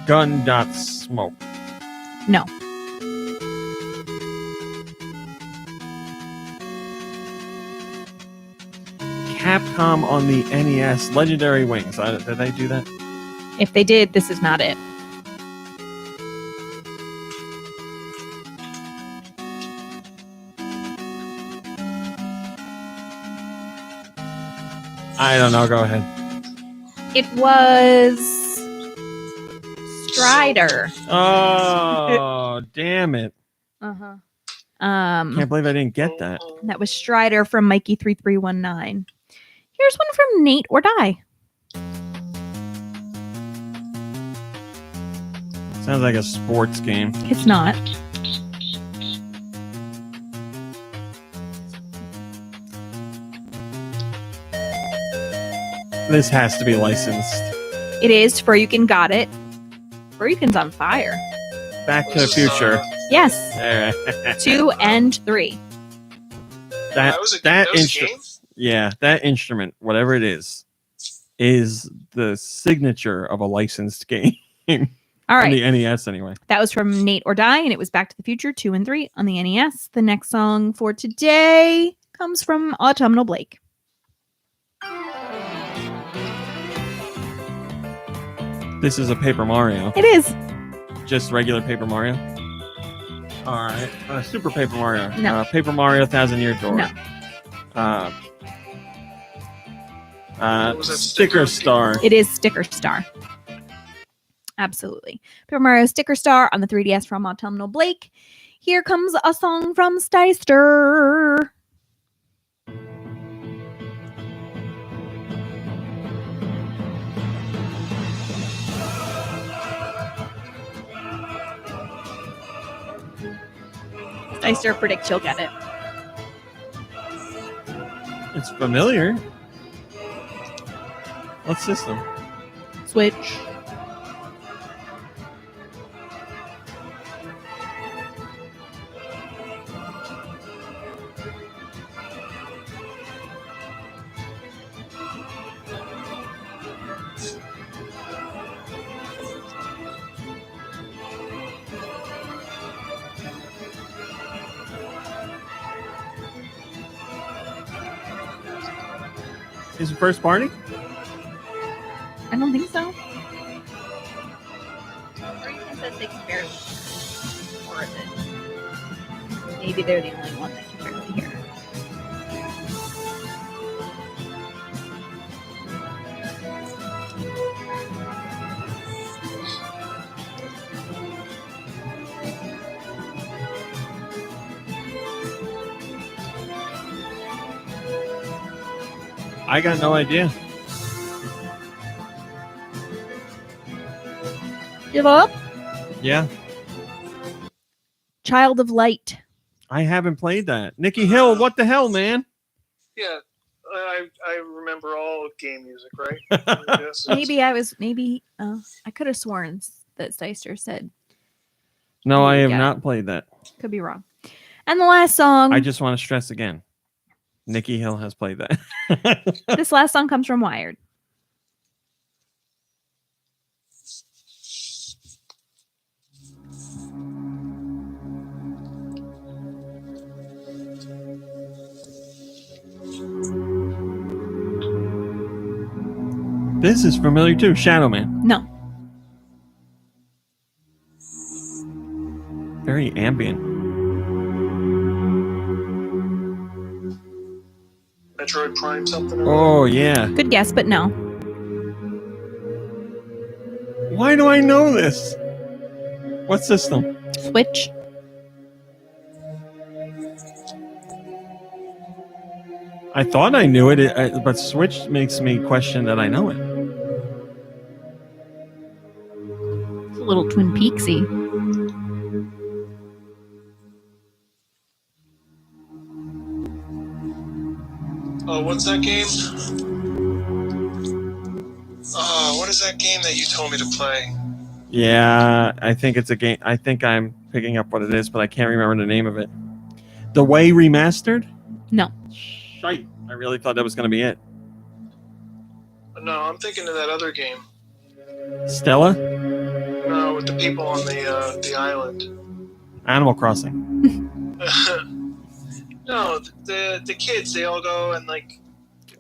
Speaker 2: Gun.smoke.
Speaker 8: No.
Speaker 2: Capcom on the NES, Legendary Wings. Did they do that?
Speaker 8: If they did, this is not it.
Speaker 2: I don't know. Go ahead.
Speaker 8: It was Strider.
Speaker 2: Oh, damn it.
Speaker 8: Uh-huh.
Speaker 2: Can't believe I didn't get that.
Speaker 8: That was Strider from Mikey3319. Here's one from Nate or Die.
Speaker 2: Sounds like a sports game.
Speaker 8: It's not.
Speaker 2: This has to be licensed.
Speaker 8: It is. Froyukin got it. Froyukin's on fire.
Speaker 2: Back to the Future.
Speaker 8: Yes.
Speaker 2: There.
Speaker 8: 2 and 3.
Speaker 2: That instrument. Yeah, that instrument, whatever it is the signature of a licensed game.
Speaker 8: All right.
Speaker 2: On the NES, anyway.
Speaker 8: That was from Nate or Die, and it was Back to the Future 2 and 3 on the NES. The next song for today comes from Autumnal Blake.
Speaker 2: This is a Paper Mario.
Speaker 8: It is.
Speaker 2: Just regular Paper Mario? All right. Super Paper Mario.
Speaker 8: No.
Speaker 2: Paper Mario 1000-Year Door.
Speaker 8: No.
Speaker 2: Sticker Star.
Speaker 8: It is Sticker Star. Absolutely. Paper Mario Sticker Star on the 3DS from Autumnal Blake. Here comes a song from Steister. Steister predicts you'll get it.
Speaker 2: It's familiar. What system?
Speaker 8: Switch.
Speaker 2: Is it first party?
Speaker 8: I don't think so. It says they can barely or is it? Maybe they're the only one that can barely hear.
Speaker 2: I got no idea.
Speaker 8: Give up?
Speaker 2: Yeah.
Speaker 8: Child of Light.
Speaker 2: I haven't played that. Nikki Hill, what the hell, man?
Speaker 3: Yeah, I remember all game music, right?
Speaker 8: Maybe I could have sworn that Steister said.
Speaker 2: No, I have
Speaker 8: Yeah.
Speaker 2: not played that.
Speaker 8: Could be wrong. And the last song.
Speaker 2: I just want to stress again. Nikki Hill has played that.
Speaker 8: This last song comes from Wired.
Speaker 2: This is familiar too. Shadow Man.
Speaker 8: No.
Speaker 2: Very ambient.
Speaker 3: Metroid Prime something.
Speaker 2: Oh, yeah.
Speaker 8: Good guess, but no.
Speaker 2: Why do I know this? What system?
Speaker 8: Switch.
Speaker 2: I thought I knew it, but Switch makes me question that I know it.
Speaker 8: It's a little Twin Peaksy.
Speaker 3: Oh, what's that game? Oh, what is that game that you told me to play?
Speaker 2: Yeah, I think it's a game. I think I'm picking up what it is, but I can't remember the name of it. The Way Remastered?
Speaker 8: No.
Speaker 2: Shite. I really thought that was going to be it.
Speaker 3: No, I'm thinking of that other game.
Speaker 2: Stella?
Speaker 3: No, with the people on the island.
Speaker 2: Animal Crossing.
Speaker 3: No, the kids, they all go and like.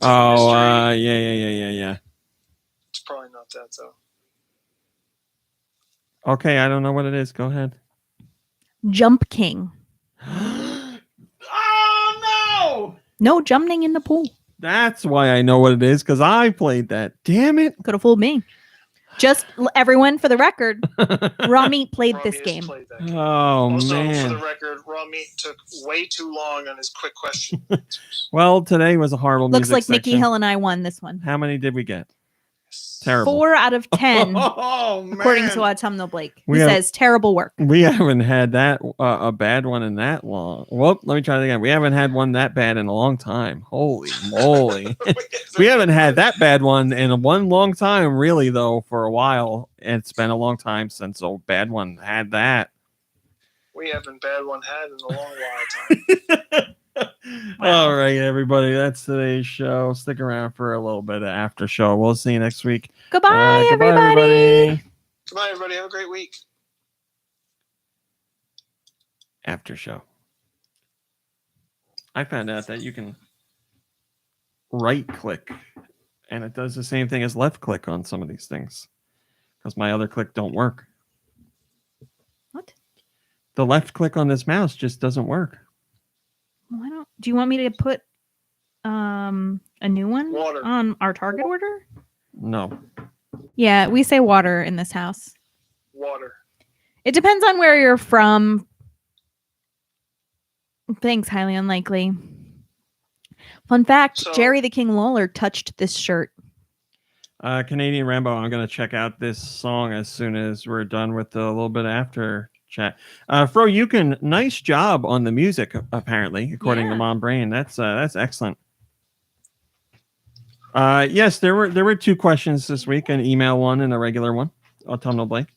Speaker 2: Oh, yeah.
Speaker 3: It's probably not that though.
Speaker 2: Okay, I don't know what it is. Go ahead.
Speaker 8: Jump King.
Speaker 2: Oh, no!
Speaker 8: No jumping in the pool.
Speaker 2: That's why I know what it is, because I played that. Damn it.
Speaker 8: Could have fooled me. Just everyone for the record, Raw Meat played this game.
Speaker 2: Oh,
Speaker 3: Also,
Speaker 2: man.
Speaker 3: for the record, Raw Meat took way too long on his quick question.
Speaker 2: Well, today was a horrible
Speaker 8: Looks
Speaker 2: music
Speaker 8: like Nikki
Speaker 2: section.
Speaker 8: Hill and I won this one.
Speaker 2: How many did we get? Terrible.
Speaker 8: 4 out of 10,
Speaker 2: Oh, man.
Speaker 8: according to Autumnal Blake, who
Speaker 2: We have-
Speaker 8: says terrible work.
Speaker 2: We haven't had that a bad one in that long. Whoop, let me try that again. We haven't had one that bad in a long time. Holy moly. We haven't had that bad one in one long time, really, though, for a while. It's been a long time since a bad one had that.
Speaker 3: We haven't bad one had in a long while time.
Speaker 2: All right, everybody. That's today's show. Stick around for a little bit of after show. We'll see you next week.
Speaker 8: Goodbye,
Speaker 2: everybody.
Speaker 3: Goodbye, everybody. Have a great week.
Speaker 2: After show. I found out that you can right click and it does the same thing as left click on some of these things because my other click don't work.
Speaker 8: What?
Speaker 2: The left click on this mouse just doesn't work.
Speaker 8: Why don't? Do you want me to put a new one on our target order?
Speaker 2: No.
Speaker 8: Yeah, we say water in this house.
Speaker 3: Water.
Speaker 8: It depends on where you're from. Thanks, highly unlikely. Fun fact, Jerry the King Lawler touched this shirt.
Speaker 2: Canadian Rambo, I'm going to check out this song as soon as we're done with a little bit after chat. Fro, you can nice job on the music, apparently, according to Mom Brain. That's excellent. Yes, there were 2 questions this week, an email one and a regular one. Autumnal Blake.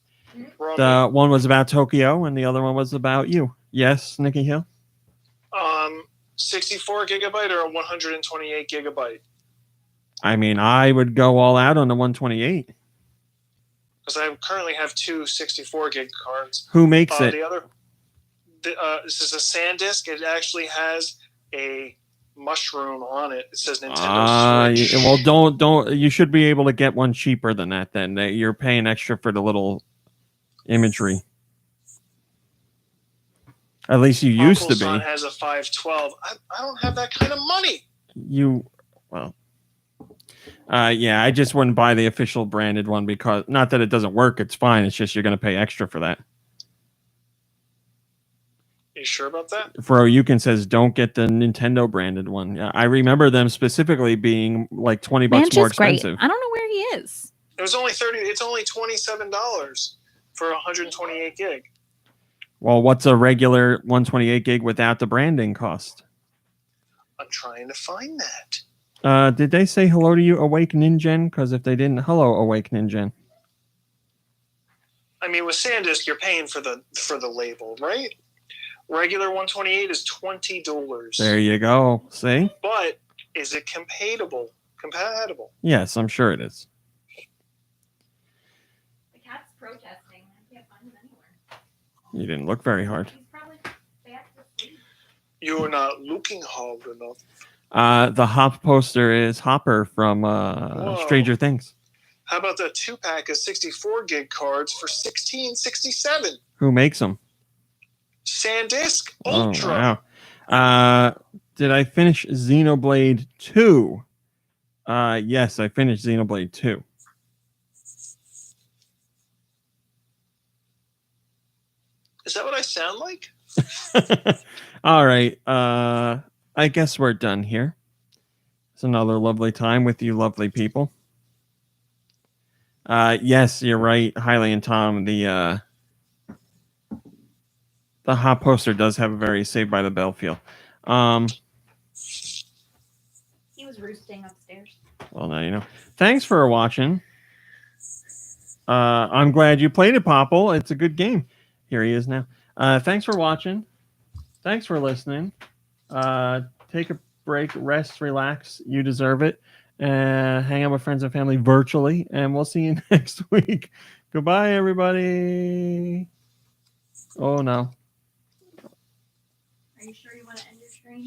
Speaker 2: The one was about Tokyo and the other one was about you. Yes, Nikki Hill.
Speaker 3: 64 gigabyte or a 128 gigabyte?
Speaker 2: I mean, I would go all out on the 128.
Speaker 3: Because I currently have 2 64 gig cards.
Speaker 2: Who makes it?
Speaker 3: This is a SanDisk. It actually has a mushroom on it. It says Nintendo Switch.
Speaker 2: Well, don't. You should be able to get one cheaper than that. Then you're paying extra for the little imagery. At least you used to be.
Speaker 3: Son has a 512. I don't have that kind of money.
Speaker 2: Yeah, I just wouldn't buy the official branded one because not that it doesn't work. It's fine. It's just you're going to pay extra for that.
Speaker 3: You sure about that?
Speaker 2: Fro Yukin says don't get the Nintendo branded one. Yeah, I remember them specifically being like $20 more expensive.
Speaker 8: I don't know where he is.
Speaker 3: It was only It's only $27 for 128 gig.
Speaker 2: Well, what's a regular 128 gig without the branding cost?
Speaker 3: I'm trying to find that.
Speaker 2: Did they say hello to you, Awake Ninja? Because if they didn't, hello, Awake Ninja.
Speaker 3: I mean, with SanDisk, you're paying for the label, right? Regular 128 is $20.
Speaker 2: There you go. See?
Speaker 3: But is it compatible?
Speaker 2: Yes, I'm sure it is.
Speaker 8: The cat's protesting. I can't find him anywhere.
Speaker 2: You didn't look very hard.
Speaker 8: He's probably fast asleep.
Speaker 3: You're not looking hard enough.
Speaker 2: The Hop poster is Hopper from Stranger Things.
Speaker 3: How about the 2-pack of 64 gig cards for $16.67?
Speaker 2: Who makes them?
Speaker 3: SanDisk Ultra.
Speaker 2: Oh, wow. Did I finish Xenoblade 2? Yes, I finished Xenoblade 2.
Speaker 3: Is that what I sound like?
Speaker 2: All right. I guess we're done here. It's another lovely time with you lovely people. Yes, you're right, Hailey and Tom. The hot poster does have a very Saved by the Bell feel.
Speaker 1: He was roosting upstairs.
Speaker 2: Well, now you know. Thanks for watching. I'm glad you played it, Popple. It's a good game. Here he is now. Thanks for watching. Thanks for listening. Take a break, rest, relax. You deserve it. Hang out with friends and family virtually, and we'll see you next week. Goodbye, everybody. Oh, no.
Speaker 1: Are you sure you want to end your stream?